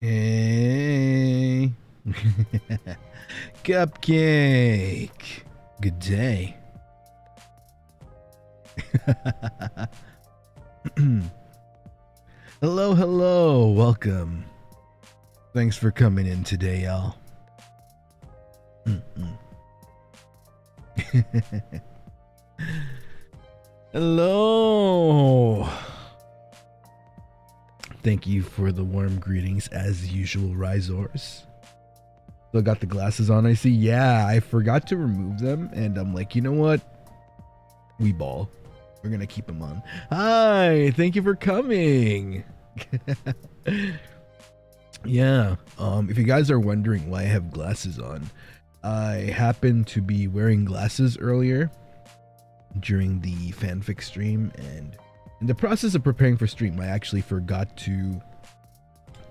Hey. Cupcake. Good day. Hello, hello. Welcome. Thanks for coming in today, y'all. Hello. Thank you for the warm greetings as usual, Ryzars. Still got the glasses on, I see. Yeah, I forgot to remove them, and I'm like, you know what? We ball. We're gonna keep them on. Hi, thank you for coming. Yeah, if you guys are wondering why I have glasses on, I happened to be wearing glasses earlier during the fanfic stream, and in the process of preparing for stream, I actually forgot to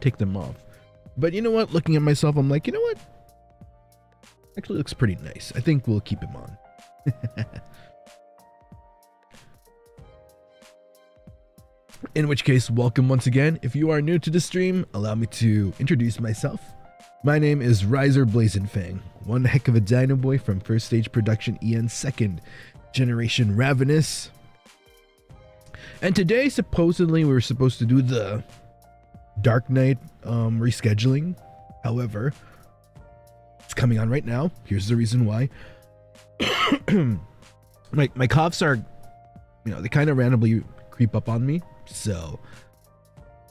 take them off. But you know what? Looking at myself, I'm like, you know what? Actually looks pretty nice. I think we'll keep him on. In which case, welcome once again. If you are new to the stream, allow me to introduce myself. My name is Ryzar Blazenfang, one heck of a Dinoboi from First Stage Production EN's second generation Ravanis. And today, supposedly, we were supposed to do the Dark Knight rescheduling. However, it's coming on right now. Here's the reason why. my coughs are, they kind of randomly creep up on me. So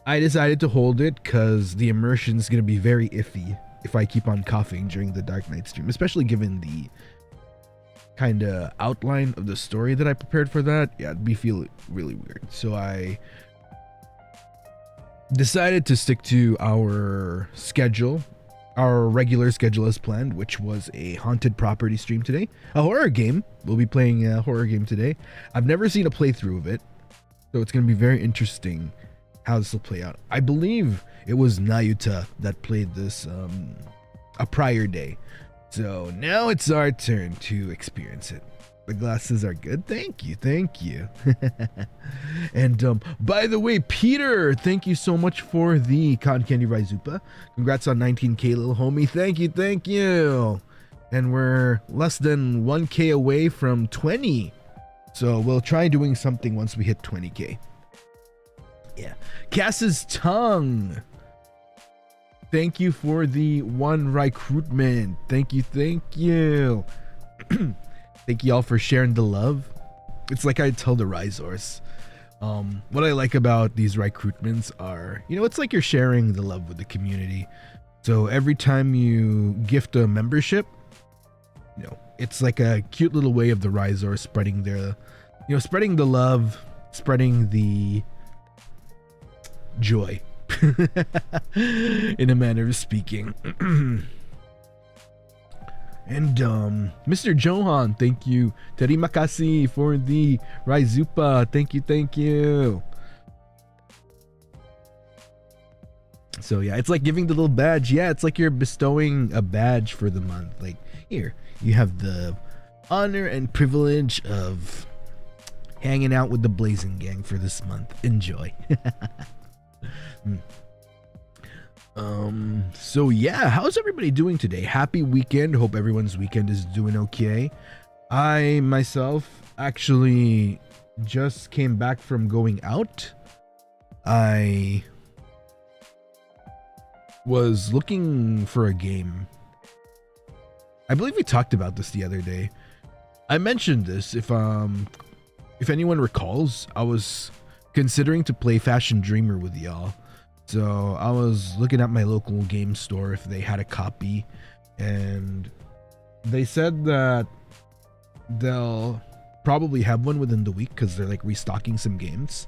I decided to hold it because the immersion is going to be very iffy if I keep on coughing during the Dark Knight stream, especially given the kind of outline of the story that I prepared for that. Yeah, it'd be feel really weird. So I decided to stick to our schedule, our regular schedule as planned, which was a haunted property stream today, a horror game. We'll be playing a horror game today. I've never seen a playthrough of it, so it's going to be very interesting how this will play out. I believe it was Nayuta that played this a prior day. So now it's our turn to experience it. The glasses are good. Thank you. Thank you. And by the way, Peter, thank you so much for the Cotton Candy Ryzupa. Congrats on 19K, little homie. Thank you. Thank you. And we're less than 1K away from 20. So we'll try doing something once we hit 20K. Yeah. Cass's tongue. Thank you for the one recruitment. Thank you. Thank you. Thank you all for sharing the love. It's like I tell the Ryzars. What I like about these recruitments are, it's like you're sharing the love with the community. So every time you gift a membership, it's like a cute little way of the Ryzar spreading their, spreading the love, spreading the joy, in a manner of speaking. And Mr. Johan, thank you. Terima kasih for the Ryzupa. Thank you, thank you. So yeah, it's like giving the little badge. Yeah, it's like you're bestowing a badge for the month. Like, here, you have the honor and privilege of hanging out with the Blazing Gang for this month. Enjoy. So yeah, how's everybody doing today? Happy weekend. Hope everyone's weekend is doing okay. I myself actually just came back from going out. I was looking for a game. I believe we talked about this the other day. I mentioned this. If anyone recalls, I was considering to play Fashion Dreamer with y'all. So I was looking at my local game store if they had a copy, and they said that they'll probably have one within the week because they're like restocking some games.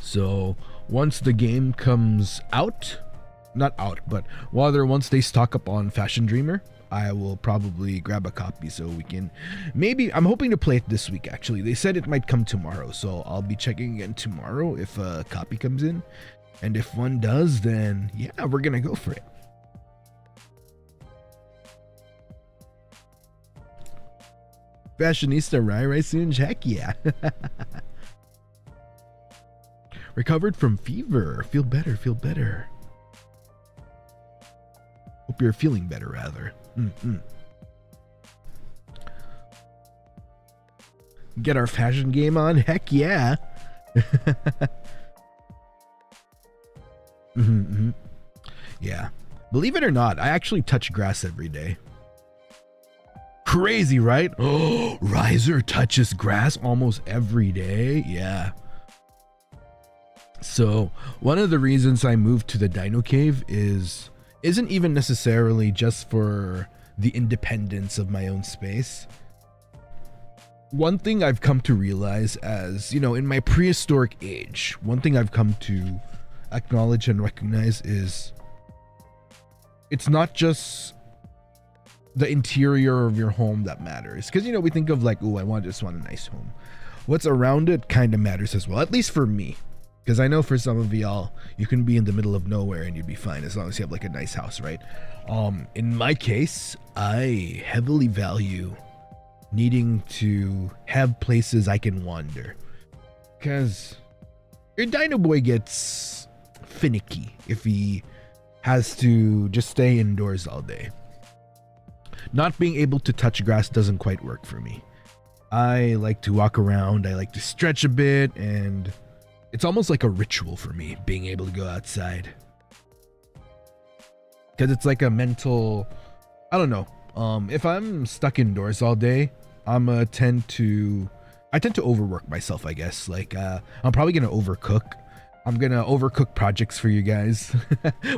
So once the game comes out, not out, but once they stock up on Fashion Dreamer, I will probably grab a copy so we can I'm hoping to play it this week. Actually, they said it might come tomorrow, so I'll be checking again tomorrow if a copy comes in, and if one does, then yeah, we're gonna go for it. Fashionista Rai soon, heck yeah. Recovered from fever. Feel better, feel better. Hope you're feeling better, rather. Get our fashion game on? Heck yeah. Yeah. Believe it or not, I actually touch grass every day. Crazy, right? Oh, Ryzar touches grass almost every day. Yeah. So one of the reasons I moved to the Dino Cave isn't even necessarily just for the independence of my own space. One thing I've come to realize, as you know, in my prehistoric age, one thing I've come to acknowledge and recognize is it's not just the interior of your home that matters. Because, you know, we think of like, oh, just want a nice home. What's around it kind of matters as well, at least for me. Because I know for some of y'all, you can be in the middle of nowhere and you'd be fine as long as you have like a nice house, right? In my case, I heavily value needing to have places I can wander. Because your Dinoboi gets finicky if he has to just stay indoors all day. Not being able to touch grass doesn't quite work for me. I like to walk around, I like to stretch a bit, and it's almost like a ritual for me, being able to go outside. Because it's like a mental, I don't know. If I'm stuck indoors all day, I tend to overwork myself, I guess. Like, I'm probably going to overcook. I'm going to overcook projects for you guys,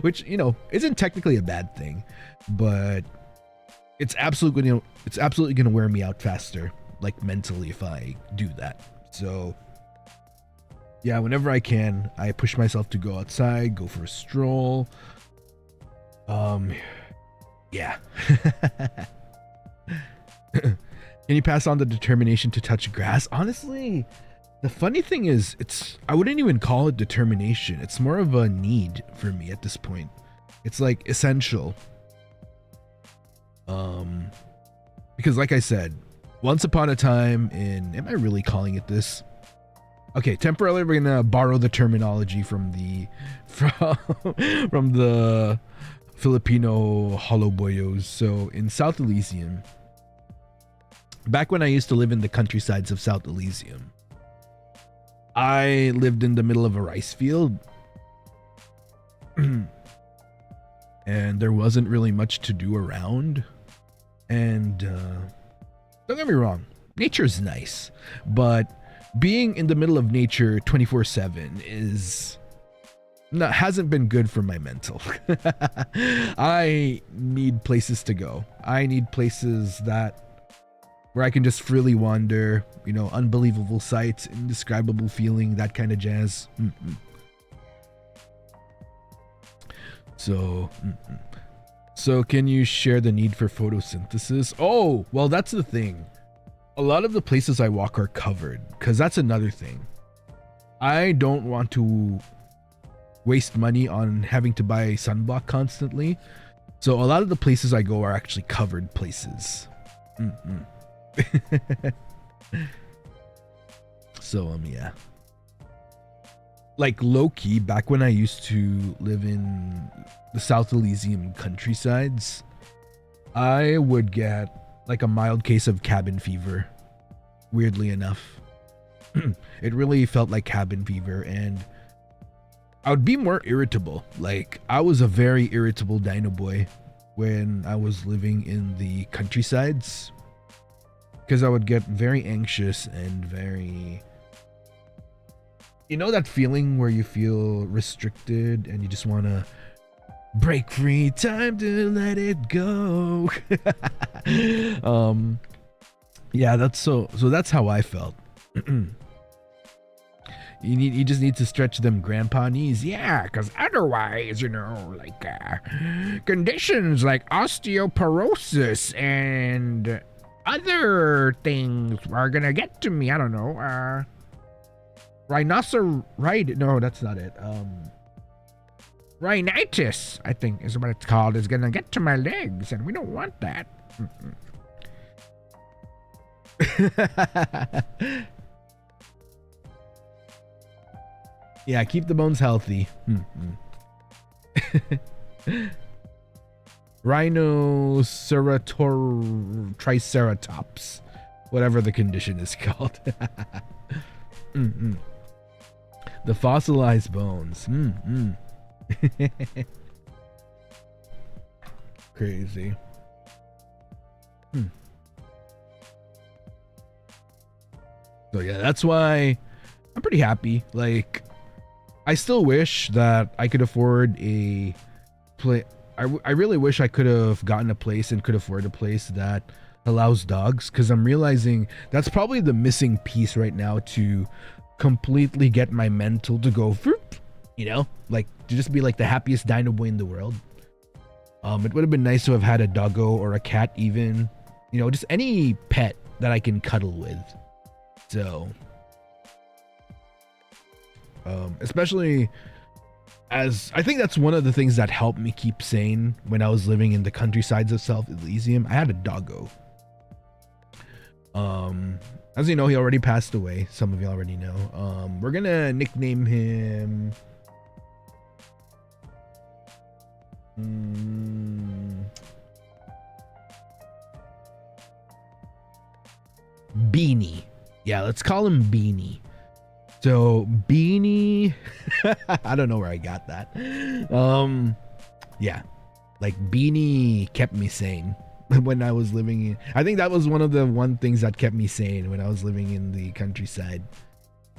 which, you know, isn't technically a bad thing, but it's absolutely going to wear me out faster, like mentally, if I do that. So yeah, whenever I can, I push myself to go outside, go for a stroll. Yeah. Can you pass on the determination to touch grass? Honestly, the funny thing is, I wouldn't even call it determination. It's more of a need for me at this point. It's like essential. Because like I said, once upon a time am I really calling it this? Okay, temporarily we're gonna borrow the terminology from the Filipino holoboyos. So in South Elysium, back when I used to live in the countrysides of South Elysium, I lived in the middle of a rice field. And there wasn't really much to do around. And don't get me wrong, nature's nice, but being in the middle of nature 24/7 hasn't been good for my mental. I need places to go. I need places where I can just freely wander, you know, unbelievable sights, indescribable feeling, that kind of jazz. So can you share the need for photosynthesis? Oh, well, that's the thing. A lot of the places I walk are covered, because that's another thing. I don't want to waste money on having to buy sunblock constantly. So a lot of the places I go are actually covered places. So, yeah. Like low-key, back when I used to live in the South Elysium countrysides, I would get like a mild case of cabin fever, weirdly enough. It really felt like cabin fever, and I would be more irritable. Like, I was a very irritable Dinoboi when I was living in the countrysides, because I would get very anxious and very, you know, that feeling where you feel restricted and you just want to break free, time to let it go. Yeah, that's so that's how I felt. You just need to stretch them grandpa knees. Yeah, because otherwise, you know, like conditions like osteoporosis and other things are gonna get to me. I don't know. No, that's not it. Rhinitis, I think is what it's called, is gonna get to my legs, and we don't want that. Yeah, keep the bones healthy. Triceratops, whatever the condition is called. The fossilized bones. Crazy. So yeah, that's why I'm pretty happy. Like, I still wish that I could afford a play. I really wish I could have gotten a place and could afford a place that allows dogs, because I'm realizing that's probably the missing piece right now to completely get my mental to go, you know, like to just be like the happiest Dinoboi in the world. It would have been nice to have had a doggo or a cat, even, you know, just any pet that I can cuddle with. So, especially as I think that's one of the things that helped me keep sane when I was living in the countrysides of South Elysium. I had a doggo. As you know, he already passed away. Some of you already know. We're gonna nickname him Beanie. Yeah, let's call him Beanie. So Beanie, I don't know where I got that. Yeah, like Beanie kept me sane when I was living in, I think that was one of the things that kept me sane when I was living in the countryside.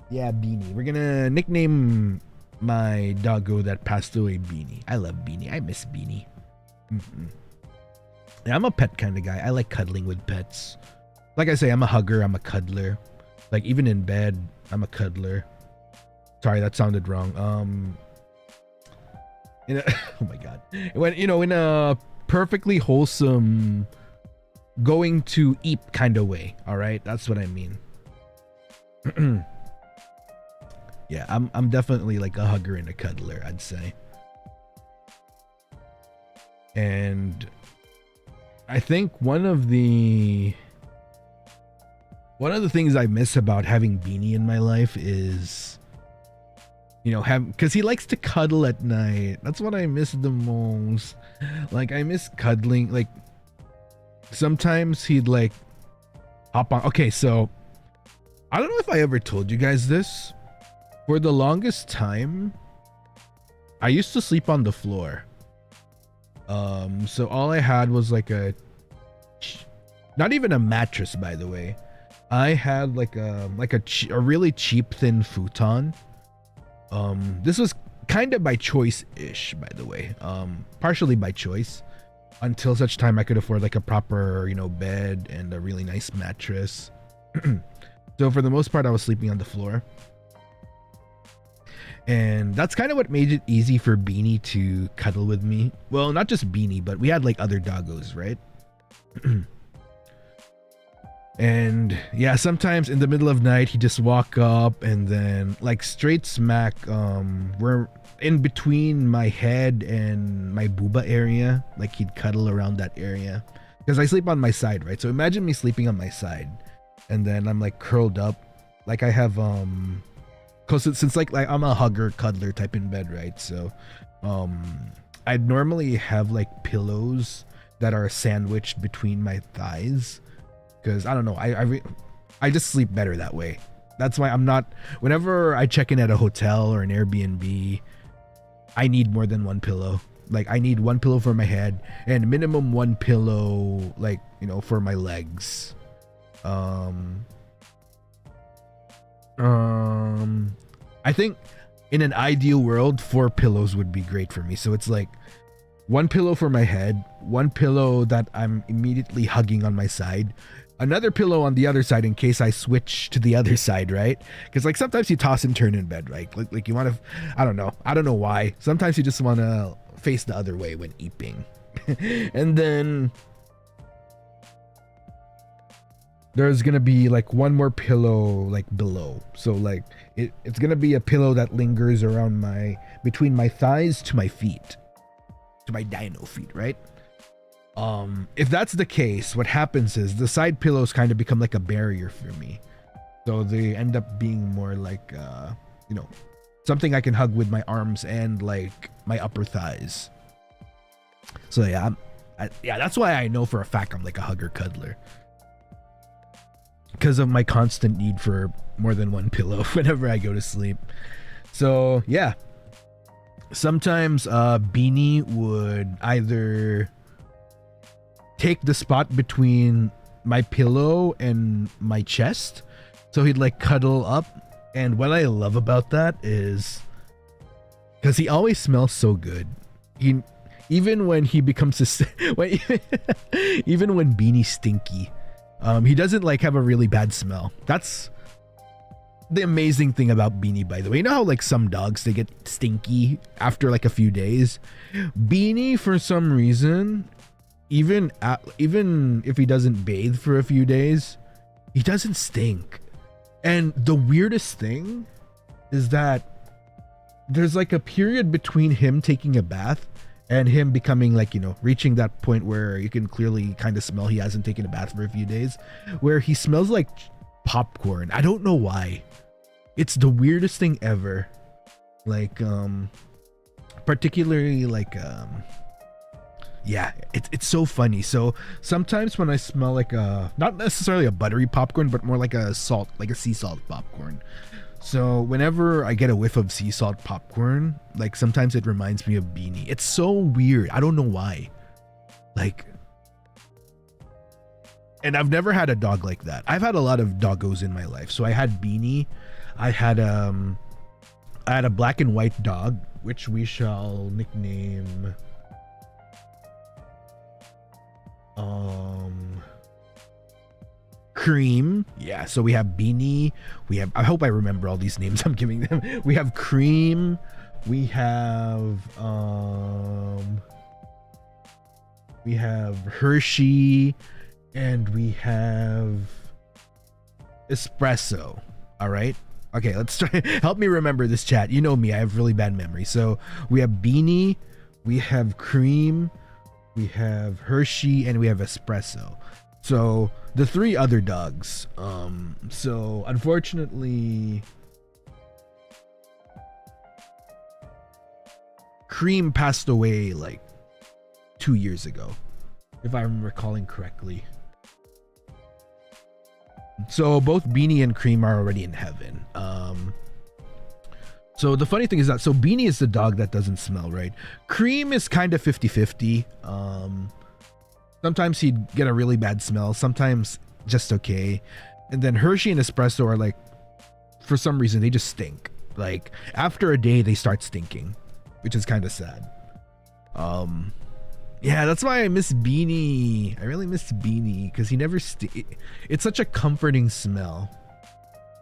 Yeah, Beanie. We're gonna nickname my doggo that passed away Beanie. I love Beanie. I miss Beanie. Yeah, I'm a pet kind of guy. I like cuddling with pets. Like I say, I'm a hugger. I'm a cuddler. Like, even in bed, I'm a cuddler. Sorry, that sounded wrong. Oh my god. When, you know, in a perfectly wholesome, going to eat kind of way. All right, that's what I mean. Yeah, I'm definitely like a hugger and a cuddler, I'd say. And I think one of the things I miss about having Beanie in my life is, you know, because he likes to cuddle at night. That's what I miss the most. Like, I miss cuddling. Like, sometimes he'd like hop on. Okay, so I don't know if I ever told you guys this. For the longest time, I used to sleep on the floor. So all I had was like not even a mattress, by the way. I had like a really cheap thin futon. This was kind of by choice-ish, by the way. Partially by choice, until such time I could afford like a proper, you know, bed and a really nice mattress. So for the most part, I was sleeping on the floor. And that's kind of what made it easy for Beanie to cuddle with me. Well, not just Beanie, but we had like other doggos, right? And yeah, sometimes in the middle of night, he'd just walk up and then like straight smack, where in between my head and my booba area, like he'd cuddle around that area. Because I sleep on my side, right? So imagine me sleeping on my side and then I'm like curled up. Like I have, cause since like I'm a hugger cuddler type in bed, right? So I'd normally have like pillows that are sandwiched between my thighs, because I don't know, I just sleep better that way. That's why I'm not, whenever I check in at a hotel or an Airbnb, I need more than one pillow. Like I need one pillow for my head and minimum one pillow, like, you know, for my legs. I think in an ideal world, 4 pillows would be great for me. So it's like one pillow for my head, one pillow that I'm immediately hugging on my side, another pillow on the other side in case I switch to the other side, right? Because like sometimes you toss and turn in bed, right? Like you want to, I don't know why. Sometimes you just want to face the other way when eating. And then there's gonna be like one more pillow like below, so like it's gonna be a pillow that lingers around between my thighs to my feet, to my dino feet, right? If that's the case, what happens is the side pillows kind of become like a barrier for me, so they end up being more like you know, something I can hug with my arms and like my upper thighs. So yeah, yeah, that's why I know for a fact I'm like a hugger cuddler, because of my constant need for more than one pillow whenever I go to sleep. So yeah, sometimes Beanie would either take the spot between my pillow and my chest, so he'd like cuddle up. And what I love about that is because he always smells so good. Even when he becomes even when Beanie's stinky, he doesn't like have a really bad smell. That's the amazing thing about Beanie, by the way. You know how like some dogs, they get stinky after like a few days? Beanie, for some reason, even if he doesn't bathe for a few days, he doesn't stink. And the weirdest thing is that there's like a period between him taking a bath and him becoming like, you know, reaching that point where you can clearly kind of smell he hasn't taken a bath for a few days, where he smells like popcorn. I don't know why. It's the weirdest thing ever. Like, particularly like, yeah, it's so funny. So sometimes when I smell like not necessarily a buttery popcorn, but more like a salt, like a sea salt popcorn. So whenever I get a whiff of sea salt popcorn, like sometimes it reminds me of Beanie. It's so weird. I don't know why. Like, and I've never had a dog like that. I've had a lot of doggos in my life. So I had Beanie. I had a black and white dog, which we shall nickname Cream. Yeah, so we have Beanie, we have, I hope I remember all these names I'm giving them. We have Cream, we have Hershey, and we have Espresso. All right, okay, let's try. Help me remember this, chat. You know me, I have really bad memory. So we have Beanie, we have Cream, we have Hershey, and we have Espresso. So the three other dogs. So unfortunately, Cream passed away like 2 years ago, if I'm recalling correctly. So both Beanie and Cream are already in heaven. So the funny thing is that, so Beanie is the dog that doesn't smell, right? Cream is kind of 50-50. Sometimes he'd get a really bad smell, sometimes just okay. And then Hershey and Espresso are like, for some reason, they just stink. Like after a day, they start stinking, which is kind of sad. Yeah, that's why I miss Beanie. I really miss Beanie because he never it's such a comforting smell.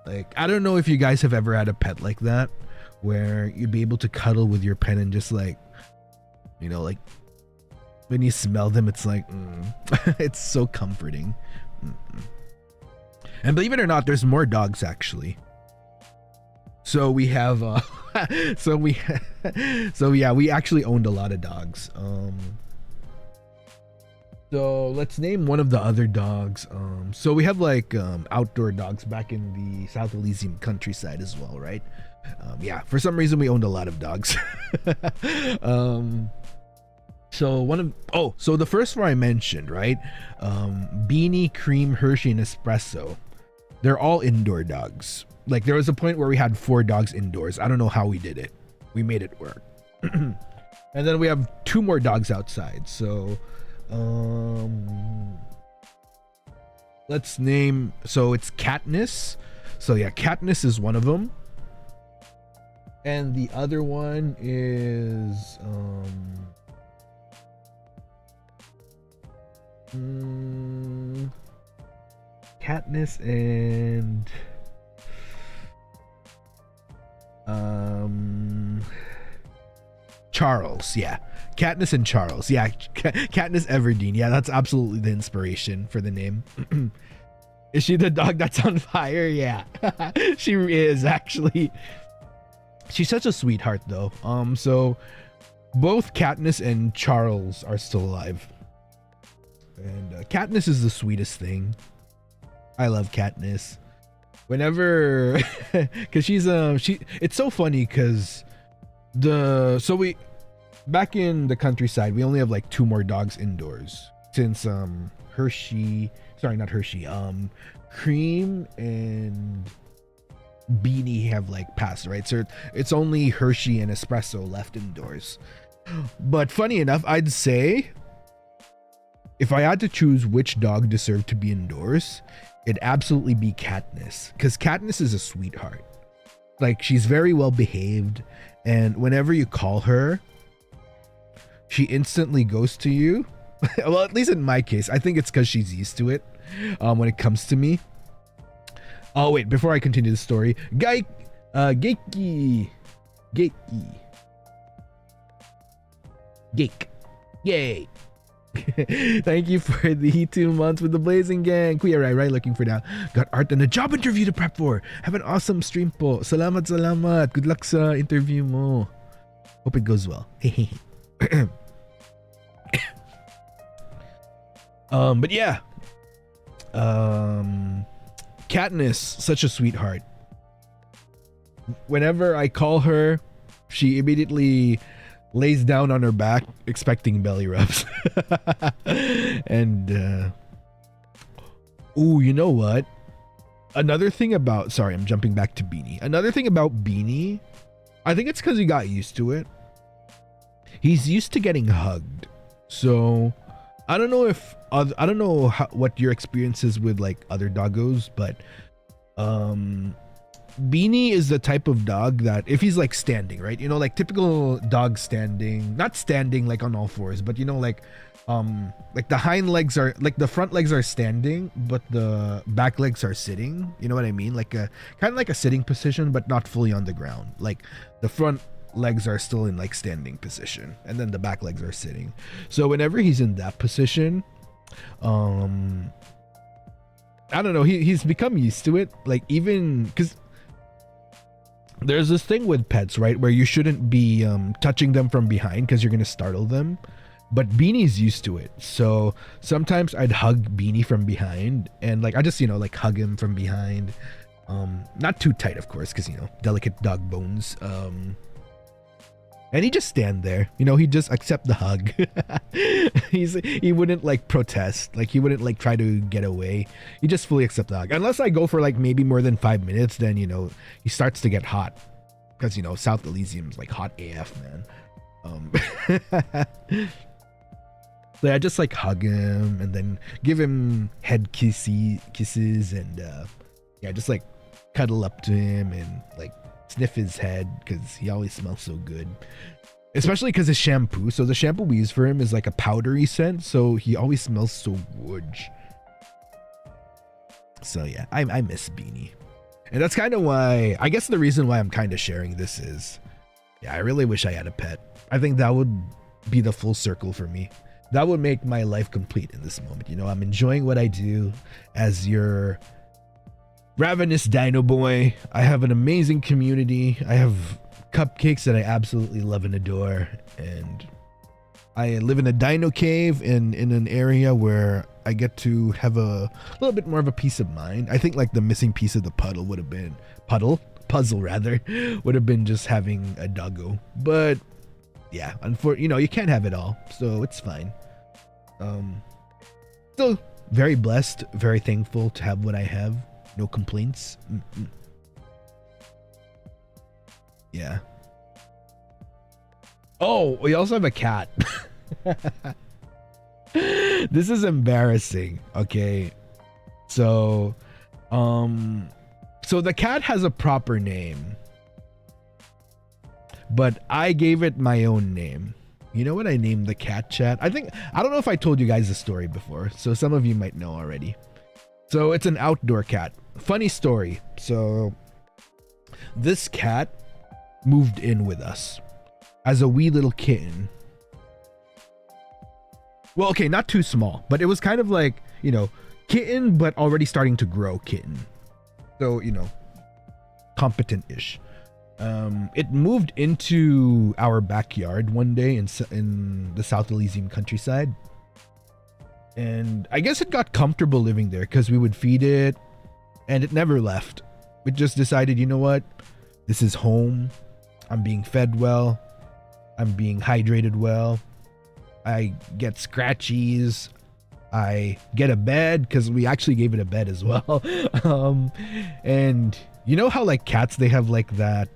Like, I don't know if you guys have ever had a pet like that, where you'd be able to cuddle with your pet and just like, you know, like when you smell them, it's like, it's so comforting. And believe it or not, there's more dogs actually. So we have, so yeah, we actually owned a lot of dogs. So let's name one of the other dogs. So we have like outdoor dogs back in the South Elysium countryside as well, right? Yeah, for some reason we owned a lot of dogs. So so the first four I mentioned, right? Beanie, Cream, Hershey, and Espresso. They're all indoor dogs. Like there was a point where we had 4 dogs indoors. I don't know how we did it. We made it work. And then we have 2 more dogs outside. So let's name, so it's Katniss. So yeah, Katniss is one of them. And the other one is Katniss and Charles. Yeah, Katniss and Charles. Yeah, Katniss Everdeen. Yeah, that's absolutely the inspiration for the name. Is she the dog that's on fire? Yeah. She is actually. She's such a sweetheart though. So both Katniss and Charles are still alive. And Katniss is the sweetest thing. I love Katniss. whenever, because it's so funny because we back in the countryside, we only have like 2 more dogs indoors since Cream and Beanie have like passed, right? So it's only Hershey and Espresso left indoors. But funny enough, I'd say if I had to choose which dog deserved to be indoors, it'd absolutely be Katniss, because Katniss is a sweetheart. Like, she's very well behaved, and whenever you call her, she instantly goes to you. Well, at least in my case, I think it's because she's used to it when it comes to me. Oh wait, before I continue the story, Geiki, yay. Thank you for the 2 months with the Blazing Gang. Kuya right, looking for now. Got art and a job interview to prep for. Have an awesome stream po. Salamat. Good luck sa interview mo. Hope it goes well. But yeah. Katniss, such a sweetheart. Whenever I call her, she immediately lays down on her back expecting belly rubs. And you know what, another thing about, sorry, I'm jumping back to Beanie. Another thing about Beanie, I think it's because he got used to it. He's used to getting hugged. So I don't know what your experience is with like other doggos, but Beanie is the type of dog that if he's like standing, right, you know, like typical dog standing, not standing like on all fours, but you know, like the hind legs are, like the front legs are standing but the back legs are sitting, you know what I mean, like a kind of like a sitting position but not fully on the ground. Like the front legs are still in like standing position and then the back legs are sitting. So whenever he's in that position, I don't know, he's become used to it. Like, even because there's this thing with pets, right, where you shouldn't be touching them from behind because you're gonna startle them, but Beanie's used to it. So sometimes I'd hug Beanie from behind and like I just, you know, like hug him from behind, not too tight of course because, you know, delicate dog bones, and he just stand there, you know, he just accept the hug. He wouldn't like protest, like he wouldn't like try to get away. He just fully accept the hug. Unless I go for like maybe more than 5 minutes, then, you know, he starts to get hot because, you know, South Elysium's like hot AF, man. So I just like hug him and then give him head kisses and yeah, just like cuddle up to him and like sniff his head because he always smells so good, especially because his shampoo. So the shampoo we use for him is like a powdery scent, so he always smells so good. So yeah, I miss Beanie, and that's kind of why, I guess the reason why I'm kind of sharing this is, yeah, I really wish I had a pet. I think that would be the full circle for me. That would make my life complete in this moment. You know, I'm enjoying what I do as your Ravenous Dinoboi. I have an amazing community. I have cupcakes that I absolutely love and adore, and I live in a dino cave in an area where I get to have a little bit more of a peace of mind. I think like the missing piece of the puzzle would have been just having a doggo, but yeah, you know, you can't have it all, so it's fine. Still very blessed, very thankful to have what I have. No complaints. Yeah. Oh, we also have a cat. This is embarrassing. Okay. So the cat has a proper name, but I gave it my own name. You know what I named the cat, chat? I don't know if I told you guys the story before, so some of you might know already. So it's an outdoor cat. Funny story. So this cat moved in with us as a wee little kitten. Well, okay, not too small, but it was kind of like, you know, kitten, but already starting to grow kitten. So, you know, competent-ish. It moved into our backyard one day in the South Elysium countryside. And I guess it got comfortable living there because we would feed it and it never left. We just decided, you know what? This is home. I'm being fed well. I'm being hydrated well. I get scratchies. I get a bed, because we actually gave it a bed as well. And you know how like cats, they have like that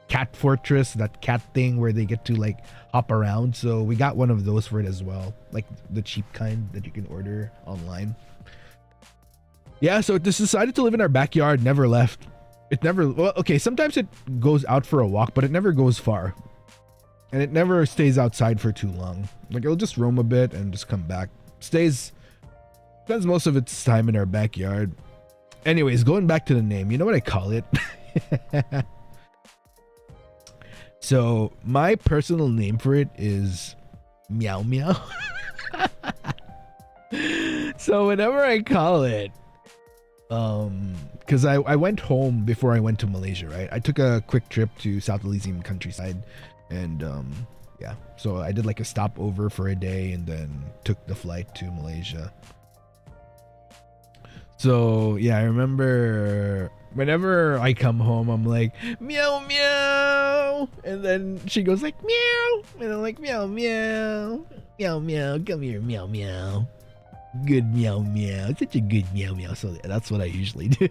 cat fortress, that cat thing where they get to like hop around? So we got one of those for it as well, like the cheap kind that you can order online. Yeah, so it just decided to live in our backyard, never left. It never, well, okay, sometimes it goes out for a walk, but it never goes far. And it never stays outside for too long. Like, it'll just roam a bit and just come back. Spends most of its time in our backyard. Anyways, going back to the name, you know what I call it? So, my personal name for it is Meow Meow. So, whenever I call it, because I went home before I went to Malaysia, right? I took a quick trip to South Elysium countryside, and yeah, so I did like a stopover for a day and then took the flight to Malaysia. So yeah, I remember whenever I come home, I'm like, meow meow, and then she goes like meow, and I'm like meow meow, meow meow, come here meow meow. Good meow meow, such a good meow meow. So that's what I usually do.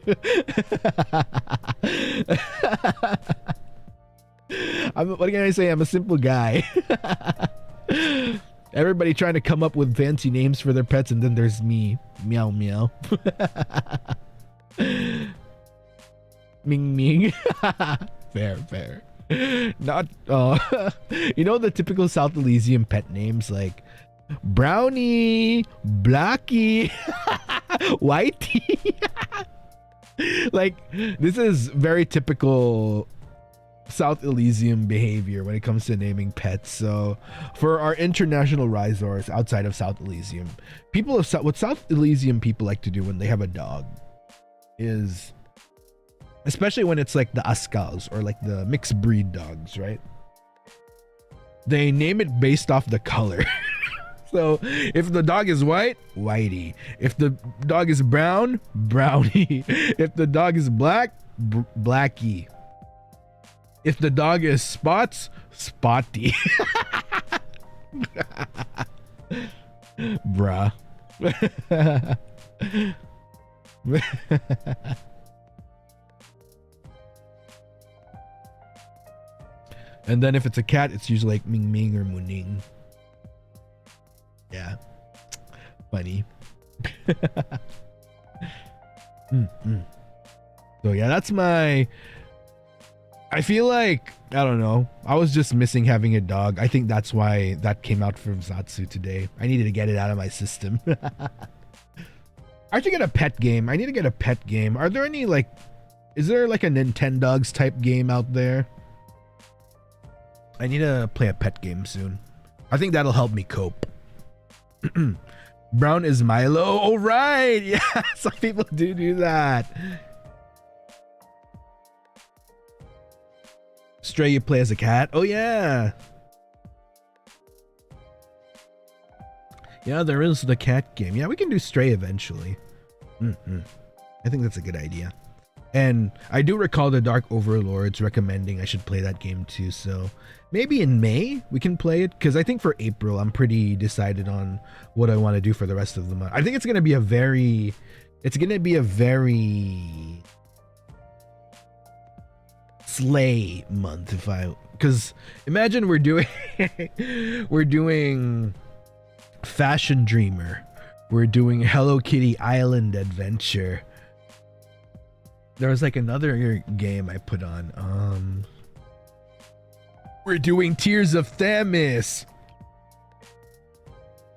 What can I say? I'm a simple guy. Everybody trying to come up with fancy names for their pets, and then there's me, meow meow. Ming Ming. Fair. Not you know the typical South Elysium pet names like Brownie, Blackie, Whitey. Like, this is very typical South Elysium behavior when it comes to naming pets. So for our international Ryzars outside of South Elysium, what South Elysium people like to do when they have a dog is, especially when it's like the Askals or like the mixed breed dogs, right? They name it based off the color. So if the dog is white, Whitey. If the dog is brown, Brownie. If the dog is black, Blackie. If the dog is spots, Spotty. Bruh. And then if it's a cat, it's usually like Ming Ming or Muning. Yeah. Funny. So yeah, that's my... I feel like, I don't know, I was just missing having a dog. I think that's why that came out from Zatsu today. I needed to get it out of my system. I have to get a pet game. I need to get a pet game. Are there any like... Is there like a Nintendogs type game out there? I need to play a pet game soon. I think that'll help me cope. Brown is Milo. Oh, right. Yeah, some people do that. Stray, you play as a cat. Oh, yeah. Yeah, there is the cat game. Yeah, we can do Stray eventually. I think that's a good idea. And I do recall the Dark Overlords recommending I should play that game too, so maybe in May we can play it, because I think for April I'm pretty decided on what I want to do for the rest of the month. I think it's going to be a very slay month, because imagine we're doing Fashion Dreamer, we're doing Hello Kitty Island Adventure. There was like another game I put on. We're doing Tears of Themis.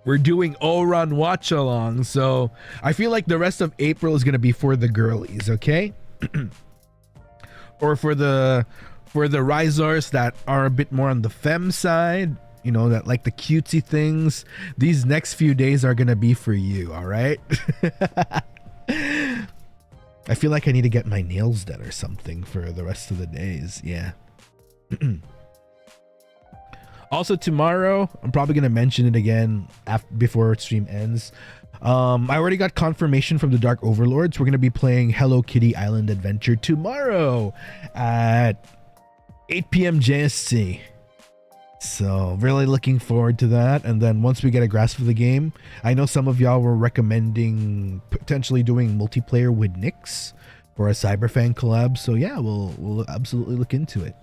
We're doing Oran Watch Along. So I feel like the rest of April is gonna be for the girlies, okay? Or for the Ryzars that are a bit more on the femme side, you know, that like the cutesy things. These next few days are gonna be for you, all right? I feel like I need to get my nails done or something for the rest of the days. Yeah. Also tomorrow, I'm probably gonna mention it again before stream ends. I already got confirmation from the Dark Overlords. We're gonna be playing Hello Kitty Island Adventure tomorrow at 8 p.m. JST. So really looking forward to that. And then once we get a grasp of the game, I know some of y'all were recommending potentially doing multiplayer with Nix for a Cyberfang collab. So yeah, we'll absolutely look into it.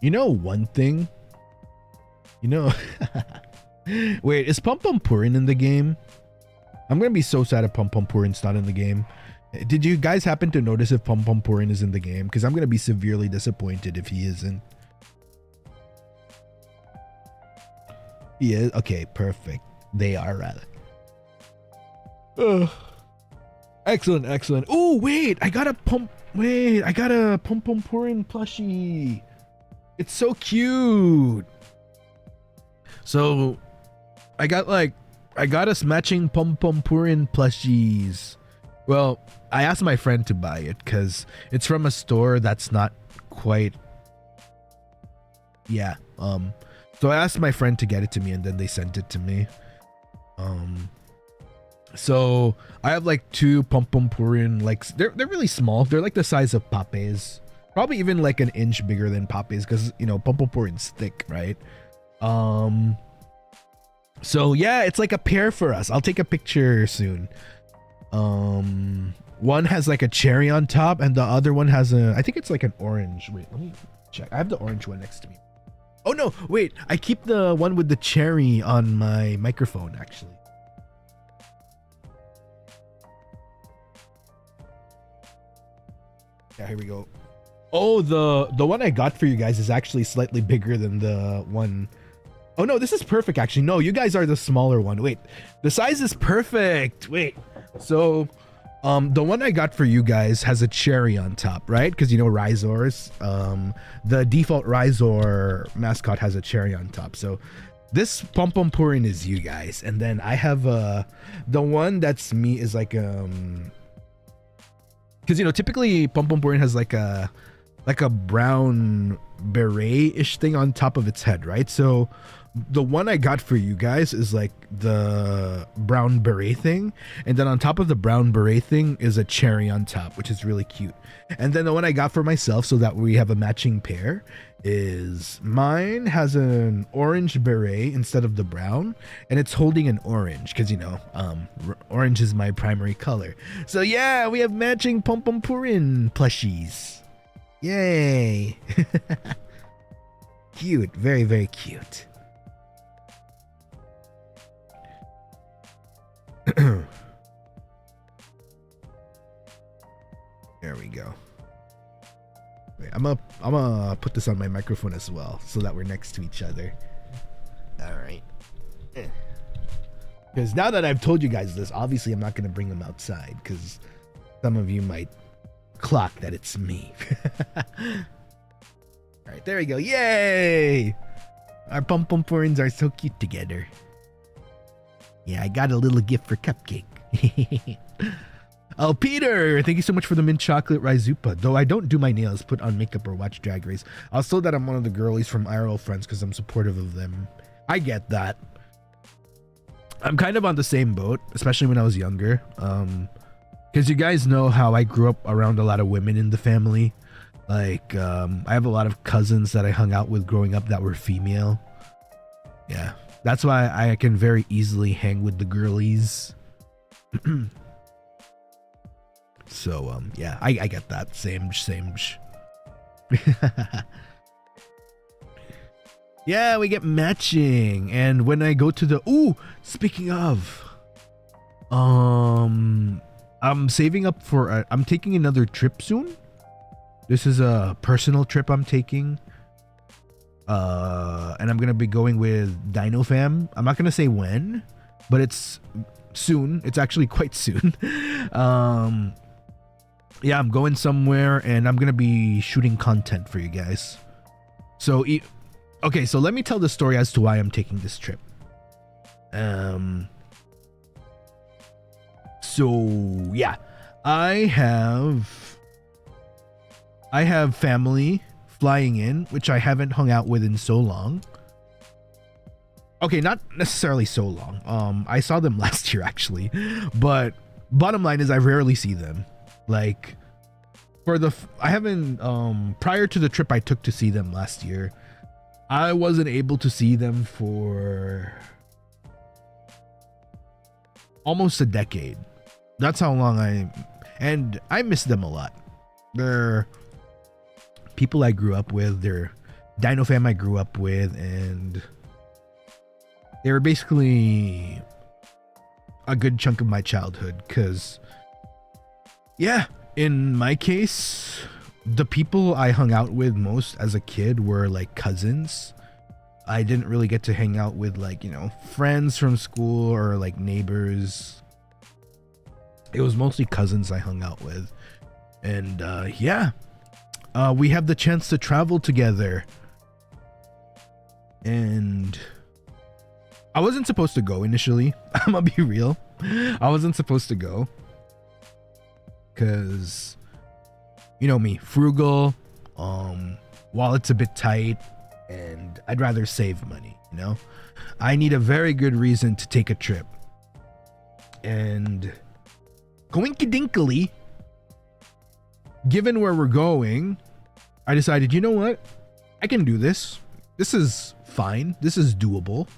You know one thing? You know... Wait, is Pum Pum Purin in the game? I'm gonna be so sad if Pum Pum Purin's not in the game. Did you guys happen to notice if Pum Pum Purin is in the game? Because I'm gonna be severely disappointed if he isn't. He is? Okay, perfect. They are rather. Excellent, excellent. Oh, wait, I got a Pum Pum Purin plushie. It's so cute. So I got us matching Pum Pum Purin plushies. Well, I asked my friend to buy it because it's from a store that's not quite. Yeah. So I asked my friend to get it to me, and then they sent it to me. So I have like 2 Pum Pum Purin. Like they're really small. They're like the size of Papes. Probably even like an inch bigger than Papes because, you know, Pum Pum Purin's thick, right? So yeah, it's like a pair for us. I'll take a picture soon. One has like a cherry on top, and the other one has I think it's like an orange. Wait, let me check. I have the orange one next to me. Oh no, wait, I keep the one with the cherry on my microphone actually. Yeah, here we go. Oh, the one I got for you guys is actually slightly bigger than the one. Oh no, this is perfect actually. No, you guys are the smaller one. Wait, the size is perfect. Wait, so the one I got for you guys has a cherry on top, right? Because you know Ryzar's, the default Ryzar mascot has a cherry on top. So this Pum Pum Purin is you guys, and then I have the one that's me is like because you know typically Pum Pum Purin has like a brown beret-ish thing on top of its head, right? So the one I got for you guys is like the brown beret thing, and then on top of the brown beret thing is a cherry on top, which is really cute. And then the one I got for myself, so that we have a matching pair, is mine has an orange beret instead of the brown, and it's holding an orange because, you know, orange is my primary color. So yeah, we have matching Pum Pum Purin plushies. Yay. Cute, very, very cute. There we go. Wait, I'm gonna put this on my microphone as well so that we're next to each other. All right. Because now that I've told you guys this, obviously I'm not gonna bring them outside because some of you might clock that it's me. All right, there we go. Yay! Our Pum Pum Purins are so cute together. Yeah, I got a little gift for Cupcake. Oh, Peter, thank you so much for the mint chocolate Ryzupa. Though I don't do my nails, put on makeup, or watch Drag Race, I'll still that I'm one of the girlies from IRL friends because I'm supportive of them. I get that. I'm kind of on the same boat, especially when I was younger. Because you guys know how I grew up around a lot of women in the family. Like, I have a lot of cousins that I hung out with growing up that were female. Yeah, that's why I can very easily hang with the girlies. So, yeah, I get that. Same. Yeah, we get matching. And when I go to the... Ooh, speaking of... I'm saving up for... I'm taking another trip soon. This is a personal trip I'm taking. And I'm going to be going with Dino Fam. I'm not going to say when, but it's soon. It's actually quite soon. Yeah, I'm going somewhere and I'm going to be shooting content for you guys. So, okay, so let me tell the story as to why I'm taking this trip. So, yeah, I have I have family flying in, which I haven't hung out with in so long. Okay, not necessarily so long. I saw them last year actually, but bottom line is I rarely see them. Like I haven't prior to the trip I took to see them last year, I wasn't able to see them for almost a decade. That's how long and I miss them a lot. They're people I grew up with, they're Dino fam I grew up with, and they were basically a good chunk of my childhood. Cause yeah, in my case, the people I hung out with most as a kid were like cousins. I didn't really get to hang out with like, you know, friends from school or like neighbors. It was mostly cousins I hung out with. And yeah, we have the chance to travel together. And I wasn't supposed to go initially. I'm gonna be real. I wasn't supposed to go. Cause you know me, frugal, wallet's a bit tight, and I'd rather save money, you know? I need a very good reason to take a trip. And coinkedinkly, given where we're going, I decided, you know what? I can do this. This is fine. This is doable.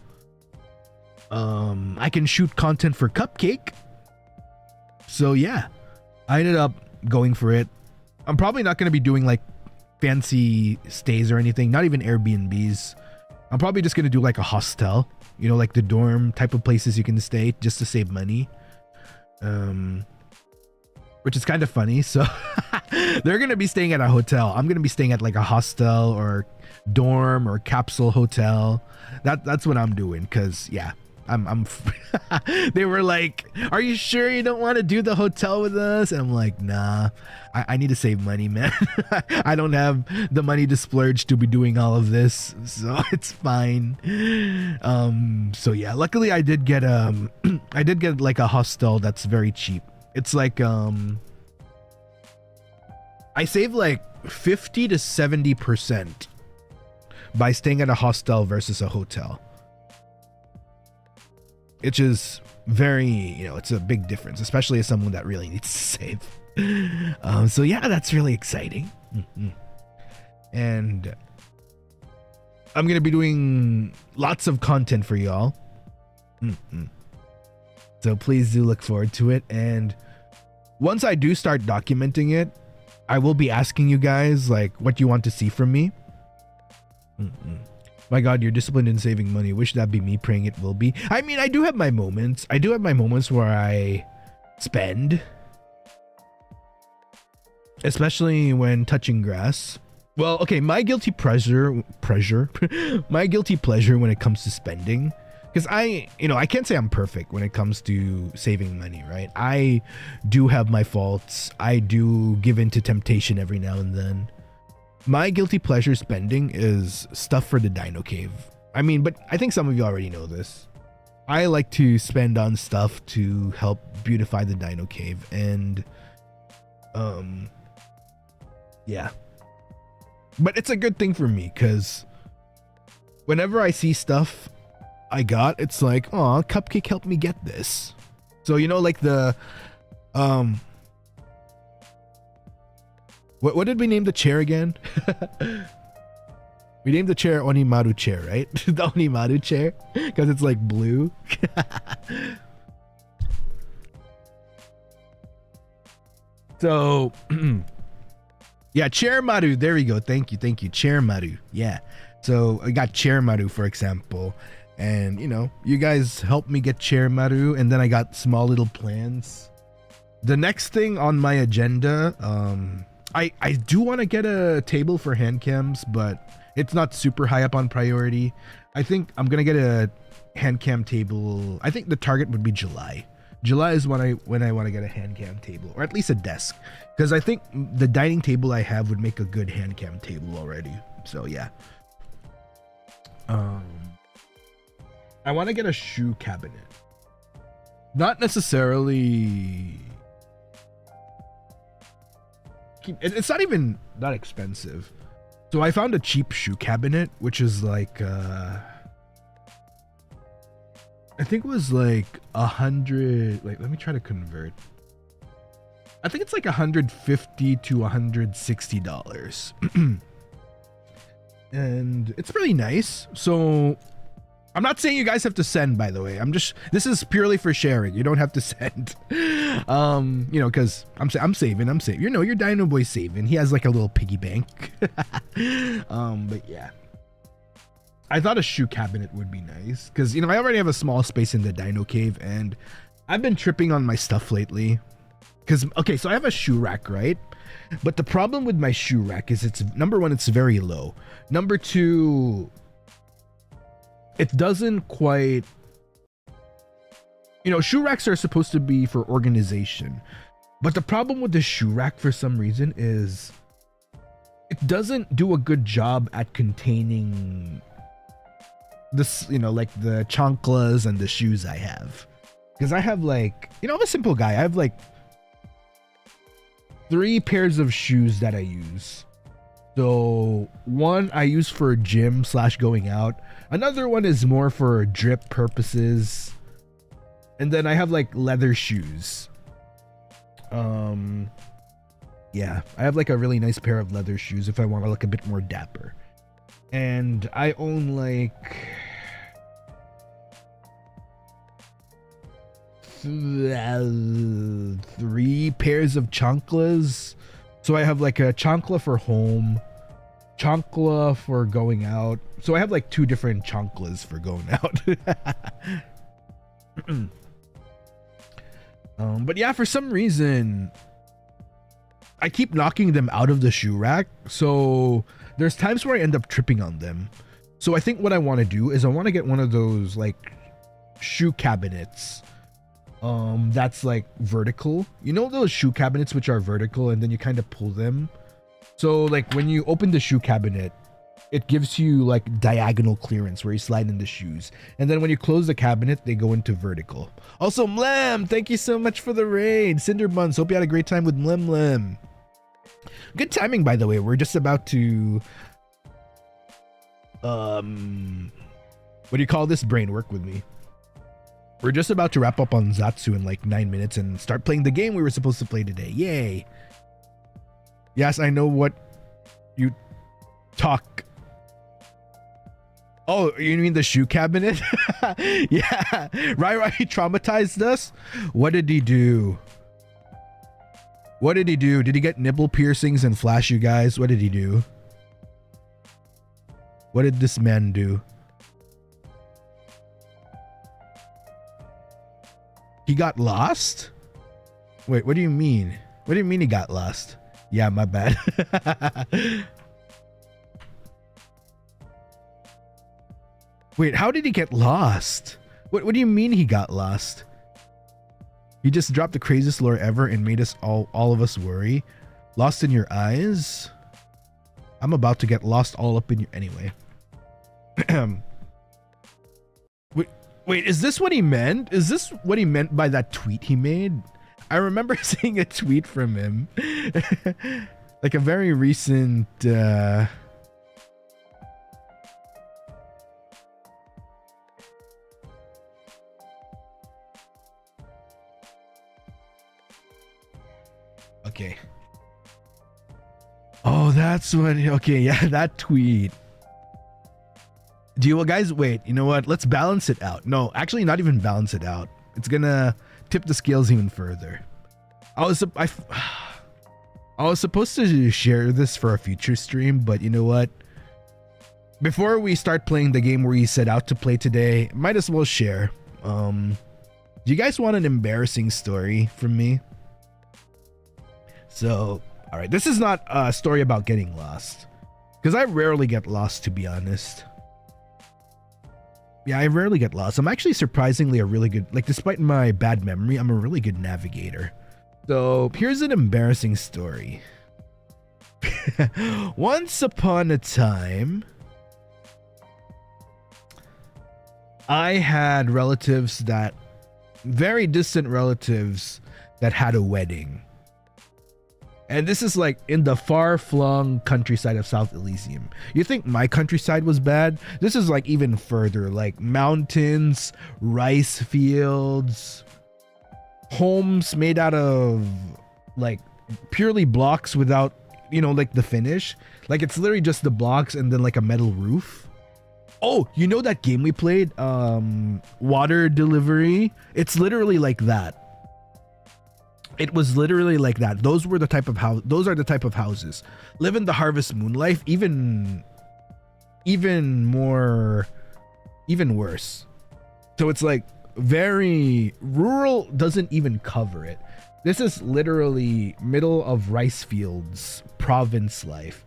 I can shoot content for Cupcake. So yeah, I ended up going for it. I'm probably not going to be doing like fancy stays or anything, not even Airbnbs. I'm probably just going to do like a hostel, you know, like the dorm type of places you can stay just to save money. Which is kind of funny. So they're going to be staying at a hotel. I'm going to be staying at like a hostel or dorm or capsule hotel. That's what I'm doing. Cause yeah, I'm they were like, are you sure you don't want to do the hotel with us? And I'm like, nah, I need to save money, man. I don't have the money to splurge to be doing all of this, so it's fine. So yeah, luckily I did get I did get like a hostel that's very cheap. It's like I save like 50 to 70% by staying at a hostel versus a hotel. Which is very, you know, it's a big difference, especially as someone that really needs to save. So yeah, that's really exciting. And I'm going to be doing lots of content for y'all. So please do look forward to it. And once I do start documenting it, I will be asking you guys like what you want to see from me. My God, you're disciplined in saving money. Wish that be me praying it will be. I mean, I do have my moments. I do have my moments where I spend. Especially when touching grass. Well, okay, my guilty pleasure my guilty pleasure when it comes to spending. Because I can't say I'm perfect when it comes to saving money, right? I do have my faults. I do give in to temptation every now and then. My guilty pleasure spending is stuff for the Dino Cave. I mean, but I think some of you already know this. I like to spend on stuff to help beautify the Dino Cave, and yeah. But it's a good thing for me, because whenever I see stuff I got, it's like, oh, Cupcake helped me get this. So, you know, like the what did we name the chair again? We named the chair Onimaru chair, right? The Onimaru chair, because it's like blue. So yeah, Chair Maru, there we go. Thank you, Chair Maru. Yeah, so I got Chair Maru, for example, and you know, you guys helped me get Chair Maru, and then I got small little plans. The next thing on my agenda, I do want to get a table for hand cams, but it's not super high up on priority. I think I'm gonna get a hand cam table. I think the target would be July. July is when I want to get a hand cam table, or at least a desk, because I think the dining table I have would make a good hand cam table already. So yeah. I want to get a shoe cabinet. Not necessarily it's not even that expensive. So I found a cheap shoe cabinet, which is like I think it was like 100. Like, let me try to convert. I think it's like $150 to $160. And it's really nice. So I'm not saying you guys have to send, by the way. This is purely for sharing. You don't have to send. You know, because I'm saving. You know, your Dinoboi saving. He has like a little piggy bank. But yeah. I thought a shoe cabinet would be nice because, you know, I already have a small space in the Dino Cave and I've been tripping on my stuff lately. Because, okay, so I have a shoe rack, right? But the problem with my shoe rack is number one, it's very low. Number two, it doesn't quite, you know, shoe racks are supposed to be for organization. But the problem with the shoe rack for some reason is it doesn't do a good job at containing this, you know, like the chanclas and the shoes I have. Because I have like, you know, I'm a simple guy. I have like 3 pairs of shoes that I use. So one I use for gym / going out. Another one is more for drip purposes. And then I have like leather shoes. Yeah, I have like a really nice pair of leather shoes if I want to look a bit more dapper. And I own like 3 pairs of chanclas. So I have like a chancla for home, chancla for going out. So I have like 2 different chanclas for going out. But yeah, for some reason I keep knocking them out of the shoe rack. So there's times where I end up tripping on them. So I think what I want to do is I want to get one of those like shoe cabinets that's like vertical. You know those shoe cabinets which are vertical and then you kind of pull them? So like when you open the shoe cabinet, it gives you like diagonal clearance where you slide in the shoes. And then when you close the cabinet, they go into vertical. Also, Mlem, thank you so much for the raid. Cinder Buns, hope you had a great time with Mlem. Good timing, by the way. We're just about to what do you call this? Brain, work with me. We're just about to wrap up on Zatsu in like 9 minutes and start playing the game we were supposed to play today. Yay. Yes, I know what you talk. Oh, you mean the shoe cabinet? Yeah. Right, he traumatized us. What did he do? What did he do? Did he get nipple piercings and flash you guys? What did he do? What did this man do? He got lost? Wait, what do you mean? What do you mean he got lost? Yeah, my bad. Wait, how did he get lost? What do you mean he got lost? He just dropped the craziest lore ever and made us all of us worry. Lost in your eyes? I'm about to get lost all up in your... Anyway. Wait, is this what he meant? Is this what he meant by that tweet he made? I remember seeing a tweet from him. Like a very recent... Okay. Oh, that's what... Okay, yeah, that tweet. Do you guys... Wait, you know what? Let's balance it out. No, actually not even balance it out. It's gonna tip the scales even further. I was supposed to share this for a future stream, but you know what? Before we start playing the game we set out to play today, might as well share. Do you guys want an embarrassing story from me? So, all right, this is not a story about getting lost, because I rarely get lost, to be honest. Yeah, I rarely get lost. I'm actually surprisingly a really good, like, despite my bad memory, I'm a really good navigator. So here's an embarrassing story. Once upon a time, I had relatives that, very distant relatives that had a wedding. And this is like in the far-flung countryside of South Elysium. You think my countryside was bad? This is like even further, like mountains, rice fields, homes made out of like purely blocks without, you know, like the finish. Like it's literally just the blocks and then like a metal roof. Oh, you know that game we played, water delivery? It's literally like that. It was literally like that. Those were the type of house. Those are the type of houses. Live in the Harvest Moon life, even more, even worse. So it's like very rural. Doesn't even cover it. This is literally middle of rice fields, province life.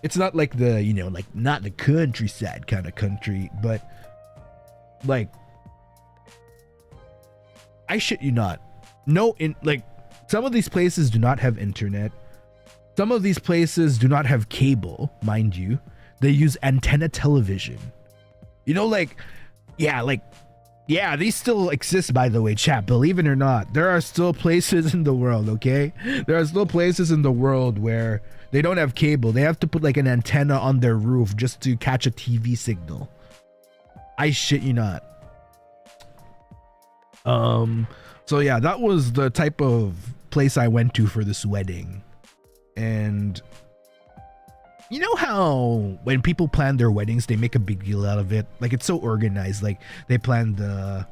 It's not like the, you know, like not the countryside kind of country, but like, I shit you not. No, in like some of these places do not have internet. Some of these places do not have cable, mind you. They use antenna television. You know, like, yeah, these still exist, by the way, chat. Believe it or not, there are still places in the world, okay? There are still places in the world where they don't have cable. They have to put like an antenna on their roof just to catch a TV signal. I shit you not. So yeah, that was the type of place I went to for this wedding. And you know how when people plan their weddings, they make a big deal out of it. Like it's so organized. Like they plan the,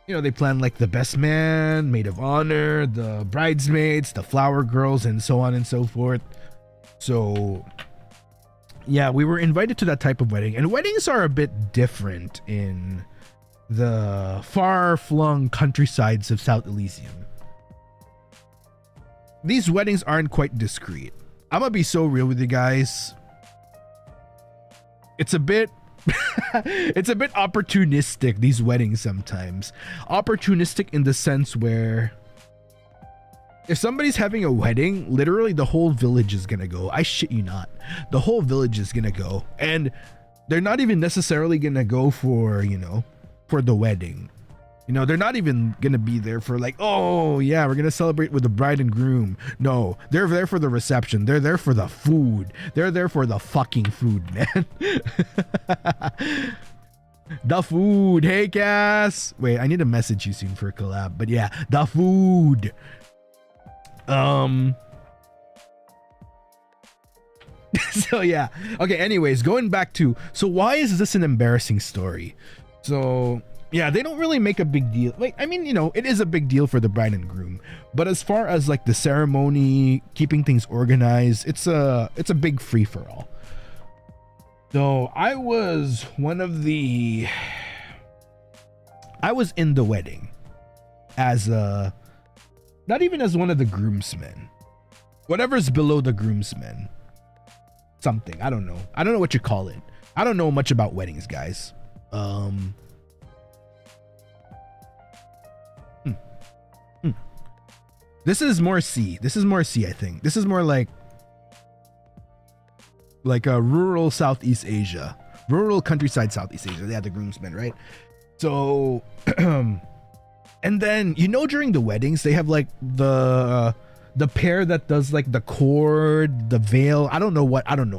you know, they plan like the best man, maid of honor, the bridesmaids, the flower girls, and so on and so forth. So yeah, we were invited to that type of wedding, and weddings are a bit different in the far-flung countrysides of South Elysium. These weddings aren't quite discreet. I'm gonna be so real with you guys. It's a bit it's a bit opportunistic, these weddings sometimes. Opportunistic in the sense where if somebody's having a wedding, literally the whole village is gonna go. I shit you not. The whole village is gonna go. And they're not even necessarily gonna go for, you know, for the wedding. You know, they're not even gonna be there for like, oh yeah, we're gonna celebrate with the bride and groom. No, they're there for the reception. They're there for the food. They're there for the fucking food, man. The food. Hey Cass, wait, I need to message you soon for a collab. But yeah, the food. So yeah, okay, anyways, going back to, so why is this an embarrassing story? So yeah, they don't really make a big deal. Like, I mean, you know, it is a big deal for the bride and groom, but as far as like the ceremony, keeping things organized, it's a big free-for-all. So I was in the wedding as not even as one of the groomsmen, whatever's below the groomsmen, something, I don't know what you call it. I don't know much about weddings, guys. This is more C. I think. This is more like a rural Southeast Asia. Rural countryside Southeast Asia. They have the groomsmen, right? So, and then, you know, during the weddings, they have like the pair that does like the cord, the veil. I don't know,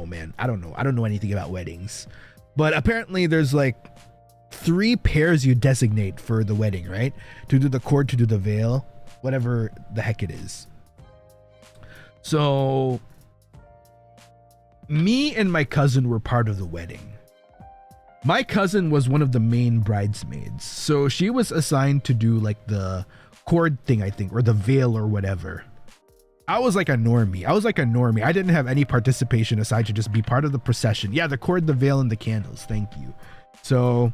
man. I don't know anything about weddings. But apparently there's like 3 pairs you designate for the wedding, right? To do the cord, to do the veil, whatever the heck it is. So me and my cousin were part of the wedding. My cousin was one of the main bridesmaids. So she was assigned to do like the cord thing, I think, or the veil or whatever. I was like a normie. I didn't have any participation aside to just be part of the procession. Yeah, the cord, the veil, and the candles. Thank you. So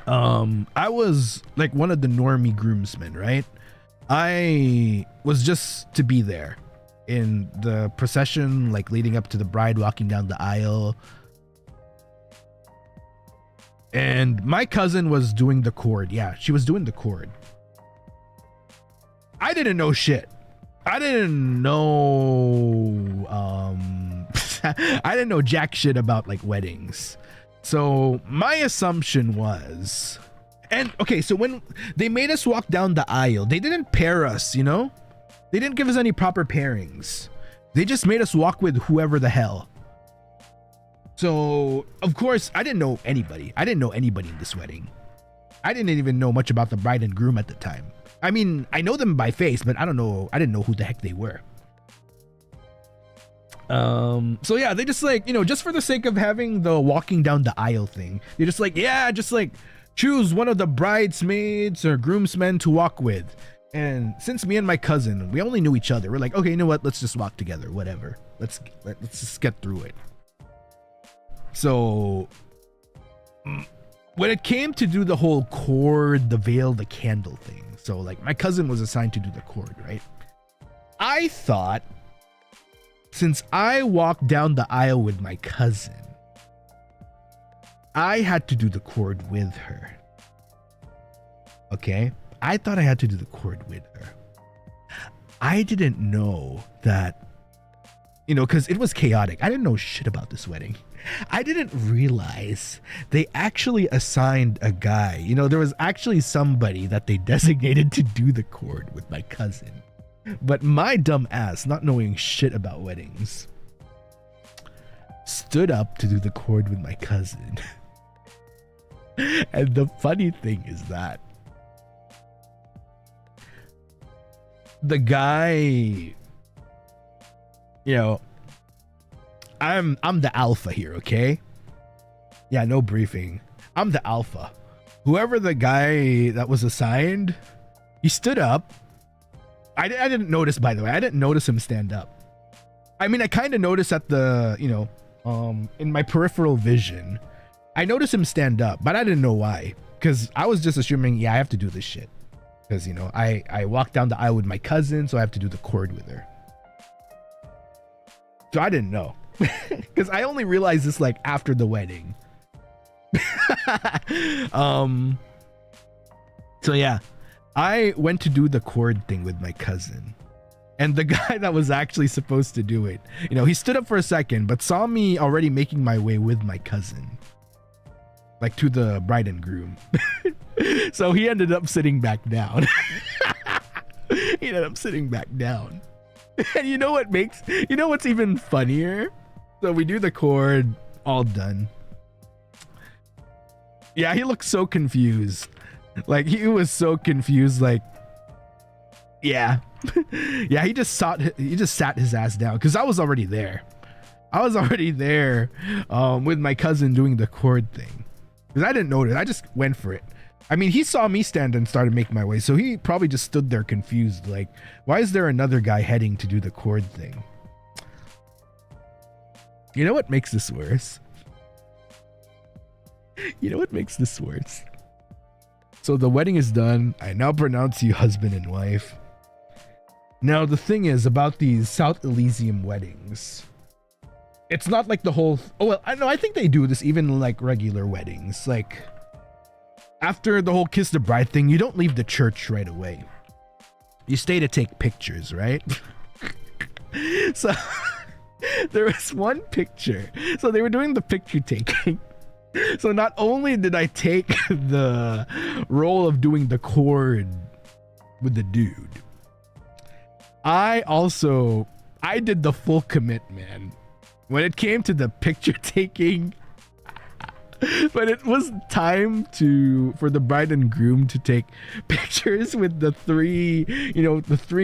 I was like one of the normie groomsmen, right? I was just to be there in the procession, like leading up to the bride walking down the aisle. And my cousin was doing the cord. Yeah, she was doing the cord. I didn't know shit. I didn't know I didn't know jack shit about like weddings. So my assumption was, and okay, so when they made us walk down the aisle, they didn't pair us, you know? They didn't give us any proper pairings. They just made us walk with whoever the hell. So, of course, I didn't know anybody. I didn't know anybody in this wedding. I didn't even know much about the bride and groom at the time. I mean, I know them by face, but I didn't know who the heck they were. So yeah, they just like, just for the sake of having the walking down the aisle thing, they're just like, yeah, just like choose one of the bridesmaids or groomsmen to walk with. And since me and my cousin, we only knew each other, we're like, okay, you know what? Let's just walk together, whatever. Let's just get through it. So when it came to do the whole cord, the veil, the candle thing, so like my cousin was assigned to do the cord, right? I thought, since I walked down the aisle with my cousin, I had to do the cord with her. Okay? I thought I had to do the cord with her. I didn't know that, because it was chaotic. I didn't know shit about this wedding. I didn't realize they actually assigned a guy. There was actually somebody that they designated to do the cord with my cousin. But my dumb ass, not knowing shit about weddings, stood up to do the cord with my cousin. And the funny thing is that the guy, I'm the alpha here, okay? Yeah, no briefing. I'm the alpha. Whoever the guy that was assigned, he stood up. I didn't notice, by the way. I didn't notice him stand up. I mean, I kind of noticed at the, in my peripheral vision, I noticed him stand up, but I didn't know why. Because I was just assuming, yeah, I have to do this shit. Because, I walked down the aisle with my cousin, so I have to do the cord with her. So I didn't know. Because I only realized this, like, after the wedding. So, yeah. I went to do the cord thing with my cousin, and the guy that was actually supposed to do it, he stood up for a second, but saw me already making my way with my cousin, like to the bride and groom. So he ended up sitting back down. He ended up sitting back down. And you know what's even funnier? So we do the cord, all done. Yeah, he looked so confused. Like, he was so confused, like, yeah. Yeah, he just sat his ass down, because I was already there. With my cousin doing the cord thing. Because I didn't notice, I just went for it. I mean, he saw me stand and started making my way, so he probably just stood there confused, like, why is there another guy heading to do the cord thing? You know what makes this worse? So the wedding is done. I now pronounce you husband and wife. Now the thing is about these South Elysium weddings, it's not like the whole, I think they do this even like regular weddings. Like, after the whole kiss the bride thing, you don't leave the church right away. You stay to take pictures, right? So there was one picture. So they were doing the picture taking. So not only did I take the role of doing the cord with the dude, I did the full commit, man. When it came to the picture taking, but it was time for the bride and groom to take pictures with the three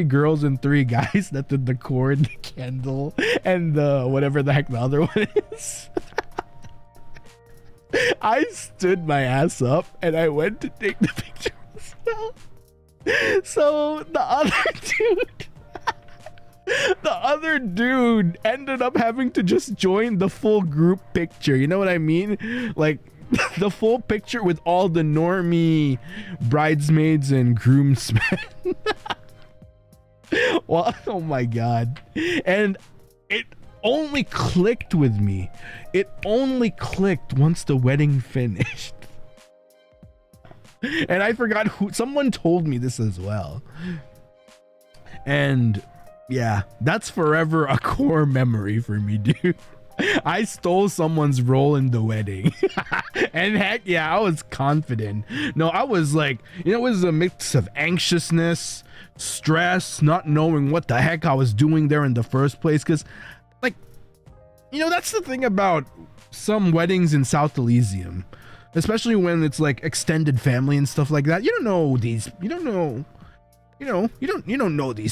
girls and three guys that did the cord, the candle, and the whatever the heck the other one is. I stood my ass up and I went to take the picture myself. So the other dude ended up having to just join the full group picture. You know what I mean? Like, the full picture with all the normie bridesmaids and groomsmen. Well, oh my god. And it only clicked with me. It only clicked once the wedding finished. And I forgot someone told me this as well. And yeah, that's forever a core memory for me, dude. I stole someone's role in the wedding. And heck yeah, I was confident. No, I was like, it was a mix of anxiousness, stress, not knowing what the heck I was doing there in the first place. Because, like, that's the thing about some weddings in South Elysium, especially when it's like extended family and stuff like that. You don't know these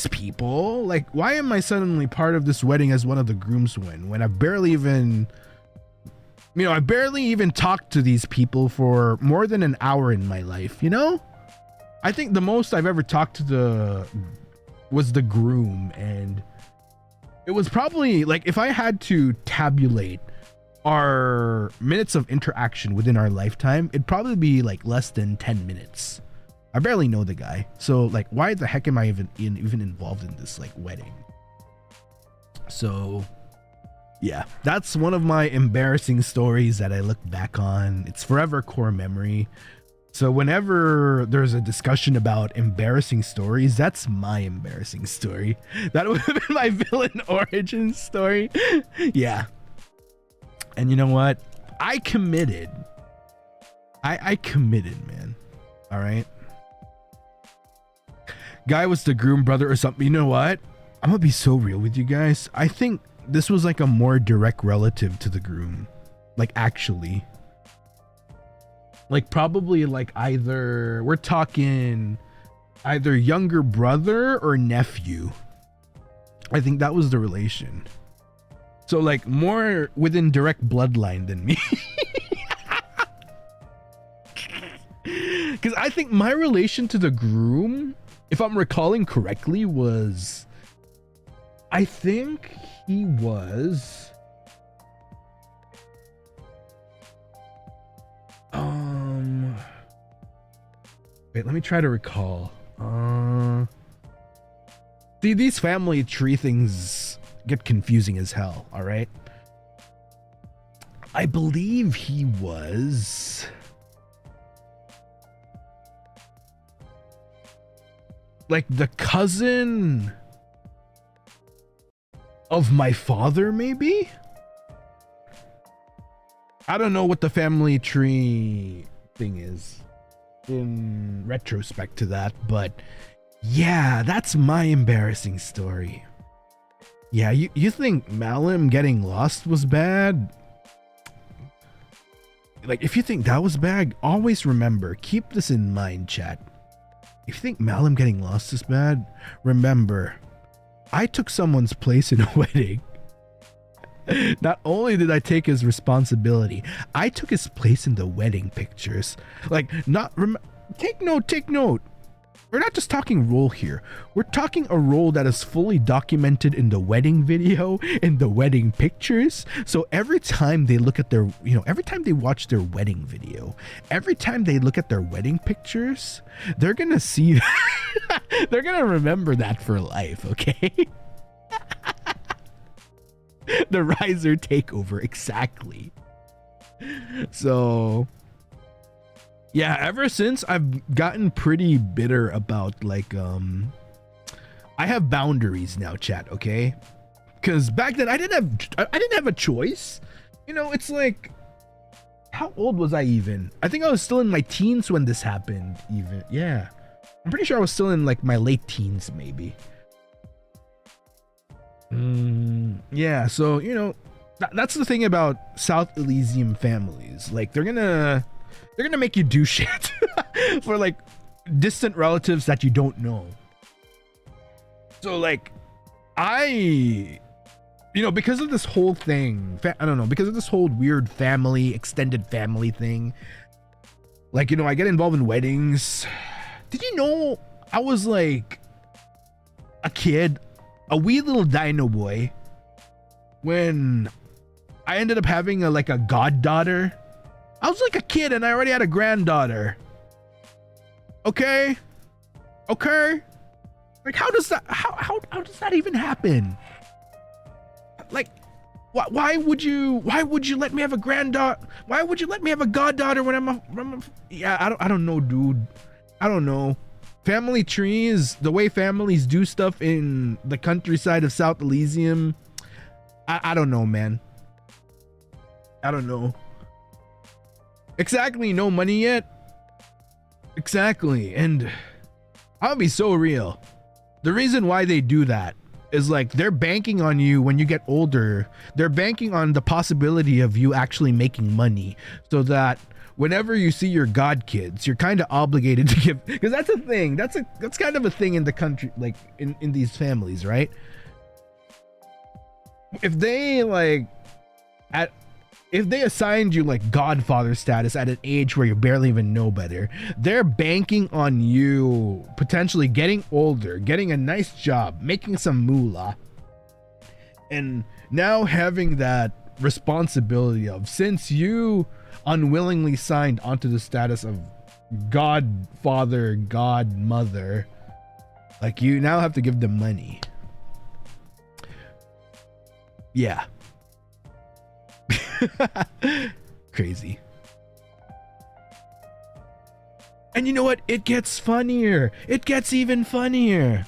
people. Like, why am I suddenly part of this wedding as one of the groomsmen when I barely even talked to these people for more than an hour in my life, I think the most I've ever talked to was the groom, and it was probably like, if I had to tabulate our minutes of interaction within our lifetime, it'd probably be like less than 10 minutes. I barely know the guy, so like, why the heck am I even involved in this like wedding? So yeah, that's one of my embarrassing stories that I look back on. It's forever core memory. So whenever there's a discussion about embarrassing stories, that's my embarrassing story. That would have been my villain origin story. Yeah. And you know what? I committed. I committed, man. All right. Guy was the groom brother or something. You know what? I'm gonna be so real with you guys. I think this was like a more direct relative to the groom. Like, actually. Like, probably like we're talking either younger brother or nephew. I think that was the relation. So like more within direct bloodline than me. Because I think my relation to the groom, if I'm recalling correctly, was, I think he was wait, let me try to recall. See, these family tree things get confusing as hell, all right? I believe he was like the cousin of my father, maybe? I don't know what the family tree thing is in retrospect to that, but yeah, that's my embarrassing story. Yeah, you think Malim getting lost was bad? Like, if you think that was bad, always remember, keep this in mind, chat. If you think Malim getting lost is bad, remember, I took someone's place in a wedding. Not only did I take his responsibility, I took his place in the wedding pictures. Like, take note. We're not just talking role here. We're talking a role that is fully documented in the wedding video, in the wedding pictures. So every time they look at their, every time they watch their wedding video, every time they look at their wedding pictures, they're gonna see, they're gonna remember that for life, okay? The Ryzar takeover, exactly. So yeah, ever since I've gotten pretty bitter about like I have boundaries now, chat, okay? Because back then I didn't have a choice. It's like, how old was I even? I think I was still in my teens when this happened, even. Yeah, I'm pretty sure I was still in like my late teens, maybe. Yeah, so that's the thing about South Elysium families. Like, they're gonna make you do shit for like distant relatives that you don't know. So like, because of this whole thing, because of this whole weird extended family thing, like, I get involved in weddings. Did you know I was like a kid, a wee little Dinoboi, when I ended up having a goddaughter? I was like a kid and I already had a granddaughter. Okay. Like, how does that even happen? Like, why would you let me have a granddaughter? Why would you let me have a goddaughter when I don't know, dude. I don't know. Family trees, the way families do stuff in the countryside of South Elysium, I don't know, man. I don't know. Exactly, no money yet. Exactly, and I'll be so real. The reason why they do that is like they're banking on you when you get older. They're banking on the possibility of you actually making money, so that whenever you see your god kids, you're kind of obligated to give, because that's a thing. That's kind of a thing in the country, like in these families, right? If they assigned you like godfather status at an age where you barely even know better, they're banking on you potentially getting older, getting a nice job, making some moolah, and now having that responsibility of, since you unwillingly signed onto the status of godfather, godmother, like you now have to give them money. Yeah. Crazy. And you know what? It gets funnier. It gets even funnier.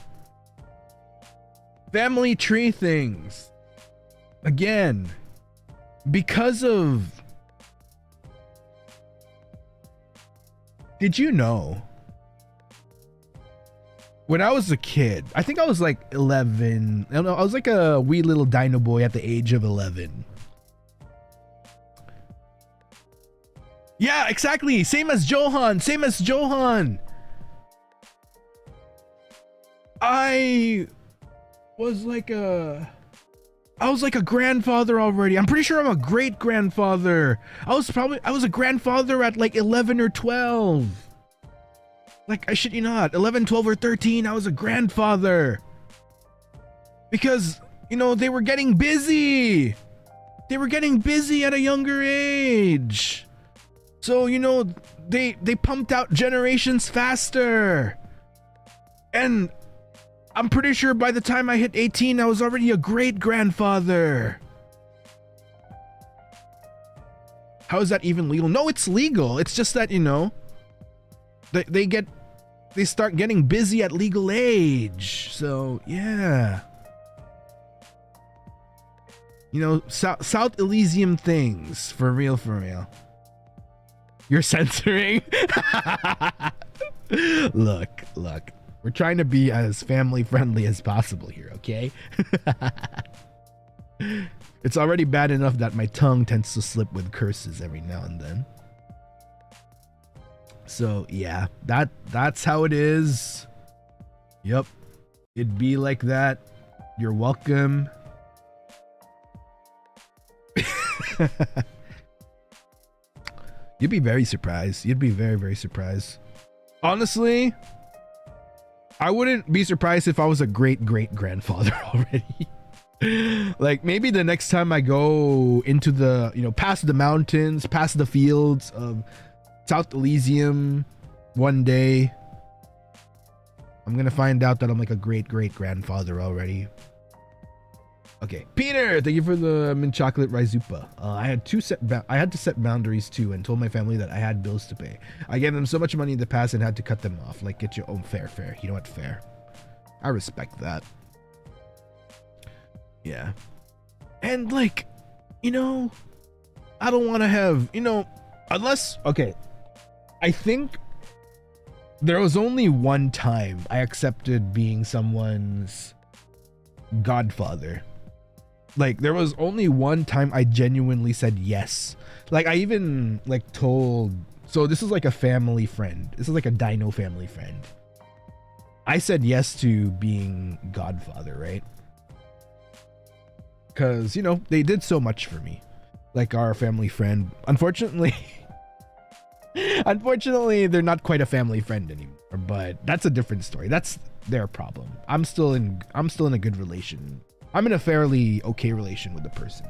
Family tree things. Again, because of... Did you know? When I was a kid, I think I was like 11. I don't know. I was like a wee little Dinoboi at the age of 11. Yeah, exactly. Same as Johan. Same as Johan. I was like a grandfather already. I'm pretty sure I'm a great grandfather. I was a grandfather at like 11 or 12. Like, I shit you not, 11, 12, or 13, I was a grandfather. Because, you know, they were getting busy. They were getting busy at a younger age. So, you know, they pumped out generations faster. And I'm pretty sure by the time I hit 18, I was already a great grandfather. How is that even legal? No, it's legal. It's just that, you know, they start getting busy at legal age. So yeah, you know, South Elysium things, for real, for real. You're censoring. look, we're trying to be as family friendly as possible here, okay? It's already bad enough that my tongue tends to slip with curses every now and then. So yeah, that's how it is. Yep, it'd be like that. You're welcome. You'd be very surprised. You'd be very, very surprised. Honestly, I wouldn't be surprised if I was a great grandfather already. Like, maybe the next time I go into the, you know, past the mountains, past the fields of South Elysium one day, I'm gonna find out that I'm like a great grandfather already. Okay, Peter, thank you for the mint chocolate Ryzupa. I had to set boundaries too, and told my family that I had bills to pay. I gave them so much money in the past and had to cut them off. Like, get your own fair. You know what? Fair. I respect that. Yeah. And like, you know, I don't want to have, you know, unless, okay, I think there was only one time I accepted being someone's godfather. Like, there was only one time I genuinely said yes. Like, I even like told, so this is like a family friend. This is like a dino family friend. I said yes to being godfather, right? Because, you know, they did so much for me. Like, our family friend, unfortunately, they're not quite a family friend anymore, but that's a different story. That's their problem. I'm still in a good relation. I'm in a fairly okay relation with the person.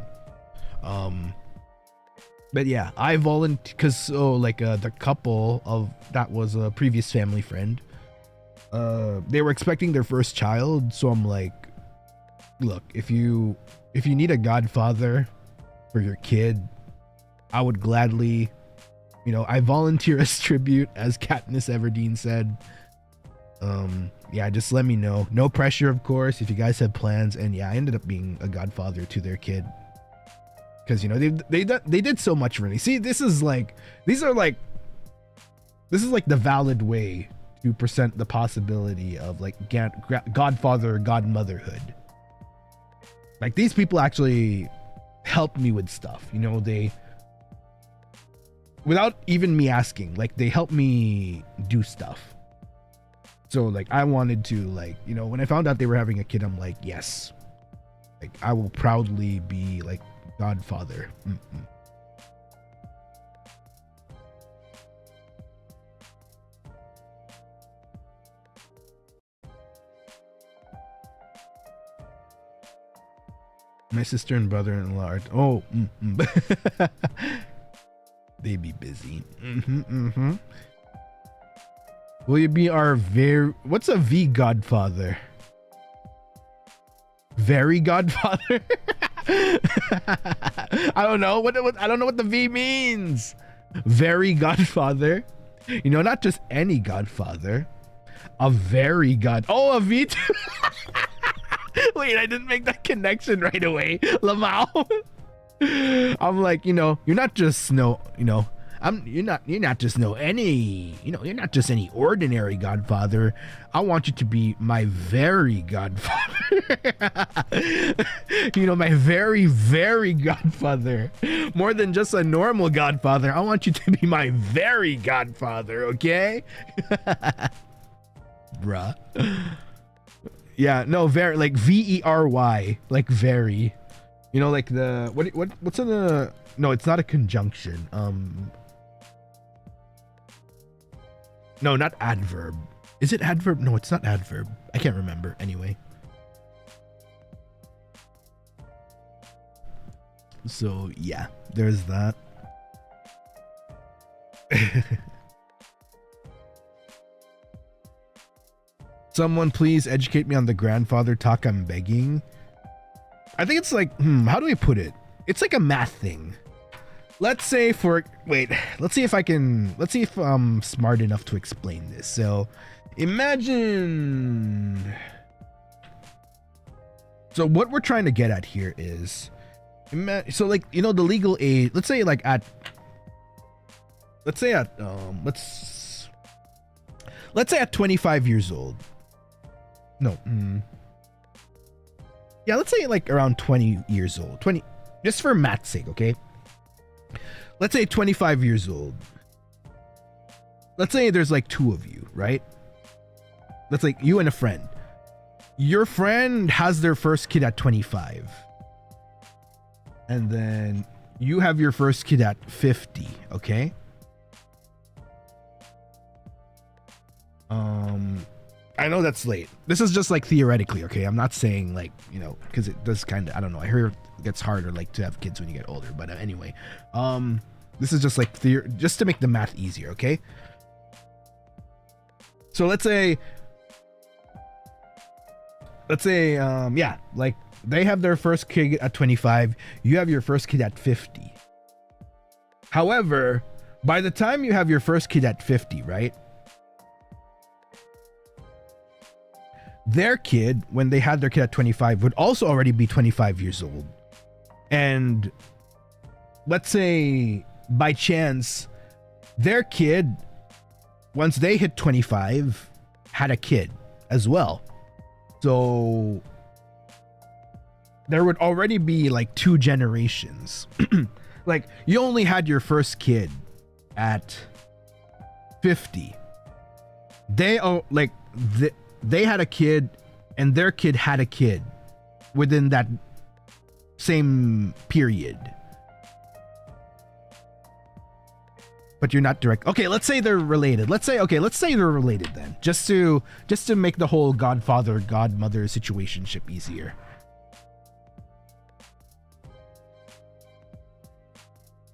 But yeah, I volunteered because the couple of that was a previous family friend. They were expecting their first child, so I'm like, look, if you need a godfather for your kid, I would gladly, you know, I volunteer as tribute, as Katniss Everdeen said. Yeah, just let me know. No pressure, of course, if you guys have plans. And yeah, I ended up being a godfather to their kid. because you know they did so much for me. See, this is like the valid way to present the possibility of like godfather or godmotherhood. Like these people actually help me with stuff, you know, they, without even me asking, like they help me do stuff. So like I wanted to, like, you know, when I found out they were having a kid, I'm like, yes, like I will proudly be like godfather. My sister and brother-in-law are, they be busy. Will you be our what's a V godfather? Very godfather? I don't know what I don't know what the V means. Very godfather, you know, not just any godfather, a very a V. Wait, I didn't make that connection right away, Lamau. I'm like, you know, you're not just you're not just any ordinary godfather. I want you to be my very godfather. You know, my very, very godfather. More than just a normal godfather. I want you to be my very godfather, okay? Bruh. Yeah, no, very, like VERY, like very. You know, like the what's in the, no, it's not a conjunction. No, not adverb. Is it adverb? No, it's not adverb. I can't remember. Anyway. So, yeah, there's that. Someone please educate me on the grandfather talk, I'm begging. I think it's like, how do I put it? It's like a math thing. Let's say let's see if I'm smart enough to explain this. So imagine, so what we're trying to get at here is, so like, you know, the legal age, let's say at 25 years old. No. Yeah, let's say like around 20 years old. 20, just for math's sake, okay? Let's say 25 years old. Let's say there's like two of you, right? That's like you and a friend. Your friend has their first kid at 25. And then you have your first kid at 50, okay? I know that's late. This is just like theoretically, okay? I'm not saying like, you know, because it does kind of, I don't know. I hear it gets harder like to have kids when you get older. But anyway, this is just like just to make the math easier, okay? So let's say, yeah, like they have their first kid at 25. You have your first kid at 50. However, by the time you have your first kid at 50, right? Their kid, when they had their kid at 25, would also already be 25 years old. And let's say by chance, their kid, once they hit 25, had a kid as well. So there would already be like two generations. Like you only had your first kid at 50. They had a kid and their kid had a kid within that same period. But you're not direct. Okay, let's say they're related. Let's say they're related then. Just to make the whole godfather, godmother situationship easier.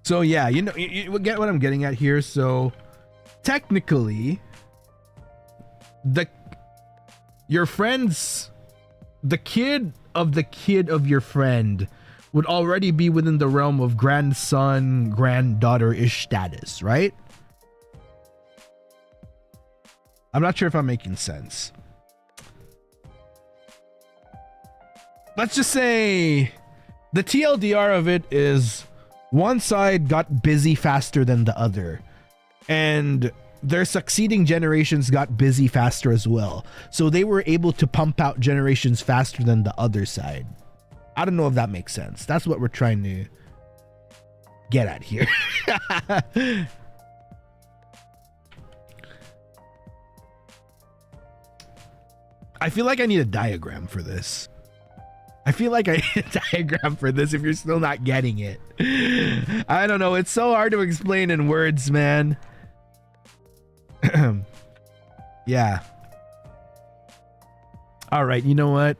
So yeah, you know, you get what I'm getting at here. So technically, your friends, the kid of your friend would already be within the realm of grandson, granddaughter-ish status, right? I'm not sure if I'm making sense. Let's just say the TLDR of it is one side got busy faster than the other, and their succeeding generations got busy faster as well. So they were able to pump out generations faster than the other side. I don't know if that makes sense. That's what we're trying to get at here. I feel like I need a diagram for this. I feel like I need a diagram for this if you're still not getting it. I don't know. It's so hard to explain in words, man. Yeah. All right. You know what?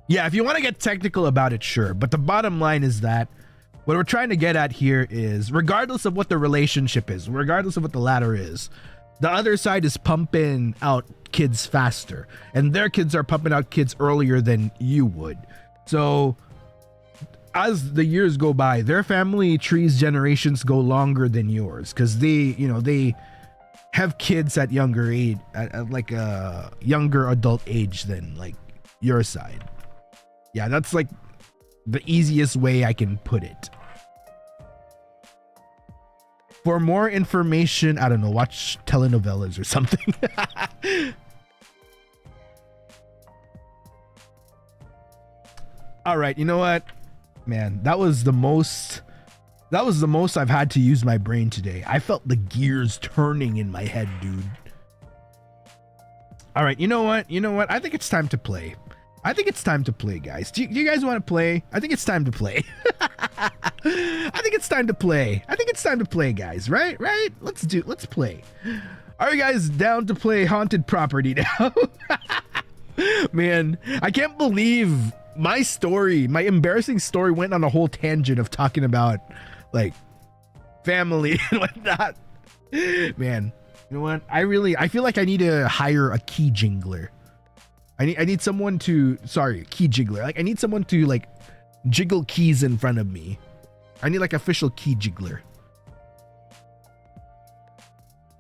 Yeah, if you want to get technical about it, sure. But the bottom line is that what we're trying to get at here is, regardless of what the relationship is, regardless of what the ladder is, the other side is pumping out kids faster, and their kids are pumping out kids earlier than you would. So as the years go by, their family tree's generations go longer than yours, because they have kids at younger age, at like a younger adult age than like your side. Yeah, that's like the easiest way I can put it. For more information, I don't know, watch telenovelas or something. All right, you know what? Man, that was the most I've had to use my brain today. I felt the gears turning in my head, dude. All right, you know what? I think it's time to play. I think it's time to play, guys. Do you guys want to play? I think it's time to play. I think it's time to play. I think it's time to play, guys. Right? Let's play. Are you guys down to play Haunted Property now? Man, I can't believe my embarrassing story went on a whole tangent of talking about like family and whatnot. Man, you know what? I feel like I need to hire a key jingler. I need someone to, key jiggler. Like I need someone to like jiggle keys in front of me. I need like official key jiggler.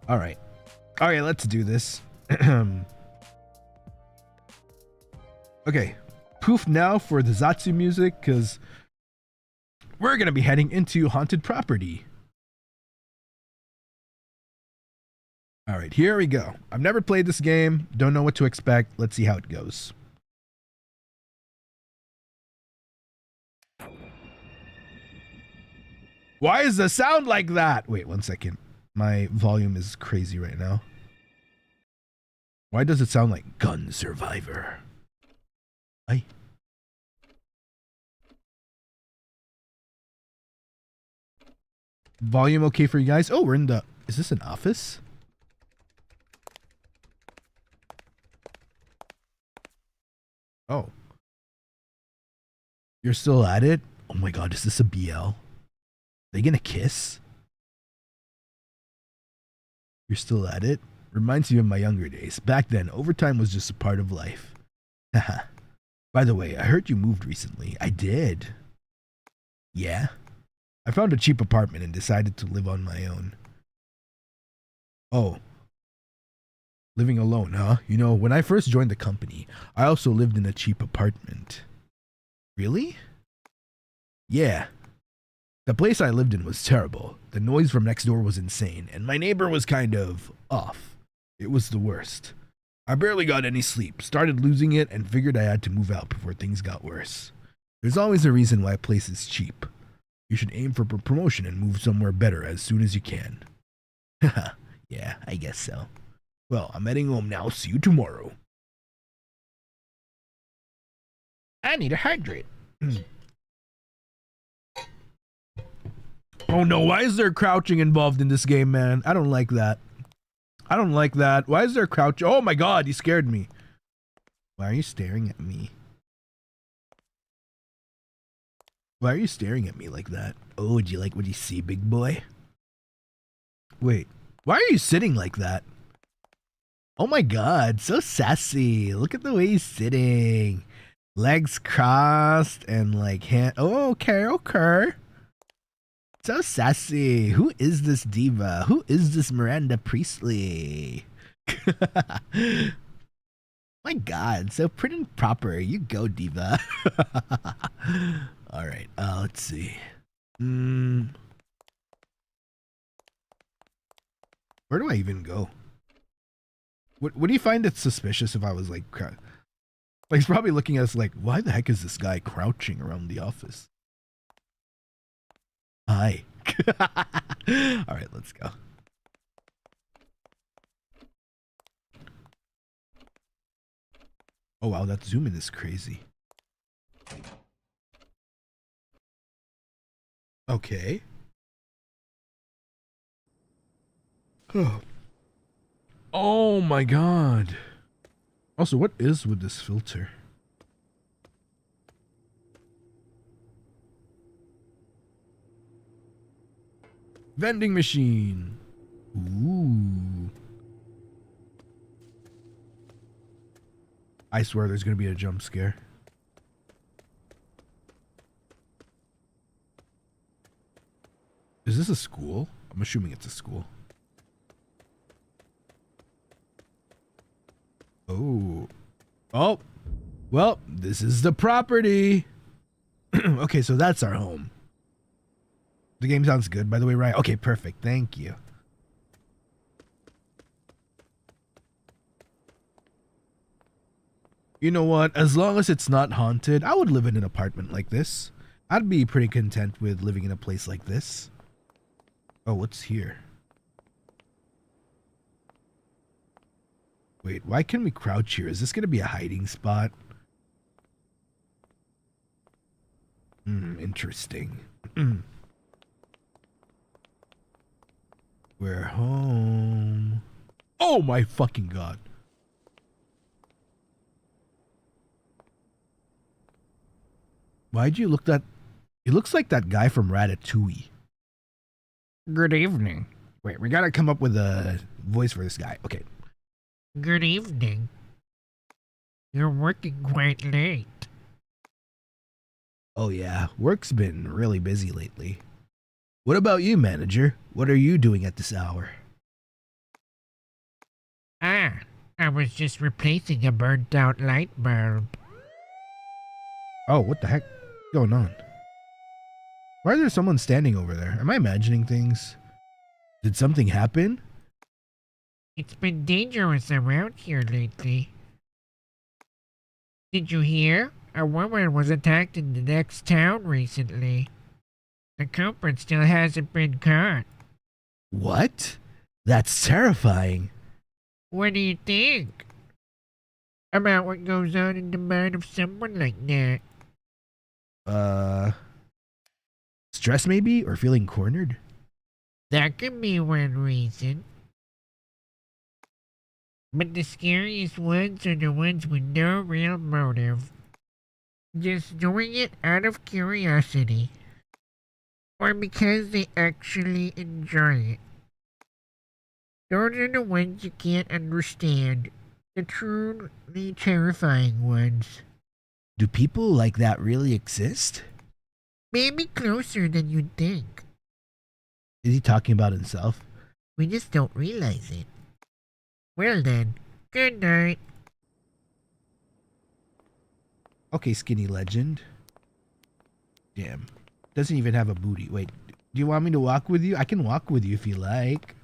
All right, let's do this. Okay, poof now for the Zatsu music, because we're gonna be heading into Haunted Property. All right, here we go. I've never played this game. Don't know what to expect. Let's see how it goes. Why is the sound like that? Wait, 1 second. My volume is crazy right now. Why does it sound like Gun Survivor? Hi. Volume okay for you guys? Oh, we're in the... Is this an office? Oh. You're still at it? Oh my god, is this a BL? They gonna kiss? You're still at it? Reminds me of my younger days. Back then, overtime was just a part of life. Haha. By the way, I heard you moved recently. I did. Yeah? I found a cheap apartment and decided to live on my own. Oh. Living alone, huh? You know, when I first joined the company, I also lived in a cheap apartment. Really? Yeah. The place I lived in was terrible. The noise from next door was insane, and my neighbor was kind of off. It was the worst. I barely got any sleep, started losing it, and figured I had to move out before things got worse. There's always a reason why a place is cheap. You should aim for promotion and move somewhere better as soon as you can. Haha, yeah, I guess so. Well, I'm heading home now. See you tomorrow. I need to hydrate. Oh no, why is there crouching involved in this game, man? I don't like that. I don't like that. Why is there crouch? Oh my god, you scared me. Why are you staring at me? Why are you staring at me like that? Oh, do you like what you see, big boy? Wait, why are you sitting like that? Oh my god, so sassy. Look at the way he's sitting. Legs crossed and like hand. Oh, okay. So sassy. Who is this diva? Who is this Miranda Priestley? My my god, so prim and proper. You go, diva. All right, let's see. Where do I even go? What do you find it suspicious if I was like he's probably looking at us like, why the heck is this guy crouching around the office? Hi. All right, let's go. Oh wow, that zoom in is crazy. Okay. Oh my god. Also, what is with this filter? Vending machine. Ooh. I swear there's gonna be a jump scare. Is this a school? I'm assuming it's a school. Oh. Oh. Well, this is the property. Okay, so that's our home. The game sounds good, by the way, right? Okay, perfect. Thank you. You know what? As long as it's not haunted, I would live in an apartment like this. I'd be pretty content with living in a place like this. Oh, what's here? Wait, why can we crouch here? Is this going to be a hiding spot? Interesting. We're home. Oh my fucking god. Why'd you look that? It looks like that guy from Ratatouille. Good evening. Wait, we gotta come up with a voice for this guy. Okay. Good evening. You're working quite late. Oh yeah, work's been really busy lately. What about you, manager? What are you doing at this hour? I was just replacing a burnt out light bulb. Oh, what the heck is going on? Why is there someone standing over there? Am I imagining things? Did something happen? It's been dangerous around here lately. Did you hear? A woman was attacked in the next town recently. The culprit still hasn't been caught. What? That's terrifying. What do you think about what goes on in the mind of someone like that? Stress maybe? Or feeling cornered? That could be one reason. But the scariest ones are the ones with no real motive. Just doing it out of curiosity. Or because they actually enjoy it. Those are the ones you can't understand. The truly terrifying ones. Do people like that really exist? Maybe closer than you'd think. Is he talking about himself? We just don't realize it. Well then, good night. Okay, skinny legend. Damn. Doesn't even have a booty. Wait, do you want me to walk with you? I can walk with you if you like.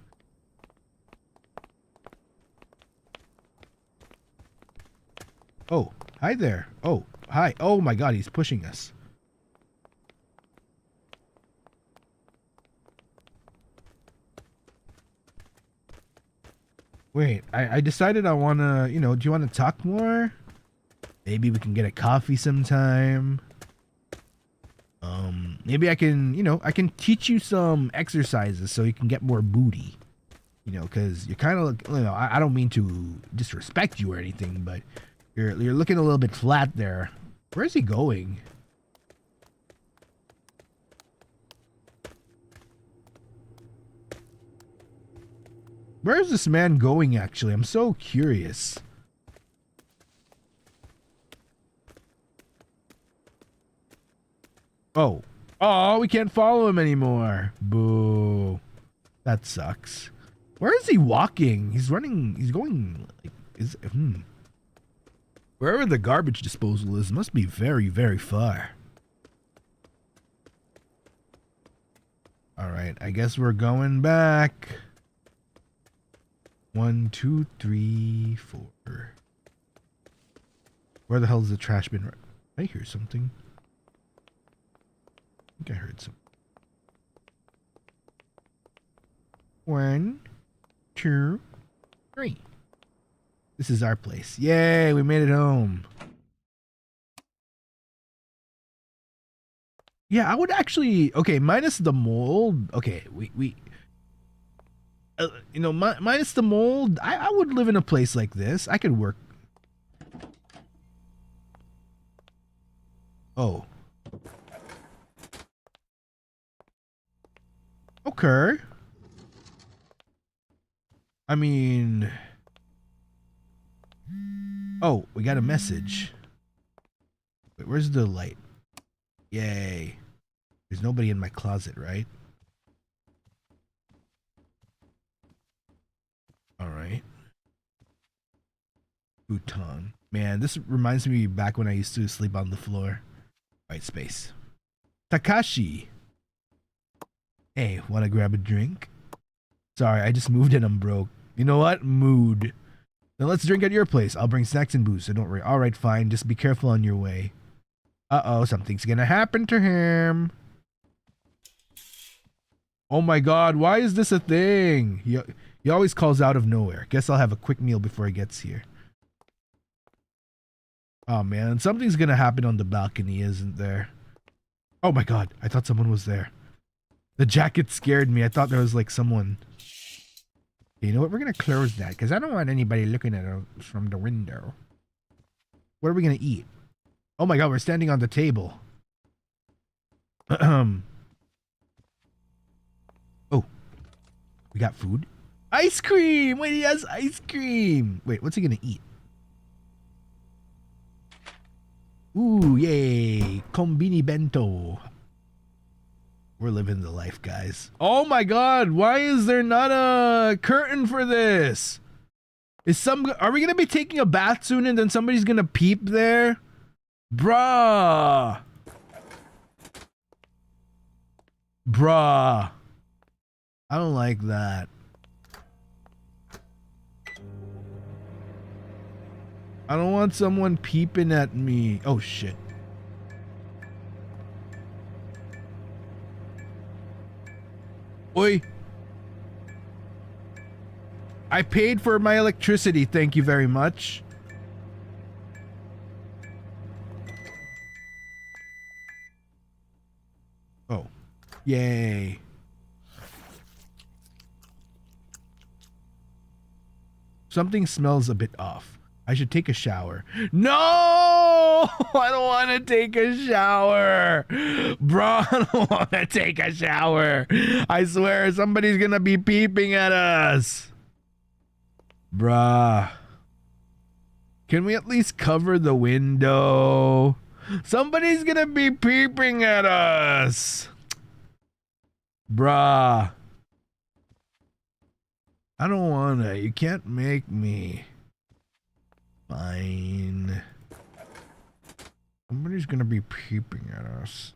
Oh, hi there. Oh, hi. Oh my god, he's pushing us. Wait, I decided I want to, do you want to talk more? Maybe we can get a coffee sometime. Maybe I can, I can teach you some exercises so you can get more booty. Because you're kind of, I don't mean to disrespect you or anything, but you're looking a little bit flat there. Where is he going? Where is this man going, actually? I'm so curious. Oh. Oh, we can't follow him anymore. Boo. That sucks. Where is he walking? He's running. He's going. Like, Wherever the garbage disposal is must be very, very far. Alright, I guess we're going back. 1, 2, 3, 4. Where the hell is the trash bin? I hear something. I think I heard something. 1, 2, 3. This is our place. Yay, we made it home. Yeah, I would actually, okay, minus the mold. Okay, we you know, minus the mold, I would live in a place like this. I could work. Oh. Okay. I mean, oh, we got a message. Wait, where's the light? Yay. There's nobody in my closet, right? Alright. Futon. Man, this reminds me back when I used to sleep on the floor. Alright, space. Takashi. Hey, wanna grab a drink? Sorry, I just moved and I'm broke. You know what? Mood. Then let's drink at your place. I'll bring snacks and booze, so don't worry. Alright, fine. Just be careful on your way. Uh-oh, something's gonna happen to him. Oh my god, why is this a thing? He always calls out of nowhere. Guess I'll have a quick meal before he gets here. Oh man, something's gonna happen on the balcony, isn't there? Oh my god, I thought someone was there. The jacket scared me. I thought there was like someone. You know what? We're gonna close that because I don't want anybody looking at us from the window. What are we gonna eat? Oh my god, we're standing on the table. Oh, we got food. Ice cream! Wait, he has ice cream! Wait, what's he gonna eat? Ooh, yay! Kombini bento. We're living the life, guys. Oh my god, why is there not a curtain for this? Are we gonna be taking a bath soon and then somebody's gonna peep there? Bruh. Bruh. I don't like that. I don't want someone peeping at me. Oh shit. Oi. I paid for my electricity, thank you very much. Oh. Yay. Something smells a bit off. I should take a shower. No! I don't want to take a shower. Bro, I don't want to take a shower. I swear somebody's gonna be peeping at us. Bruh. Can we at least cover the window? Somebody's gonna be peeping at us. Bruh. I don't wanna. You can't make me. Fine. Somebody's gonna be peeping at us.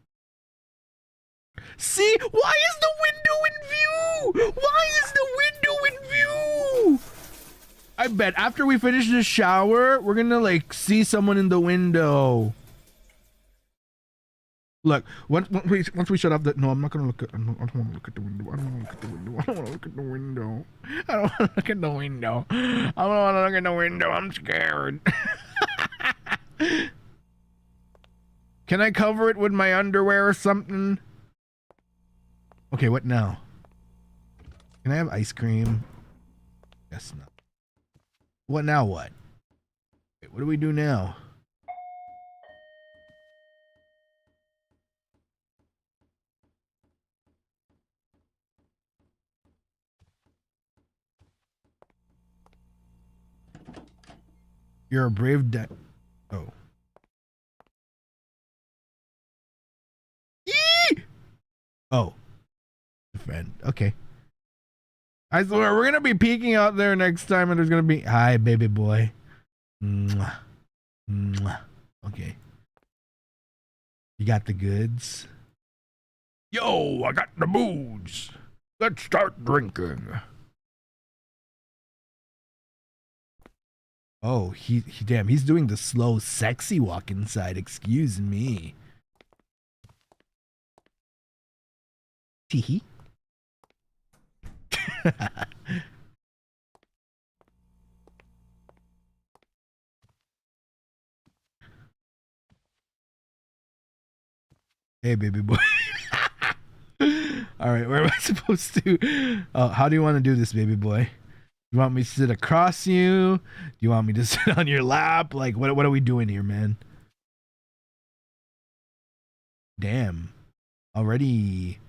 See? Why is the window in view? Why is the window in view? I bet after we finish the shower, we're gonna like see someone in the window. Look, once we shut off the. No, I'm not gonna look at. I don't want to look at the window. I don't want to look at the window. I don't want to look at the window. I don't want to look at the window. I don't want to look at the window. I'm scared. Can I cover it with my underwear or something? Okay, what now? Can I have ice cream? Guess not. What now? What? Wait, what do we do now? You're a brave Oh. Eee! Oh. Defend. Okay. I swear, we're gonna be peeking out there next time and there's gonna be... Hi, baby boy. Mwah. Mwah. Okay. You got the goods? Yo, I got the booze. Let's start drinking. Oh, he damn, he's doing the slow, sexy walk inside. Excuse me. Teehee. Hey, baby boy. All right, where am I supposed to? How do you want to do this, baby boy? You want me to sit across you? Do you want me to sit on your lap? Like, what are we doing here, man? Damn. Already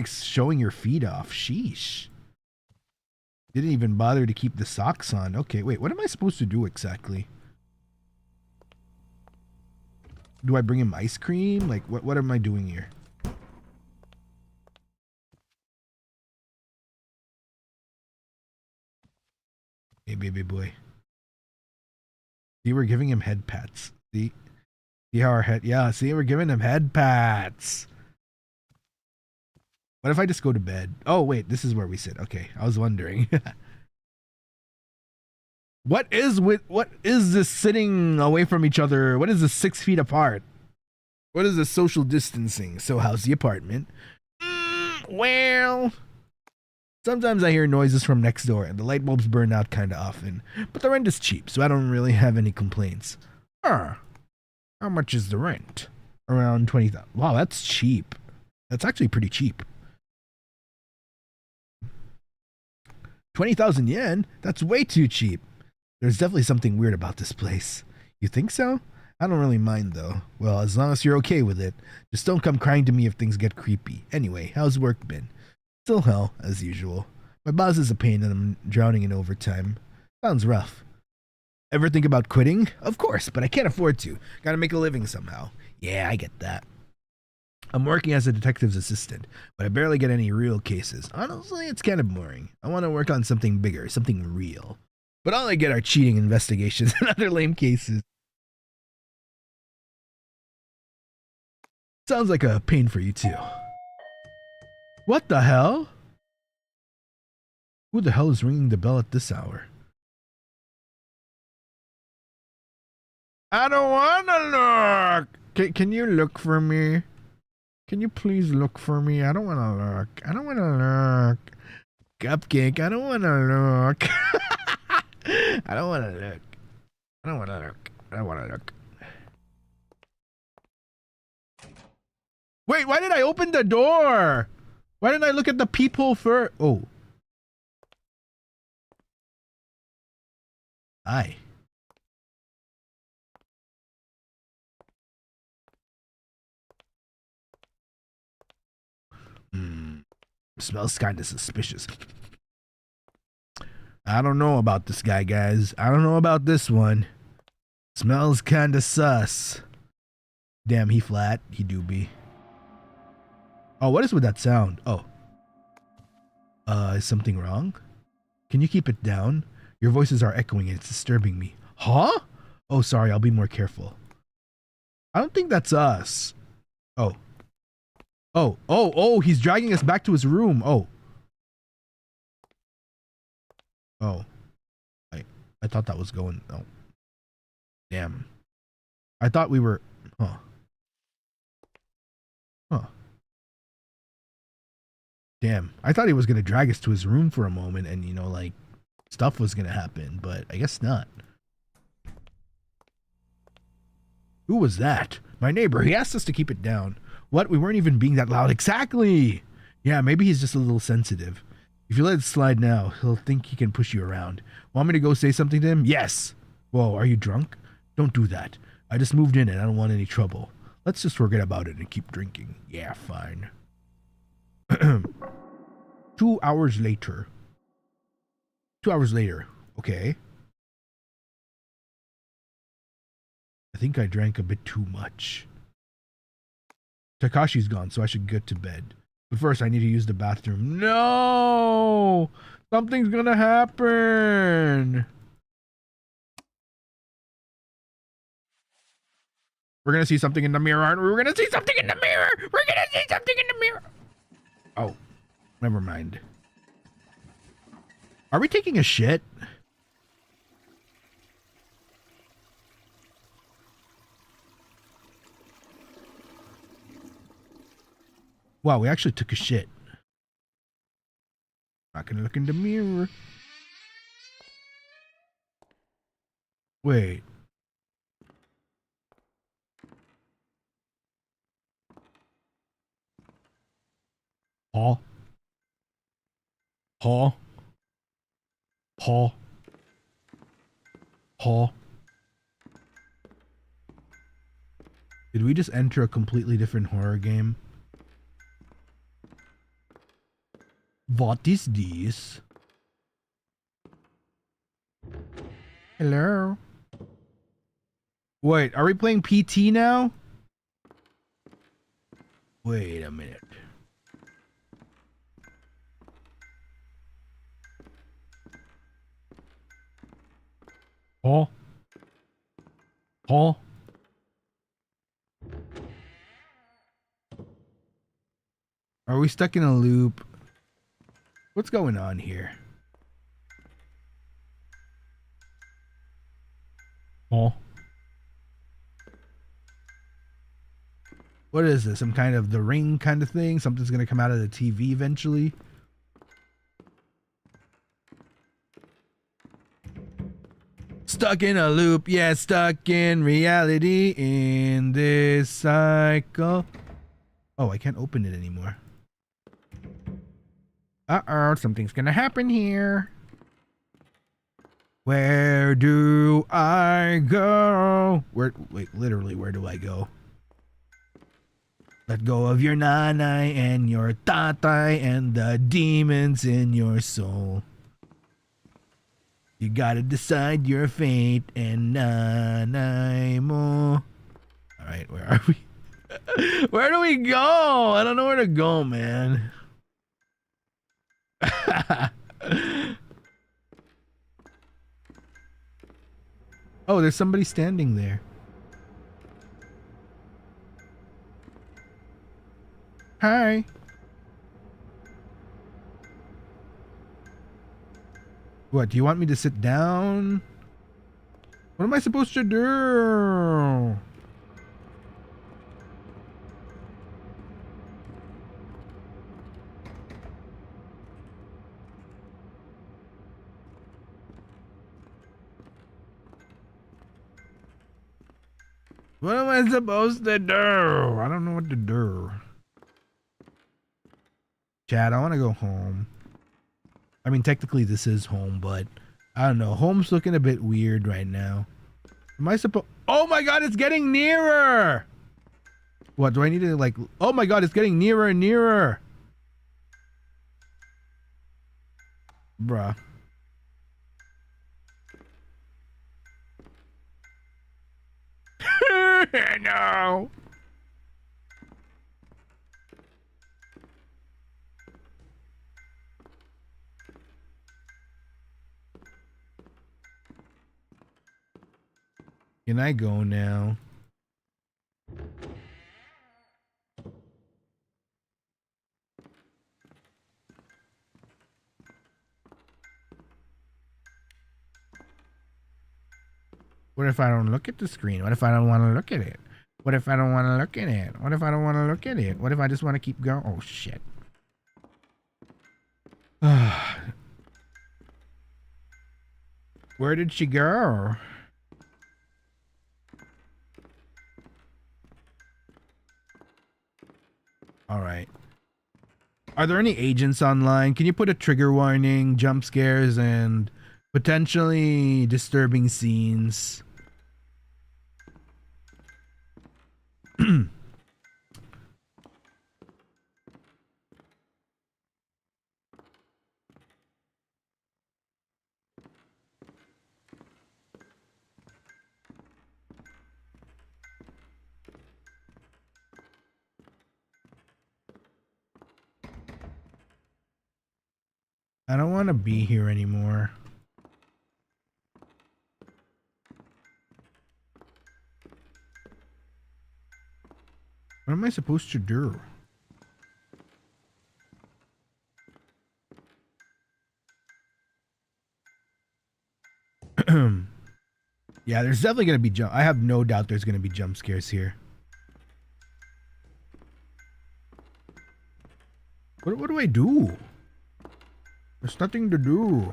showing your feet off. Sheesh. Didn't even bother to keep the socks on. Okay, wait, what am I supposed to do exactly? Do I bring him ice cream? Like, what am I doing here? Hey, baby boy. See, we're giving him head pats. See how our head... Yeah, see, we're giving him head pats. What if I just go to bed? Oh, wait, this is where we sit. Okay, I was wondering. What is this sitting away from each other? What is this 6 feet apart? What is this social distancing? So how's the apartment? Well, sometimes I hear noises from next door and the light bulbs burn out kind of often, but the rent is cheap, so I don't really have any complaints. How much is the rent? Around 20,000. Wow, that's cheap. That's actually pretty cheap. 20,000 yen? That's way too cheap. There's definitely something weird about this place. You think so? I don't really mind though. Well, as long as you're okay with it. Just don't come crying to me if things get creepy. Anyway, how's work been? Still hell, as usual. My boss is a pain and I'm drowning in overtime. Sounds rough. Ever think about quitting? Of course, but I can't afford to. Gotta make a living somehow. Yeah, I get that. I'm working as a detective's assistant, but I barely get any real cases. Honestly, it's kind of boring. I want to work on something bigger, something real. But all I get are cheating investigations and other lame cases. Sounds like a pain for you too. What the hell? Who the hell is ringing the bell at this hour? I don't wanna look! Can you look for me? Can you please look for me? I don't wanna look. I don't wanna look. Cupcake, I don't wanna look. I don't wanna look. I don't wanna look. I don't wanna look. Wait, why did I open the door? Why didn't I look at the peephole first? Oh. Hi. Smells kind of suspicious. I don't know about this guy, guys. I don't know about this one. Smells kind of sus. Damn, he flat. He do be. Oh, what is with that sound? Oh. Is something wrong? Can you keep it down? Your voices are echoing and it's disturbing me. Huh? Oh, sorry. I'll be more careful. I don't think that's us. Oh. Oh, he's dragging us back to his room. Oh. I thought that was going. Oh. Damn. I thought we were. Huh. Damn. I thought he was going to drag us to his room for a moment and, you know, like, stuff was going to happen, but I guess not. Who was that? My neighbor. He asked us to keep it down. What? We weren't even being that loud. Exactly. Yeah, maybe he's just a little sensitive. If you let it slide now, he'll think he can push you around. Want me to go say something to him? Yes. Whoa, are you drunk? Don't do that. I just moved in and I don't want any trouble. Let's just forget about it and keep drinking. Yeah, fine. 2 hours later. 2 hours later. Okay. I think I drank a bit too much. Takashi's gone, so I should get to bed. But first, I need to use the bathroom. No! Something's gonna happen! We're gonna see something in the mirror, aren't we? We're gonna see something in the mirror! We're gonna see something in the mirror! Oh, never mind. Are we taking a shit? Wow, we actually took a shit. Not gonna look in the mirror. Wait. Paul? Paul? Paul? Paul? Did we just enter a completely different horror game? What is this? Hello? Wait, are we playing PT now? Wait a minute. Paul? Paul? Are we stuck in a loop? What's going on here? Paul? What is this? Some kind of The Ring kind of thing? Something's gonna come out of the TV eventually? Stuck in a loop, yeah, stuck in reality in this cycle. Oh, I can't open it anymore. Uh-oh, something's gonna happen here. Where do I go? Wait, literally, where do I go? Let go of your nanay and your tatay and the demons in your soul. You gotta decide your fate and nanay mo. Alright, where are we? Where do we go? I don't know where to go, man. Oh, there's somebody standing there. Hi. What, do you want me to sit down? What am I supposed to do? What am I supposed to do? I don't know what to do. Chad, I want to go home. I mean, technically this is home, but I don't know. Home's looking a bit weird right now. Am I supposed... Oh my god, it's getting nearer! What, do I need to like... Oh my god, it's getting nearer and nearer! Bruh. No! Can I go now? What if I don't look at the screen? What if I don't want to look at it? What if I don't want to look at it? What if I don't want to look at it? What if I just want to keep going? Oh, shit. Where did she go? All right. Are there any agents online? Can you put a trigger warning, jump scares, and potentially disturbing scenes? I don't want to be here anymore. What am I supposed to do? Yeah, there's definitely gonna be I have no doubt there's gonna be jump scares here. What do I do? There's nothing to do.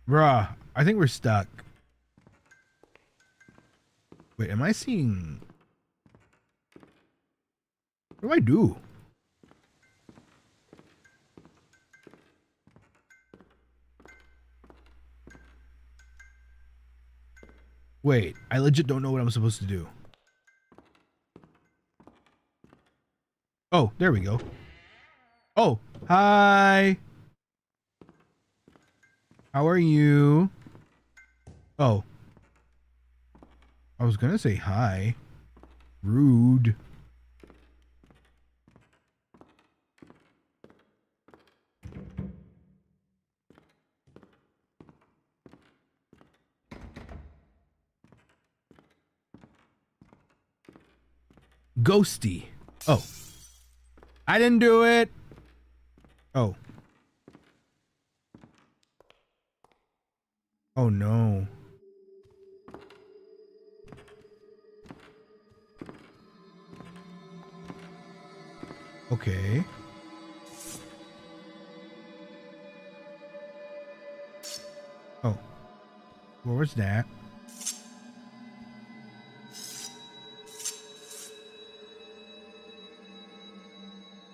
Bruh, I think we're stuck. Wait, am I seeing... What do I do? Wait, I legit don't know what I'm supposed to do. Oh, there we go. Oh, hi. How are you? Oh. I was gonna say hi. Rude. Ghosty. Oh. I didn't do it. Oh. Oh no. Okay. Oh. What was that?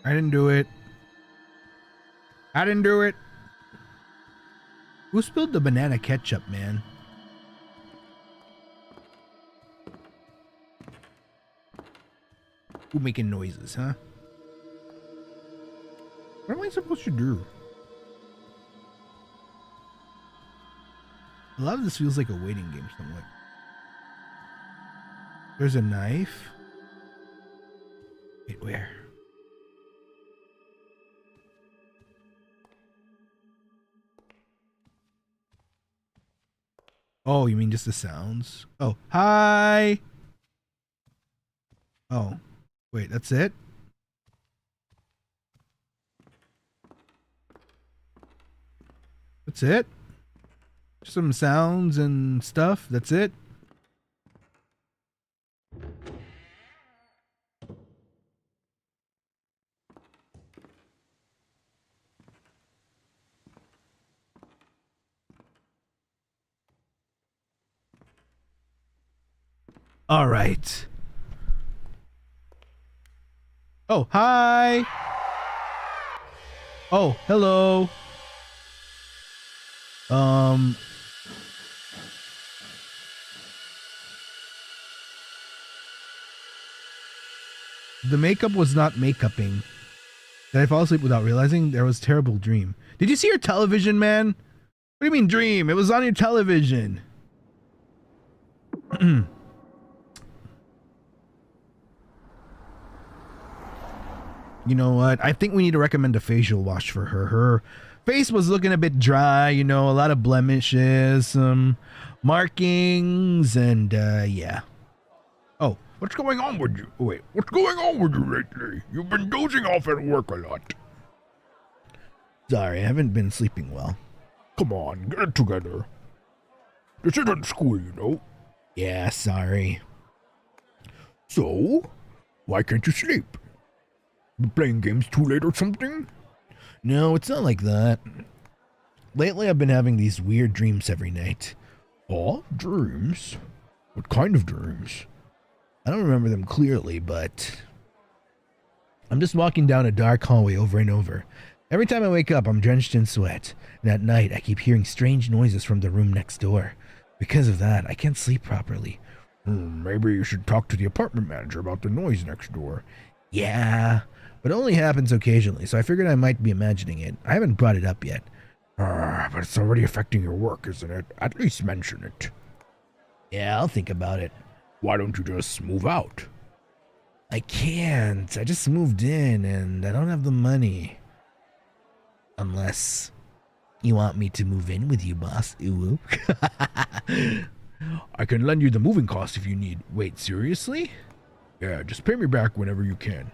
I didn't do it. I didn't do it. Who spilled the banana ketchup, man? Who making noises, huh? What am I supposed to do? A lot of this feels like a waiting game somewhat. There's a knife. Wait, where? Oh, you mean just the sounds? Oh, hi! Oh, wait, that's it? That's it? Some sounds and stuff, that's it? All right. Oh, hi. Oh, hello. The makeup was not makeuping. Did I fall asleep without realizing? There was a terrible dream. Did you see your television, man? What do you mean dream? It was on your television. You know what? I think we need to recommend a facial wash for her. Her face was looking a bit dry, you know, a lot of blemishes, some markings, and yeah. Oh, what's going on with you? Wait, what's going on with you lately? You've been dozing off at work a lot. Sorry, I haven't been sleeping well. Come on, get it together. This isn't school, you know. Yeah, sorry. So, why can't you sleep? Been playing games too late or something? No, it's not like that. Lately, I've been having these weird dreams every night. Oh, dreams? What kind of dreams? I don't remember them clearly, but I'm just walking down a dark hallway over and over. Every time I wake up, I'm drenched in sweat, and at night, I keep hearing strange noises from the room next door. Because of that, I can't sleep properly. Maybe you should talk to the apartment manager about the noise next door. Yeah, but it only happens occasionally, so I figured I might be imagining it. I haven't brought it up yet. But it's already affecting your work, isn't it? At least mention it. Yeah, I'll think about it. Why don't you just move out? I can't. I just moved in and I don't have the money. Unless you want me to move in with you, boss. Ooh. I can lend you the moving costs if you need. Wait, seriously? Yeah, just pay me back whenever you can.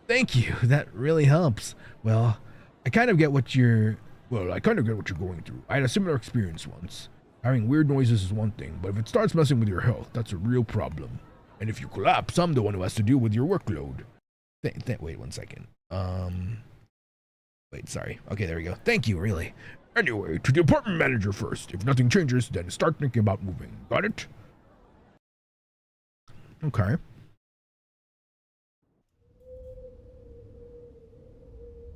Thank you. That really helps. Well, I kind of get what you're going through. I had a similar experience once. Having weird noises is one thing, but if it starts messing with your health, that's a real problem. And if you collapse, I'm the one who has to deal with your workload. Wait 1 second. Wait, sorry. Okay, there we go. Thank you, really. Anyway, to the apartment manager first. If nothing changes, then start thinking about moving. Got it? Okay.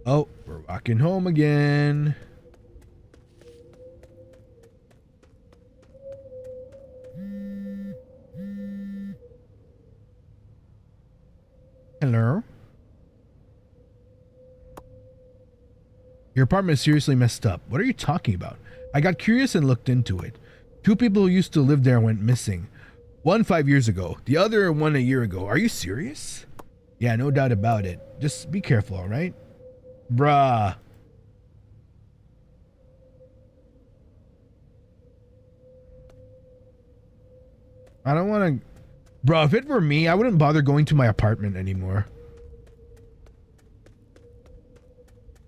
Oh, we're walking home again. Hello? Your apartment is seriously messed up. What are you talking about? I got curious and looked into it. 2 people who used to live there went missing. One 5 years ago, the other one a year ago. Are you serious? Yeah, no doubt about it. Just be careful, alright? Bruh. I don't want to... Bro, if it were me, I wouldn't bother going to my apartment anymore.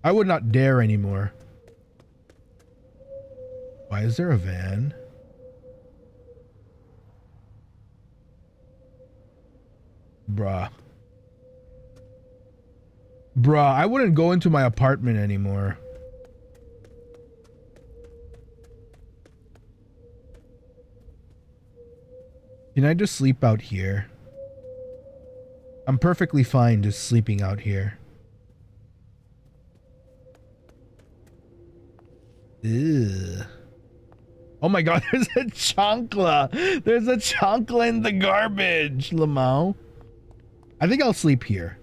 I would not dare anymore. Why is there a van? Bruh. Bruh, I wouldn't go into my apartment anymore. Can I just sleep out here? I'm perfectly fine just sleeping out here. Ew. Oh my god, there's a chancla! There's a chancla in the garbage, Lamau. I think I'll sleep here.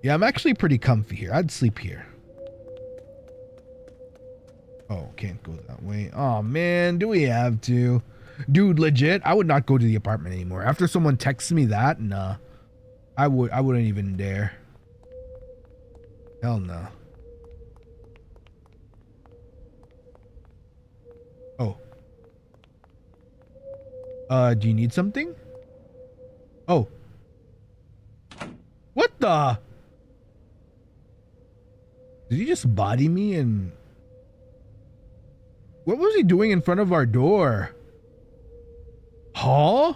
Yeah, I'm actually pretty comfy here. I'd sleep here. Oh, can't go that way. Oh man, do we have to? Dude, legit, I would not go to the apartment anymore. After someone texts me that, nah. I wouldn't even dare. Hell no. Oh. Do you need something? Oh. What the? Did he just body me and... What was he doing in front of our door? Huh?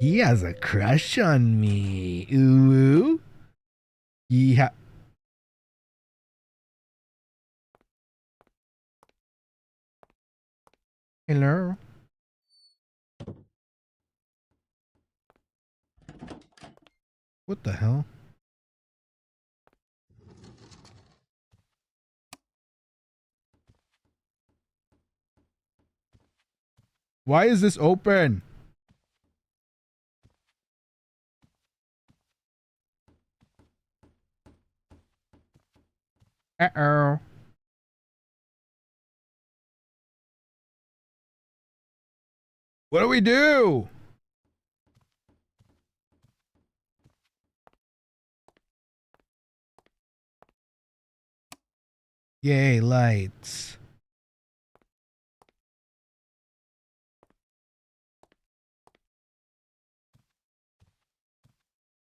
He has a crush on me. Ooh. Yeah. Hello. What the hell? Why is this open? Uh-oh. What do we do? Yay, lights.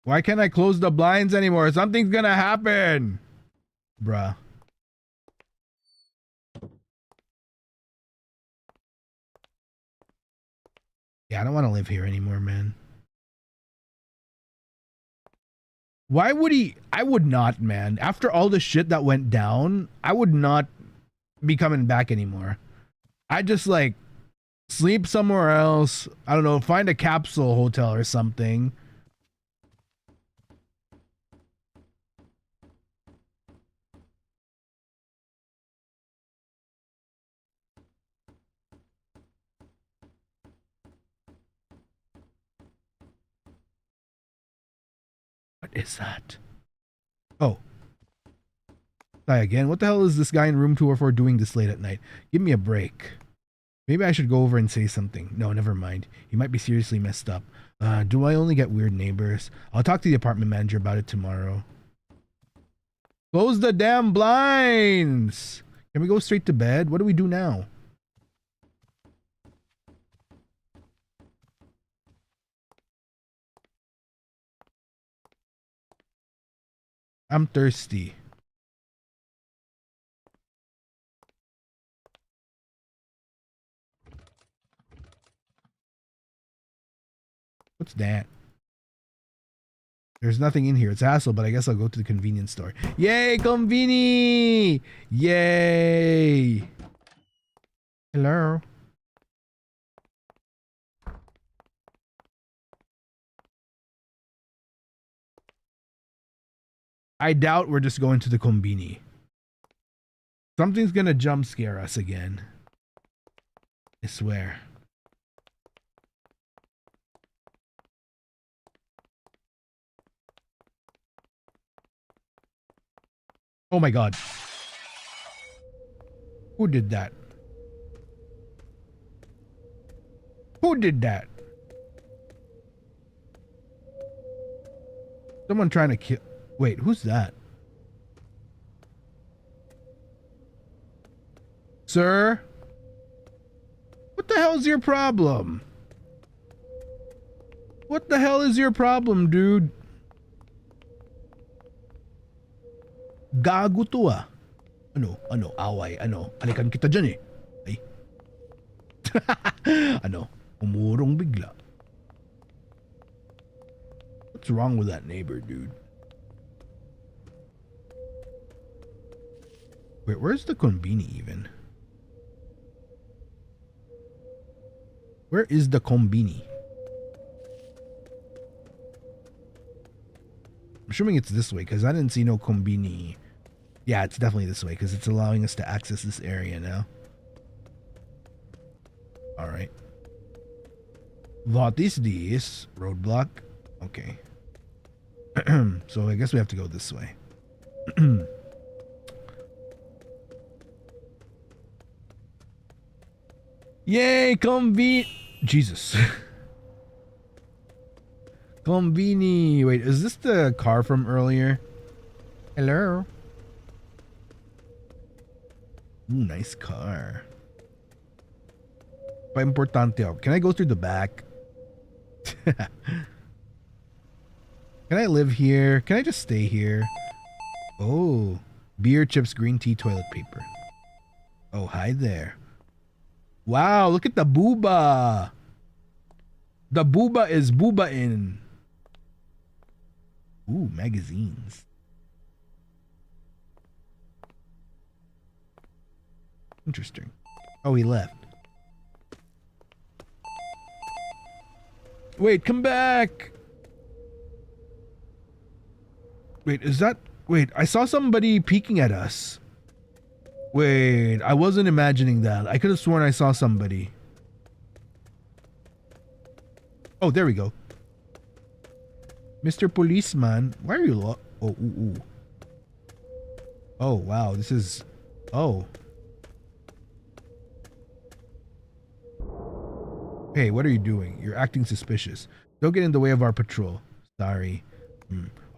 Why can't I close the blinds anymore? Something's gonna happen. Bruh. Yeah, I don't want to live here anymore, man. Why would he? I would not, man. After all the shit that went down, I would not be coming back anymore. I'd just like sleep somewhere else. I don't know, find a capsule hotel or something. What is that? Oh. Die again. What the hell is this guy in room 204 doing this late at night? Give me a break. Maybe I should go over and say something. No, never mind. He might be seriously messed up. Do I only get weird neighbors? I'll talk to the apartment manager about it tomorrow. Close the damn blinds! Can we go straight to bed? What do we do now? I'm thirsty. What's that? There's nothing in here. It's a hassle, but I guess I'll go to the convenience store. Yay, conveni! Yay! Hello? I doubt we're just going to the combini. Something's gonna jump scare us again. I swear. Oh my god. Who did that? Who did that? Someone trying to kill... Wait, who's that? Sir? What the hell is your problem? What the hell is your problem, dude? Gago to ah. Ano, away, alikan kita dyan eh. Ay. Umurong bigla. What's wrong with that neighbor, dude? Wait, where's the combini even? Where is the combini? I'm assuming it's this way because I didn't see no combini. Yeah, it's definitely this way because it's allowing us to access this area now. Alright. What is this? Roadblock? Okay. So I guess we have to go this way. Yay, Jesus. Conveni. Wait, is this the car from earlier? Hello? Ooh, nice car. Pa importante ako. Can I go through the back? Can I live here? Can I just stay here? Oh, beer, chips, green tea, toilet paper. Oh, hi there. Wow, look at the booba. The booba is booba in. Ooh, magazines. Interesting. Oh, he left. Wait, come back. Wait, is that... Wait, I saw somebody peeking at us. Wait, I wasn't imagining that. I could have sworn I saw somebody. Oh, there we go. Mr. Policeman, why are you ooh. Oh, wow, this is... Oh. Hey, what are you doing? You're acting suspicious. Don't get in the way of our patrol. Sorry.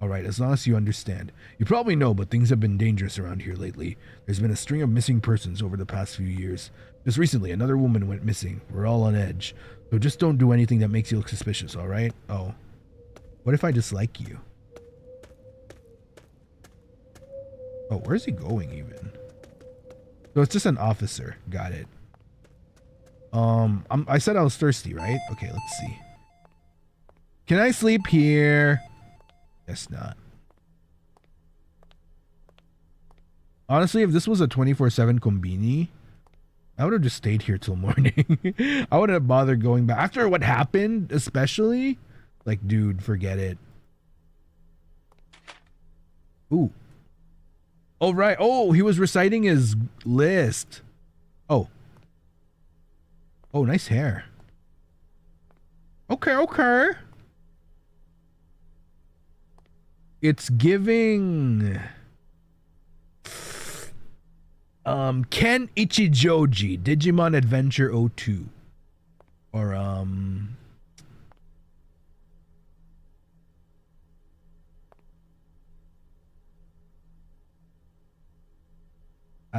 Alright, as long as you understand. You probably know, but things have been dangerous around here lately. There's been a string of missing persons over the past few years. Just recently, another woman went missing. We're all on edge. So just don't do anything that makes you look suspicious, alright? Oh. What if I dislike you? Oh, where's he going even? So it's just an officer. Got it. I said I was thirsty, right? Okay, let's see. Can I sleep here? Guess not. Honestly, if this was a 24/7 combini, I would have just stayed here till morning. I wouldn't have bothered going back. After what happened, especially, like, dude, forget it. Ooh. Oh, right. Oh, he was reciting his list. Oh. Oh, nice hair. Okay, okay. It's giving... Ken Ichijoji, Digimon Adventure 02. Or, I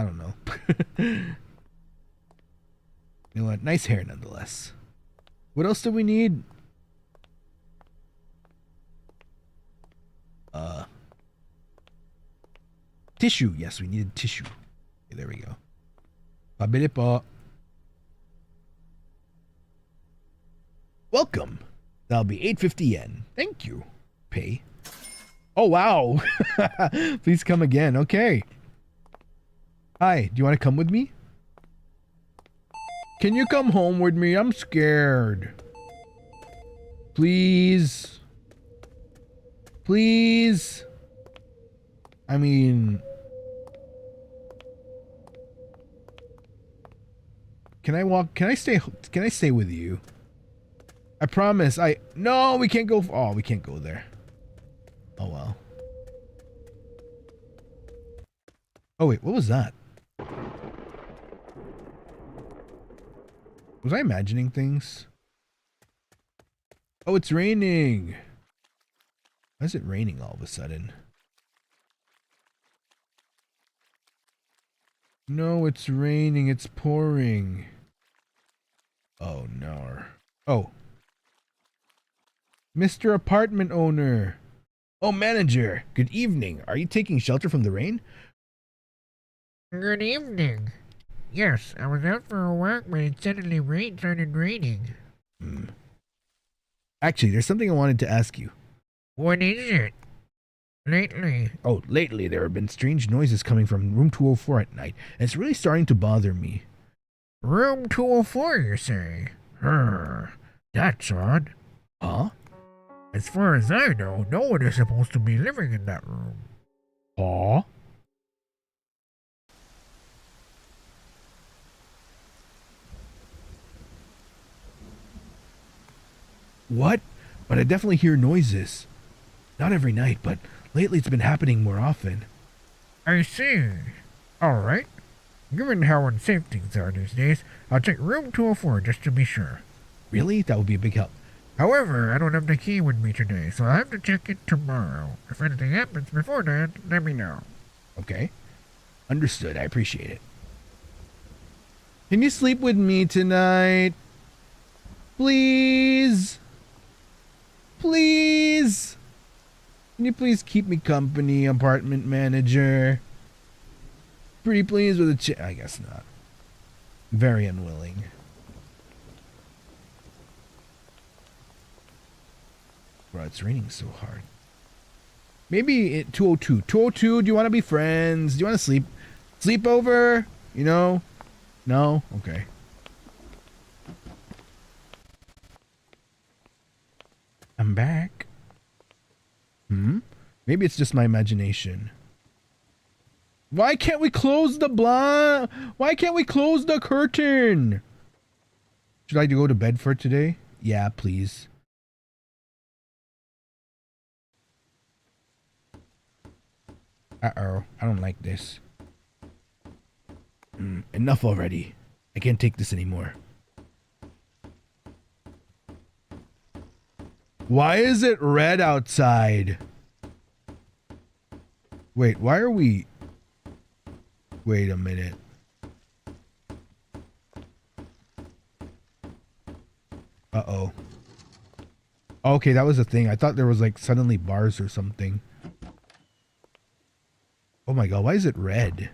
don't know. You know what? Nice hair nonetheless. What else do we need? Tissue. Yes, we needed tissue. Okay, there we go. Pabili po. Welcome. That'll be 850 yen. Thank you. Pay. Oh, wow. Please come again. Okay. Hi, do you want to come with me? Can you come home with me? I'm scared. Please. Please. I mean... Can I walk? Can I stay with you? I promise. No, we can't go. Oh, we can't go there. Oh, well. Oh, wait. What was that? Was I imagining things? Oh, it's raining. Why is it raining all of a sudden? No, it's raining. It's pouring. Oh, no. Oh. Mr. Apartment Owner. Oh, manager. Good evening. Are you taking shelter from the rain? Good evening. Yes, I was out for a walk when it suddenly started raining. Actually, there's something I wanted to ask you. What is it? Lately there have been strange noises coming from room 204 at night, and it's really starting to bother me. Room 204, you say? That's odd. Huh? As far as I know, no one is supposed to be living in that room. Huh? What? But I definitely hear noises. Not every night, but lately it's been happening more often. I see. Alright. Given how unsafe things are these days, I'll take room 204 just to be sure. Really? That would be a big help. However, I don't have the key with me today, so I'll have to check it tomorrow. If anything happens before that, let me know. Okay. Understood. I appreciate it. Can you sleep with me tonight? Please? Please? Can you please keep me company, apartment manager? Pretty please with a chair. I guess not. Very unwilling. Bro, it's raining so hard. Maybe 202. 202, do you want to be friends? Do you want to sleep over? You know? No? Okay. I'm back. Maybe it's just my imagination. Why can't we close the blind? Why can't we close the curtain? Should I go to bed for today? Yeah, please. Uh-oh. I don't like this. Enough already. I can't take this anymore. Why is it red outside? Wait, why are we... Wait a minute. Uh-oh. Okay, that was a thing. I thought there was like suddenly bars or something. Oh my god, why is it red?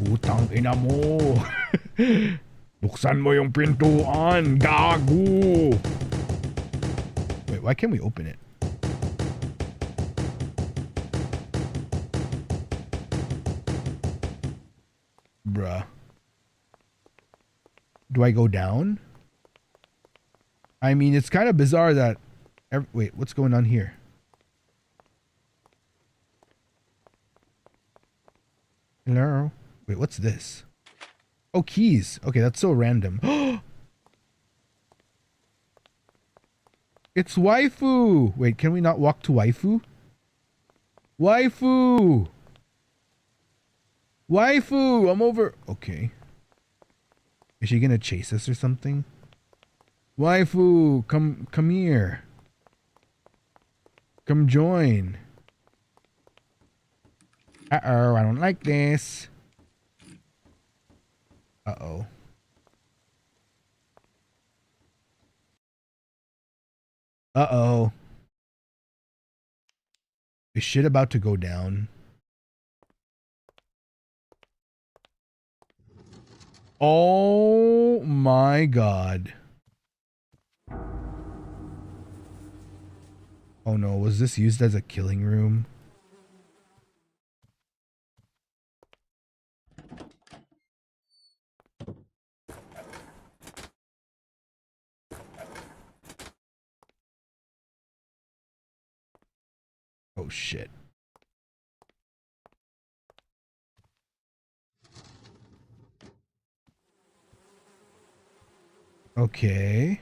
Utang ina mo. Buksan mo yung pintuan, gago. Wait, why can't we open it? Bruh. Do I go down? I mean, it's kind of bizarre that... Wait, what's going on here? Hello? Wait, what's this? Oh, keys. Okay, that's so random. It's waifu. Wait, can we not walk to waifu? Waifu. Waifu, I'm over. Okay. Is she gonna chase us or something? Waifu, come here. Come join. Uh-oh, I don't like this. Uh-oh. Uh-oh. Is shit about to go down? Oh my god. Oh no, was this used as a killing room? Oh shit. Okay.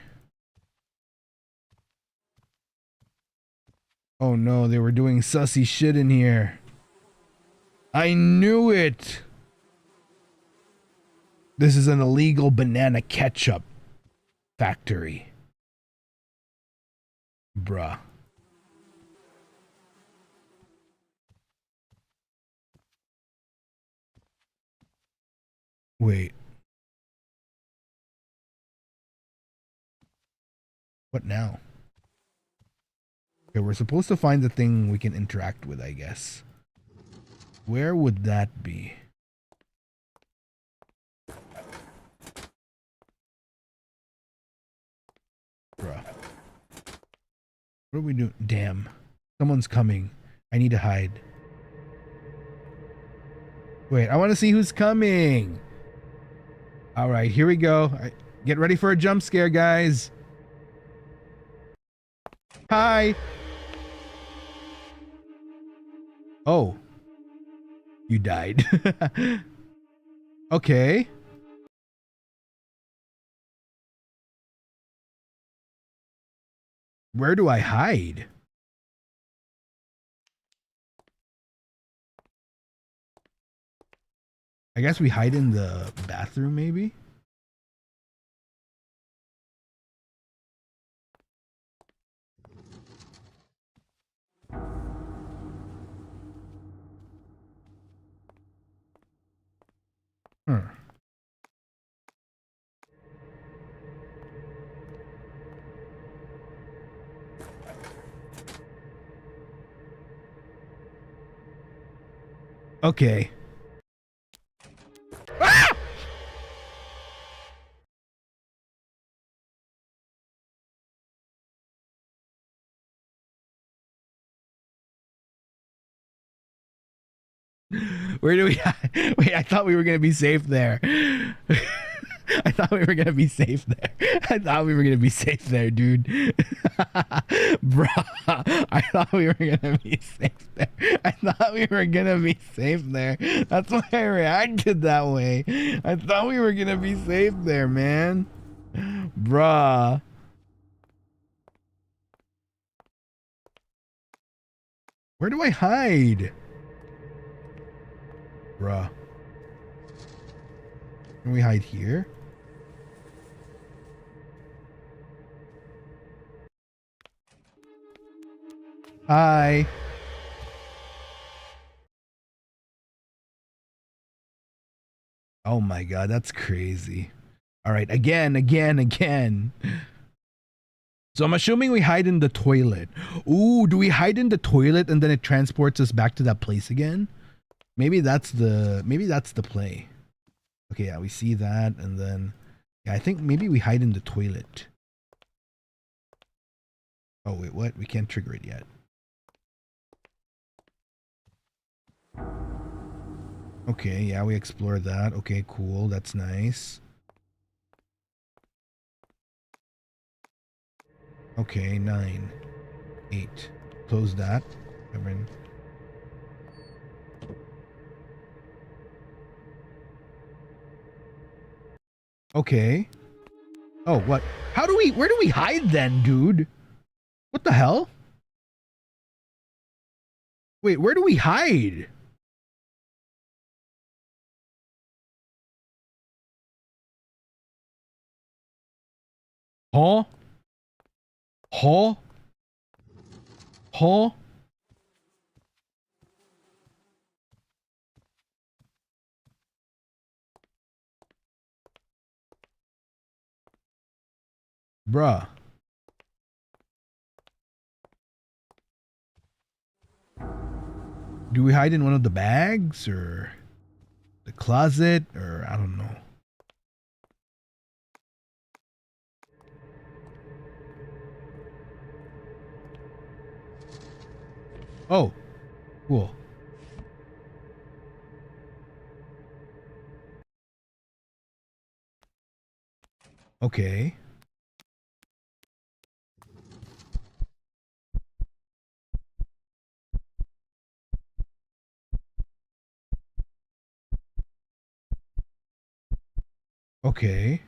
Oh no, they were doing sussy shit in here. I knew it. This is an illegal banana ketchup factory. Bruh. Wait. What now? Okay, we're supposed to find the thing we can interact with, I guess. Where would that be? Bruh. What are we doing? Damn. Someone's coming. I need to hide. Wait, I want to see who's coming. Alright, here we go. Get ready for a jump scare, guys. Hi. Oh. You died. Okay. Where do I hide? I guess we hide in the bathroom, maybe? Okay. Ah! Where do we hide? Wait, I thought we were gonna be safe there. I thought we were gonna be safe there. I thought we were gonna be safe there, dude. Bruh, I thought we were gonna be safe there. I thought we were gonna be safe there. That's why I reacted that way. I thought we were gonna be safe there, man. Bruh. Where do I hide? Bruh. Can we hide here? Hi. Oh my god, that's crazy. All right, again. So I'm assuming we hide in the toilet. Ooh, do we hide in the toilet and then it transports us back to that place again? Maybe that's the play. Okay, yeah, we see that, and then yeah, I think maybe we hide in the toilet. Oh wait, what? We can't trigger it yet. Okay, yeah, we explored that. Okay, cool. That's nice. Okay, 9, 8. Close that. Okay. Oh, what? Where do we hide then, dude? What the hell? Wait, where do we hide? Huh? Huh? Huh? Bruh. Do we hide in one of the bags or the closet or I don't know. Oh, cool. Okay. Okay.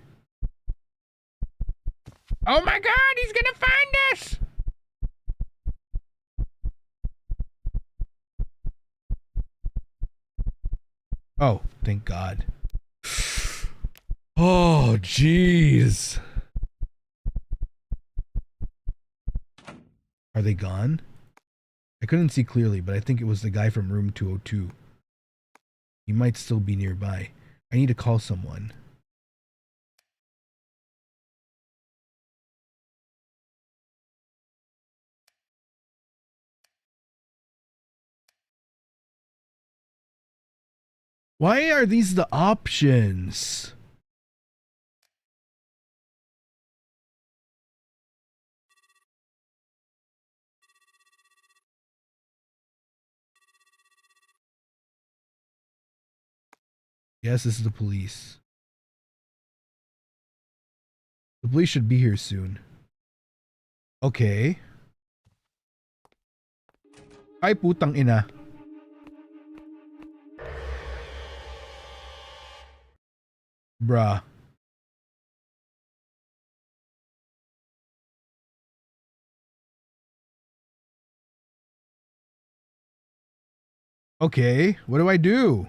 Oh my god, he's gonna find us! Oh, thank God. Oh, jeez. Are they gone? I couldn't see clearly, but I think it was the guy from room 202. He might still be nearby. I need to call someone. Why are these the options? Yes, this is the police. The police should be here soon. Okay. Ay, putang ina. Bruh. Okay, what do I do?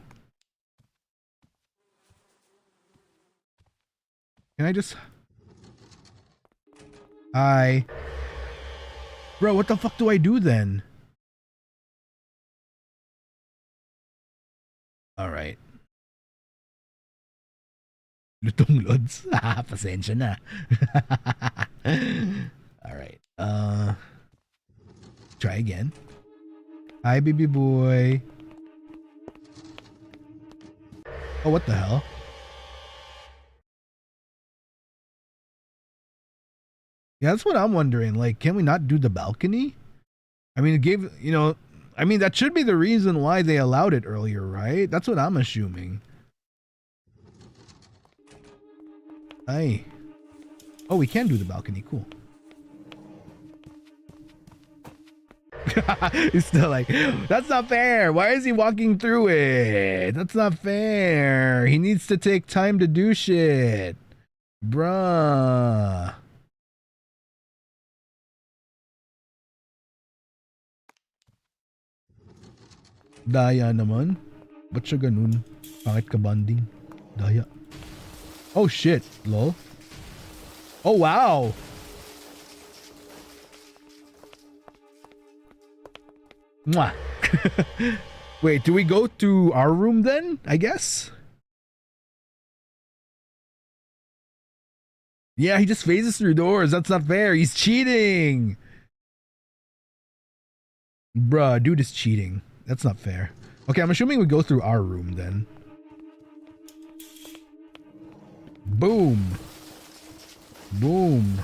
Can I just... Hi. Bro, what the fuck do I do then? Alright. Lutong lods. Pasensya na. Alright. Try again. Hi, baby boy. Oh, what the hell? Yeah, that's what I'm wondering. Like, can we not do the balcony? I mean, it gave, you know, I mean, that should be the reason why they allowed it earlier, right? That's what I'm assuming. Hey. Oh, we can do the balcony. Cool. He's still like, that's not fair. Why is he walking through it? That's not fair. He needs to take time to do shit. Bruh. Daya naman. Ba't siya ganun? Pangit ka banding. Daya. Oh shit, lol. Oh wow. Mwah. Wait, do we go to our room then? I guess. Yeah, he just phases through doors. That's not fair. He's cheating. Bruh, dude is cheating. That's not fair. Okay, I'm assuming we go through our room then. Boom. Boom.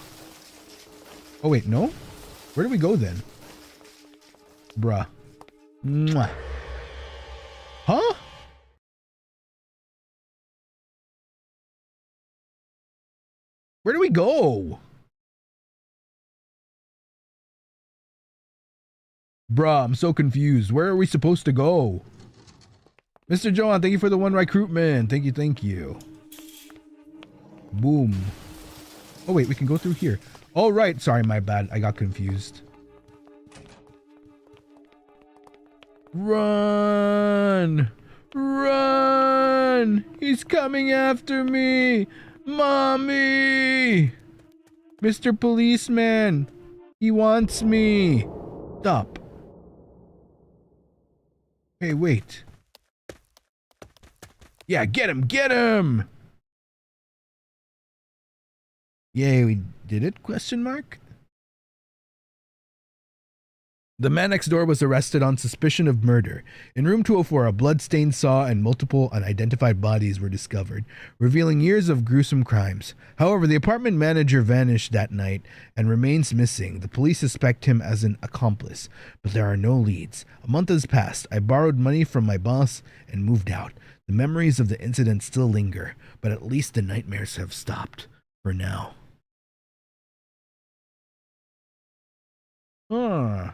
Oh wait, no? Where do we go then? Bruh. Mwah. Huh? Where do we go? Bruh, I'm so confused. Where are we supposed to go? Mr. Johan, thank you for the one recruitment. Thank you, thank you. Boom. Oh wait, we can go through here. Oh, right. Sorry, my bad. I got confused. Run! Run! He's coming after me! Mommy! Mr. Policeman! He wants me! Stop. Hey, wait. Yeah, get him! Get him! Yay, we did it? Question mark? The man next door was arrested on suspicion of murder. In room 204, a blood-stained saw and multiple unidentified bodies were discovered, revealing years of gruesome crimes. However, the apartment manager vanished that night and remains missing. The police suspect him as an accomplice, but there are no leads. A month has passed. I borrowed money from my boss and moved out. The memories of the incident still linger, but at least the nightmares have stopped. For now. Huh.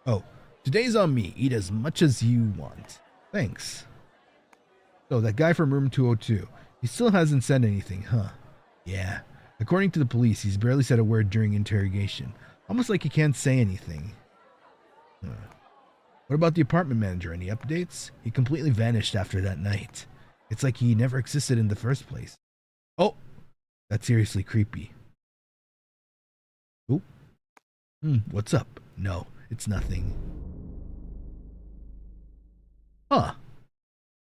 Oh, today's on me. Eat as much as you want. Thanks. So, that guy from room 202. He still hasn't said anything, huh? Yeah. According to the police, he's barely said a word during interrogation. Almost like he can't say anything. Huh. What about the apartment manager? Any updates? He completely vanished after that night. It's like he never existed in the first place. Oh! That's seriously creepy. Oh. What's up? No. It's nothing. Huh.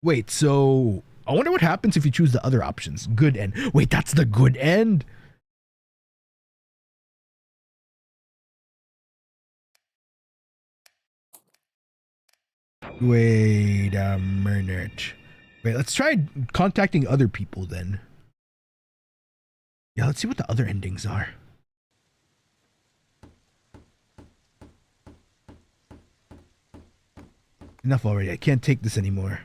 Wait, so I wonder what happens if you choose the other options. Good end. Wait, that's the good end? Wait a minute. Wait, let's try contacting other people then. Yeah, let's see what the other endings are. Enough already. I can't take this anymore.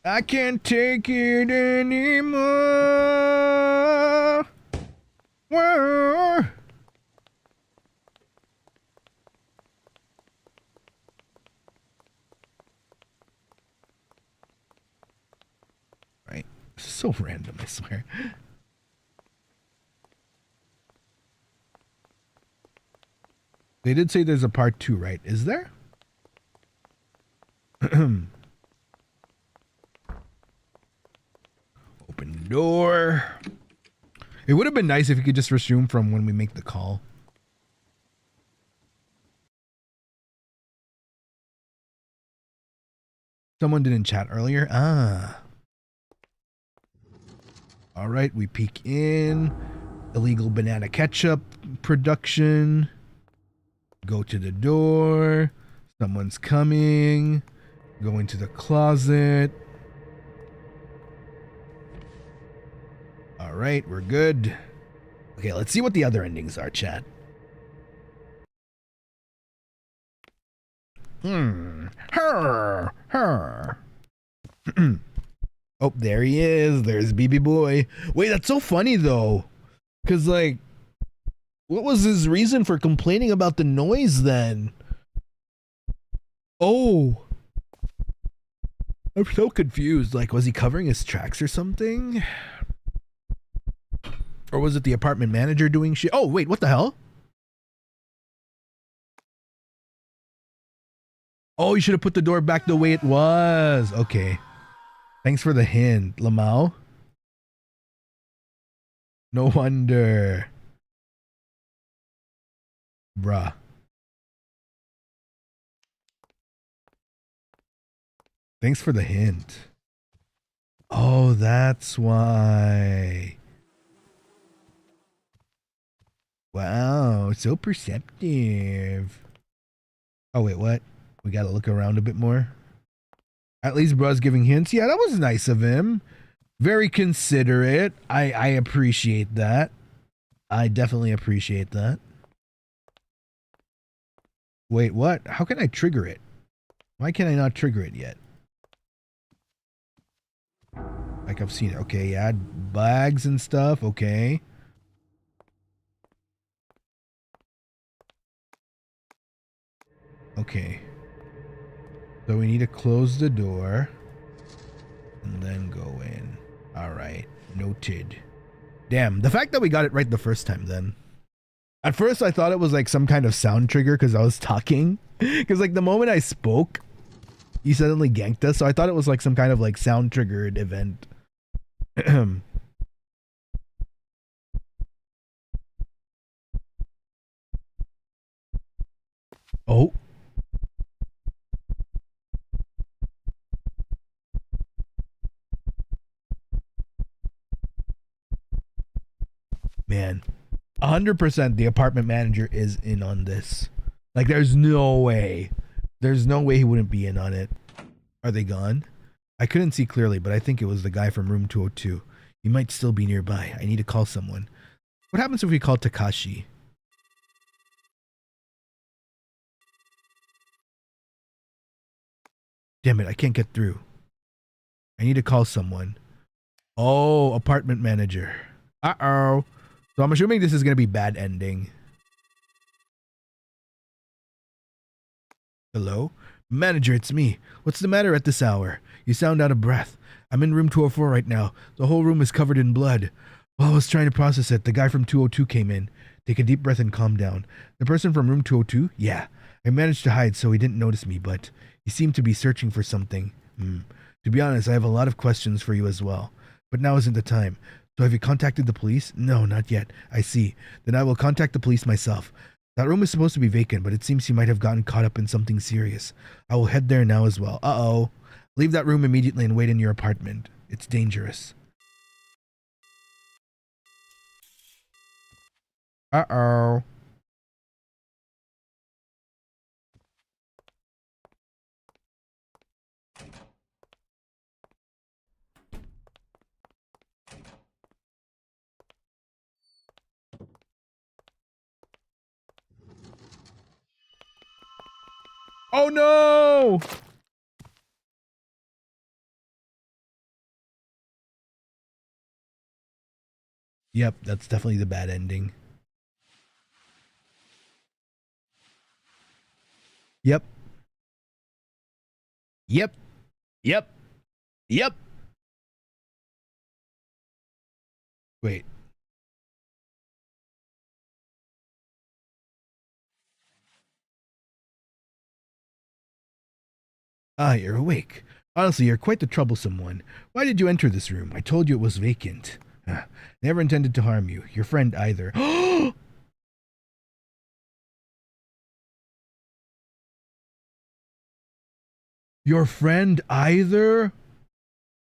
I can't take it anymore. Whoa. Right. So random, I swear. They did say there's a part 2, right? Is there? Open the door. It would have been nice if you could just resume from when we make the call. Someone didn't chat earlier. Ah. All right, we peek in. Illegal banana ketchup production. Go to the door. Someone's coming. Go into the closet. All right, we're good. Okay, let's see what the other endings are, chat. Her. Oh, there he is. There's BB Boy. Wait, that's so funny though. Cause like, what was his reason for complaining about the noise then? Oh. I'm so confused. Like, was he covering his tracks or something? Or was it the apartment manager doing shit? Oh, wait, what the hell? Oh, you should have put the door back the way it was. Okay. Thanks for the hint, Lamau. No wonder. Bruh. Thanks for the hint. Oh, that's why. Wow, so perceptive. Oh, wait, what? We gotta look around a bit more. At least bruh's giving hints. Yeah, that was nice of him. Very considerate. I appreciate that. I definitely appreciate that. Wait, what? How can I trigger it? Why can I not trigger it yet? Like I've seen it. Okay, add bags and stuff. Okay. Okay. So we need to close the door and then go in. All right. Noted. Damn, the fact that we got it right the first time then. At first I thought it was like some kind of sound trigger because I was talking. Because like the moment I spoke, he suddenly ganked us. So I thought it was like some kind of like sound triggered event. Oh. Man, 100% the apartment manager is in on this. Like there's no way. There's no way he wouldn't be in on it. Are they gone? I couldn't see clearly, but I think it was the guy from room 202. He might still be nearby. I need to call someone. What happens if we call Takashi? Damn it, I can't get through. I need to call someone. Oh, apartment manager. Uh-oh. So I'm assuming this is going to be bad ending. Hello? Manager, it's me. What's the matter at this hour? You sound out of breath. I'm in room 204 right now. The whole room is covered in blood. While I was trying to process it, the guy from 202 came in. Take a deep breath and calm down. The person from room 202? Yeah. I managed to hide so he didn't notice me, but he seemed to be searching for something. To be honest, I have a lot of questions for you as well. But now isn't the time. So have you contacted the police? No, not yet. I see. Then I will contact the police myself. That room is supposed to be vacant, but it seems you might have gotten caught up in something serious. I will head there now as well. Uh-oh. Leave that room immediately and wait in your apartment. It's dangerous. Uh-oh. Oh no! Yep, that's definitely the bad ending. Yep. Yep. Yep. Yep. Wait. Ah, you're awake. Honestly, you're quite the troublesome one. Why did you enter this room? I told you it was vacant. Never intended to harm you. Your friend either. Your friend either?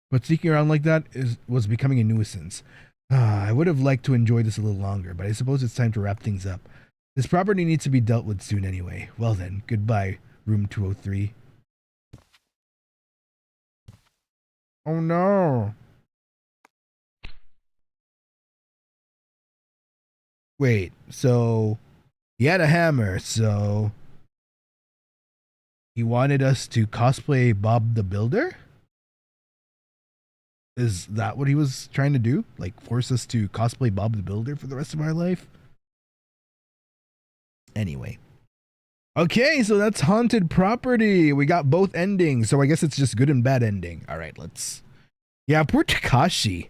But sneaking around like that was becoming a nuisance. I would have liked to enjoy this a little longer, but I suppose it's time to wrap things up. This property needs to be dealt with soon anyway. Well then, goodbye, room 203. Oh no. Wait, so he had a hammer, so he wanted us to cosplay Bob the Builder? Is that what he was trying to do? Like force us to cosplay Bob the Builder for the rest of our life? Anyway. Okay, so that's Haunted Property. We got both endings, so I guess it's just good and bad ending. All right, let's... Yeah, poor Takashi.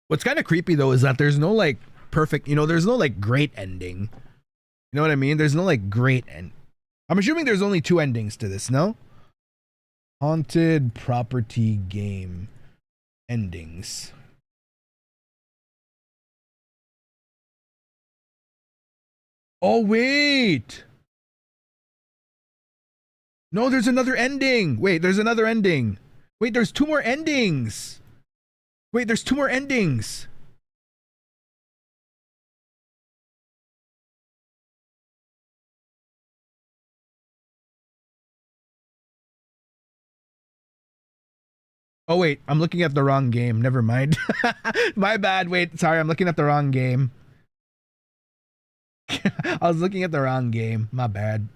What's kind of creepy, though, is that there's no, like, perfect... You know, there's no, like, great ending. You know what I mean? There's no, like, great end... I'm assuming there's only 2 endings to this, no? Haunted Property game endings. Oh, wait! No, there's another ending! Wait, there's another ending! Wait, there's 2 more endings! Wait, there's 2 more endings! Oh, wait, I'm looking at the wrong game. Never mind. My bad. Wait, sorry, I'm looking at the wrong game. I was looking at the wrong game. My bad.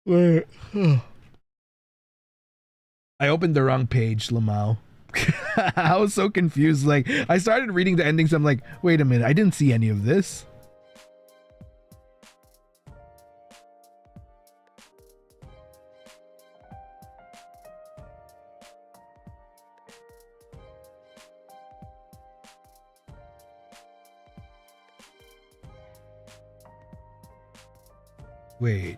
Wait. I opened the wrong page, Lamau. I was so confused. Like, I started reading the endings. I'm like, wait a minute, I didn't see any of this. Wait.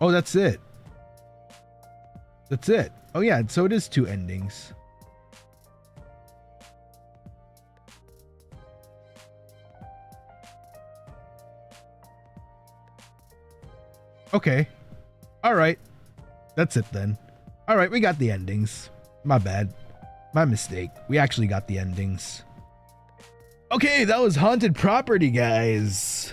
Oh, that's it. That's it. Oh yeah, so it is 2 endings. Okay. All right. That's it then. All right, we got the endings. My bad. My mistake. We actually got the endings. Okay, that was Haunted Property, guys.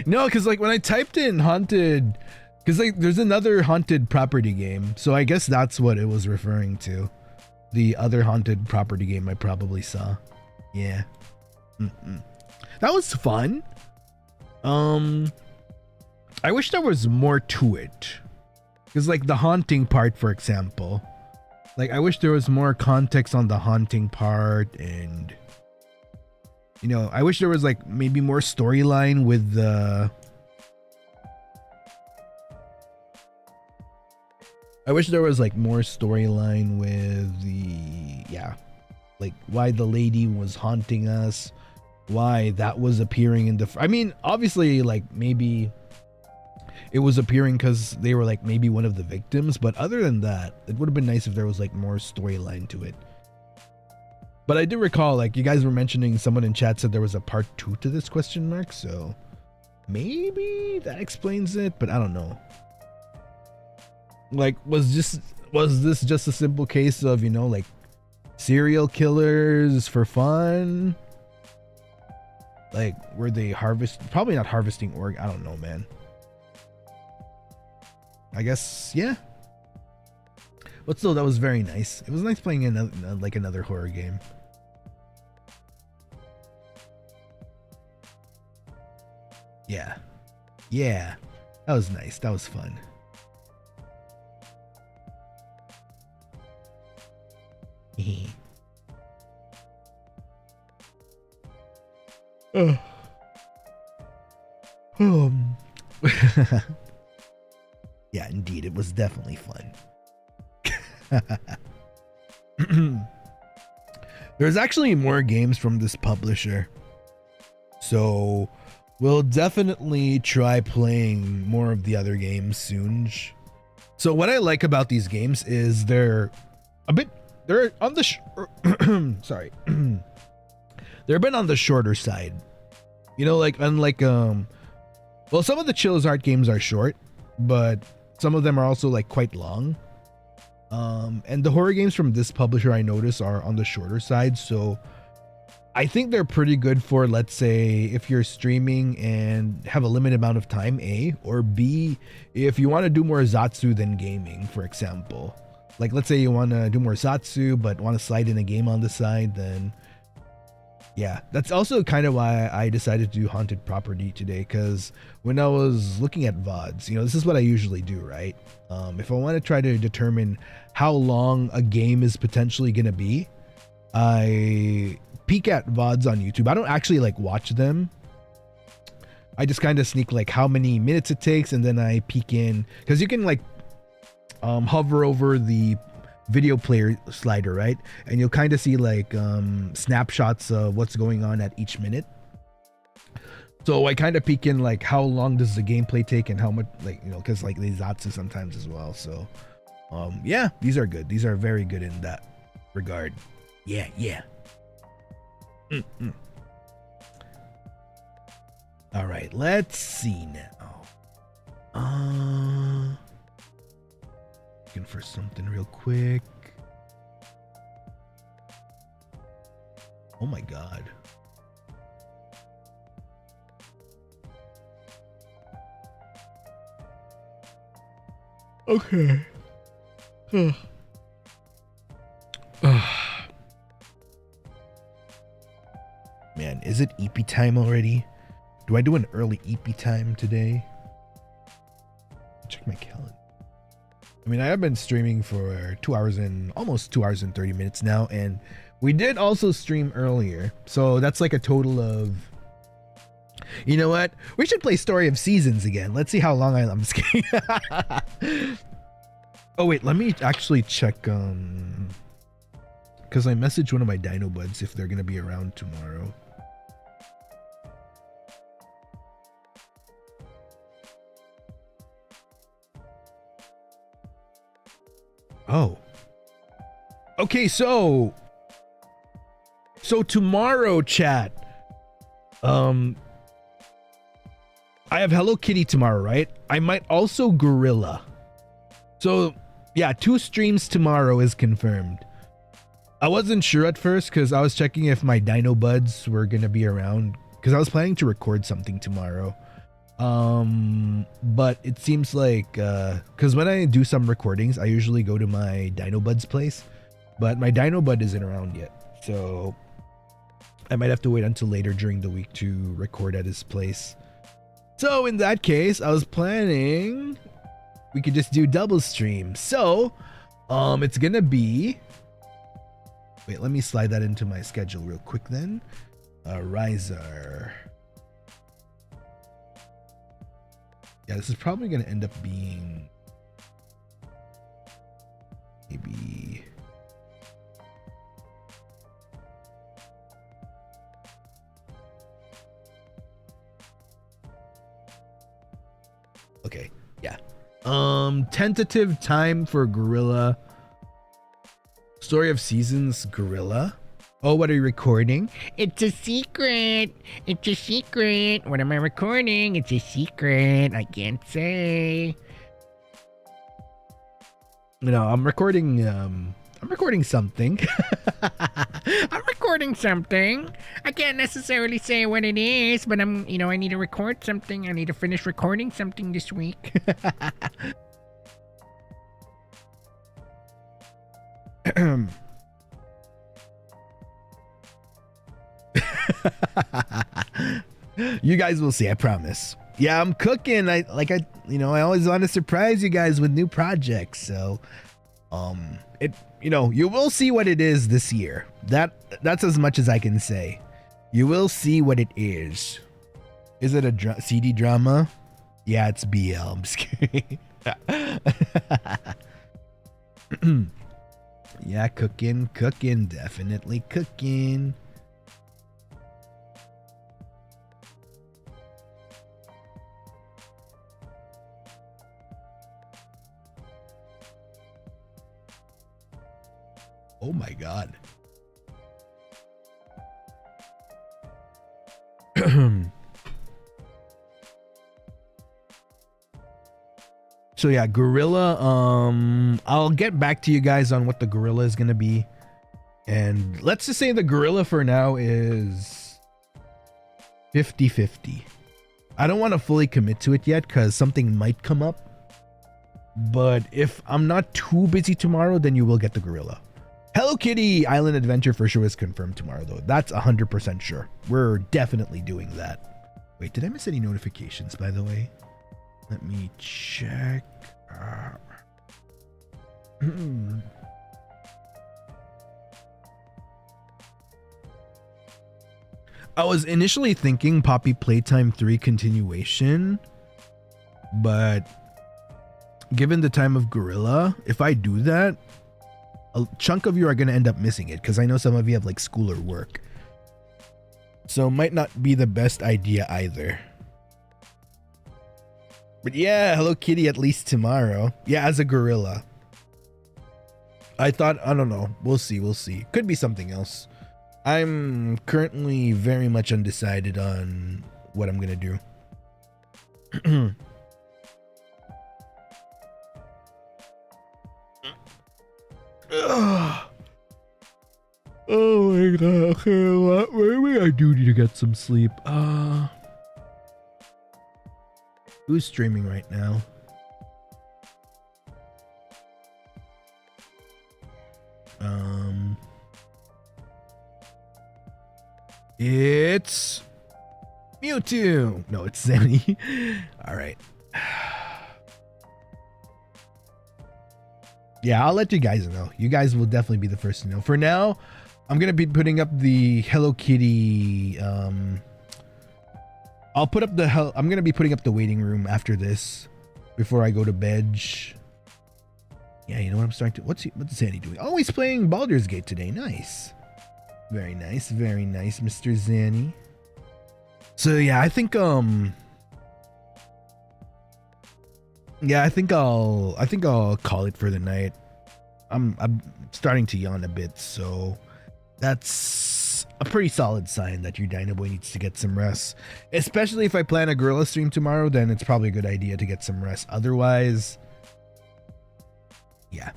No, because like when I typed in haunted, because like there's another Haunted Property game, so I guess that's what it was referring to. The other Haunted Property game I probably saw. Yeah. That was fun. I wish there was more to it. Because like the haunting part, for example, like I wish there was more context on the haunting part, and you know, I wish there was like maybe more storyline with the like why the lady was haunting us, why that was appearing in the I mean, obviously like maybe it was appearing because they were like maybe one of the victims, but other than that, it would have been nice if there was like more storyline to it. But I do recall like you guys were mentioning, someone in chat said there was a part 2 to this question mark, so maybe that explains it, but I don't know. Like was this just a simple case of, you know, like serial killers for fun? Like were they probably not harvesting I don't know, man. I guess, yeah. But still, that was very nice. It was nice playing another horror game. Yeah. Yeah. That was nice. That was fun. Yeah, indeed, it was definitely fun. There's actually more games from this publisher, so we'll definitely try playing more of the other games soon. So what I like about these games is they're on the sorry. They're a bit on the shorter side. You know, like unlike well, some of the Chills Art games are short, but some of them are also like quite long. And the horror games from this publisher I notice are on the shorter side, so I think they're pretty good for, let's say, if you're streaming and have a limited amount of time, A, or B, if you want to do more Zatsu than gaming, for example. Like, let's say you want to do more Zatsu, but want to slide in a game on the side, then yeah, that's also kind of why I decided to do Haunted Property today, because when I was looking at VODs, you know, this is what I usually do, right? If I want to try to determine how long a game is potentially going to be, I peek at VODs on YouTube. I don't actually like watch them. I just kind of sneak like how many minutes it takes, and then I peek in, because you can like hover over the video player slider, right? And you'll kind of see like snapshots of what's going on at each minute. So I kind of peek in like how long does the gameplay take and how much, like, you know, because like they Zatsu sometimes as well. So yeah, these are good. These are very good in that regard. Yeah. All right, let's see now. Looking for something real quick. Oh my god. Okay. Man, is Is it EP time already? Do I do an early EP time today? Check my calendar. I mean, I have been streaming for almost 2 hours and 30 minutes now, and we did also stream earlier. So that's like a total of, you know what? We should play Story of Seasons again. Let's see how long I'm just kidding. Oh wait, let me actually check because I messaged one of my Dino buds if they're gonna be around tomorrow. Oh. Okay, so tomorrow, chat. I have Hello Kitty tomorrow, right? I might also Gorilla. So, yeah, 2 streams tomorrow is confirmed. I wasn't sure at first because I was checking if my Dino buds were going to be around because I was planning to record something tomorrow. But it seems like because when I do some recordings, I usually go to my Dino bud's place, but my Dino bud isn't around yet. So I might have to wait until later during the week to record at his place. So in that case, I was planning we could just do double stream. So it's gonna be, wait, let me slide that into my schedule real quick then. Ryzar. Yeah, this is probably gonna end up being maybe okay, yeah. Tentative time for Gorilla. Story of Seasons Gorilla. Oh, what are you recording? It's a secret. It's a secret. What am I recording? It's a secret. I can't say. No, I'm recording something. I'm recording something. I can't necessarily say what it is, but I need to record something. I need to finish recording something this week. You guys will see, I promise. Yeah, I'm cooking. I always want to surprise you guys with new projects. So, you will see what it is this year. That's as much as I can say. You will see what it is. Is it a CD drama? Yeah, it's BL. I'm just kidding. Yeah, cooking, definitely cooking. Oh my god. So yeah, Gorilla, I'll get back to you guys on what the Gorilla is gonna be. And let's just say the Gorilla for now is 50-50. I don't want to fully commit to it yet because something might come up. But if I'm not too busy tomorrow, then you will get the Gorilla. Hello Kitty Island Adventure for sure is confirmed tomorrow though. That's 100% sure. We're definitely doing that. Wait, did I miss any notifications by the way? Let me check. I was initially thinking Poppy Playtime 3 continuation, but given the time of Gorilla, if I do that, a chunk of you are going to end up missing it because I know some of you have like school or work. So might not be the best idea either. But yeah, Hello Kitty at least tomorrow. Yeah, as a Gorilla. I don't know. We'll see. Could be something else. I'm currently very much undecided on what I'm going to do. Oh my god. Okay, maybe I do need to get some sleep. Who's streaming right now? It's Mewtwo. No, it's Zanny. All right. Yeah, I'll let you guys know. You guys will definitely be the first to know. For now, I'm gonna be putting up the Hello Kitty. I'm gonna be putting up the waiting room after this, before I go to bed. Yeah, you know what I'm starting to. What's Zanny doing? Oh, he's playing Baldur's Gate today. Nice. Very nice, Mr. Zanny. So yeah, I think I'll call it for the night. I'm starting to yawn a bit, so that's a pretty solid sign that your Dinoboi needs to get some rest. Especially if I plan a gorilla stream tomorrow, then it's probably a good idea to get some rest. Otherwise, yeah.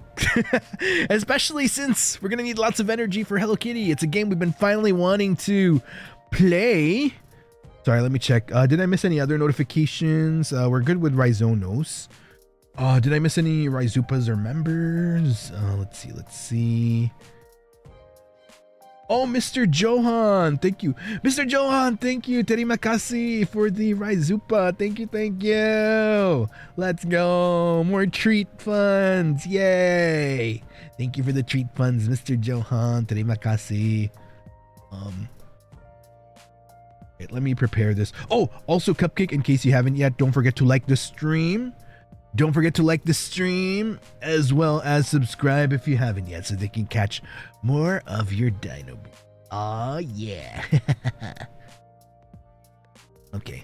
Especially since we're gonna need lots of energy for Hello Kitty. It's a game we've been finally wanting to play. Sorry, let me check. Did I miss any other notifications? We're good with Ryzonos. Did I miss any Ryzupas or members? Let's see. Oh, Mr. Johan, thank you. Mr. Johan, thank you. Terima kasih for the Ryzupa. Thank you. Let's go. More treat funds. Yay. Thank you for the treat funds, Mr. Johan. Terima kasih. Let me prepare this. Oh, also Cupcake, in case you haven't yet, don't forget to like the stream. Don't forget to like the stream, as well as subscribe if you haven't yet, so they can catch more of your Dinoboi. Aw, yeah. Okay.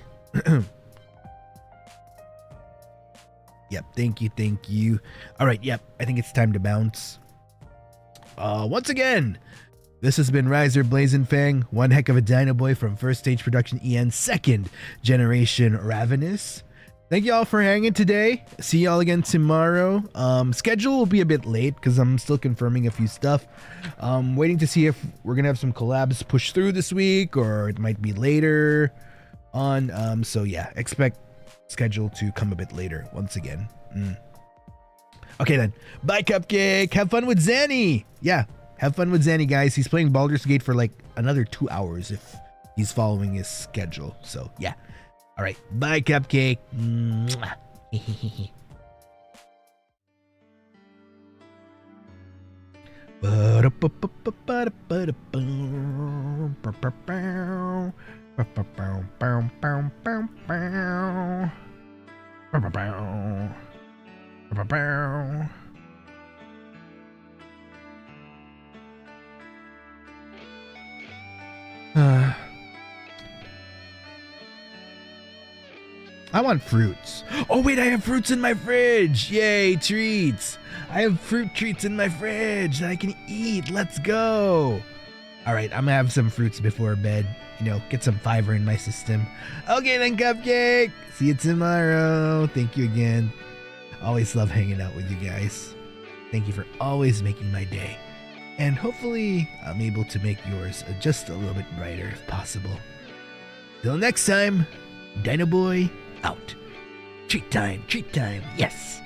Yep, thank you. All right, yep, I think it's time to bounce. Once again, this has been Ryzar Blazenfang, one heck of a Dinoboi from First Stage Production EN, second generation Ravanis. Thank y'all for hanging today. See y'all again tomorrow. Schedule will be a bit late because I'm still confirming a few stuff. Waiting to see if we're gonna have some collabs pushed through this week, or it might be later on. So yeah, expect schedule to come a bit later once again. Okay then, bye Cupcake. Have fun with Zanny. Yeah, have fun with Zanny, guys. He's playing Baldur's Gate for like another 2 hours if he's following his schedule. So yeah. All right, bye Cupcake. I want fruits. Oh wait, I have fruits in my fridge. Yay, treats. I have fruit treats in my fridge that I can eat. Let's go. All right, I'm gonna have some fruits before bed. You know, get some fiber in my system. Okay then, Cupcake. See you tomorrow. Thank you again. Always love hanging out with you guys. Thank you for always making my day. And hopefully I'm able to make yours just a little bit brighter if possible. Till next time, Dinoboi out. Treat time, yes.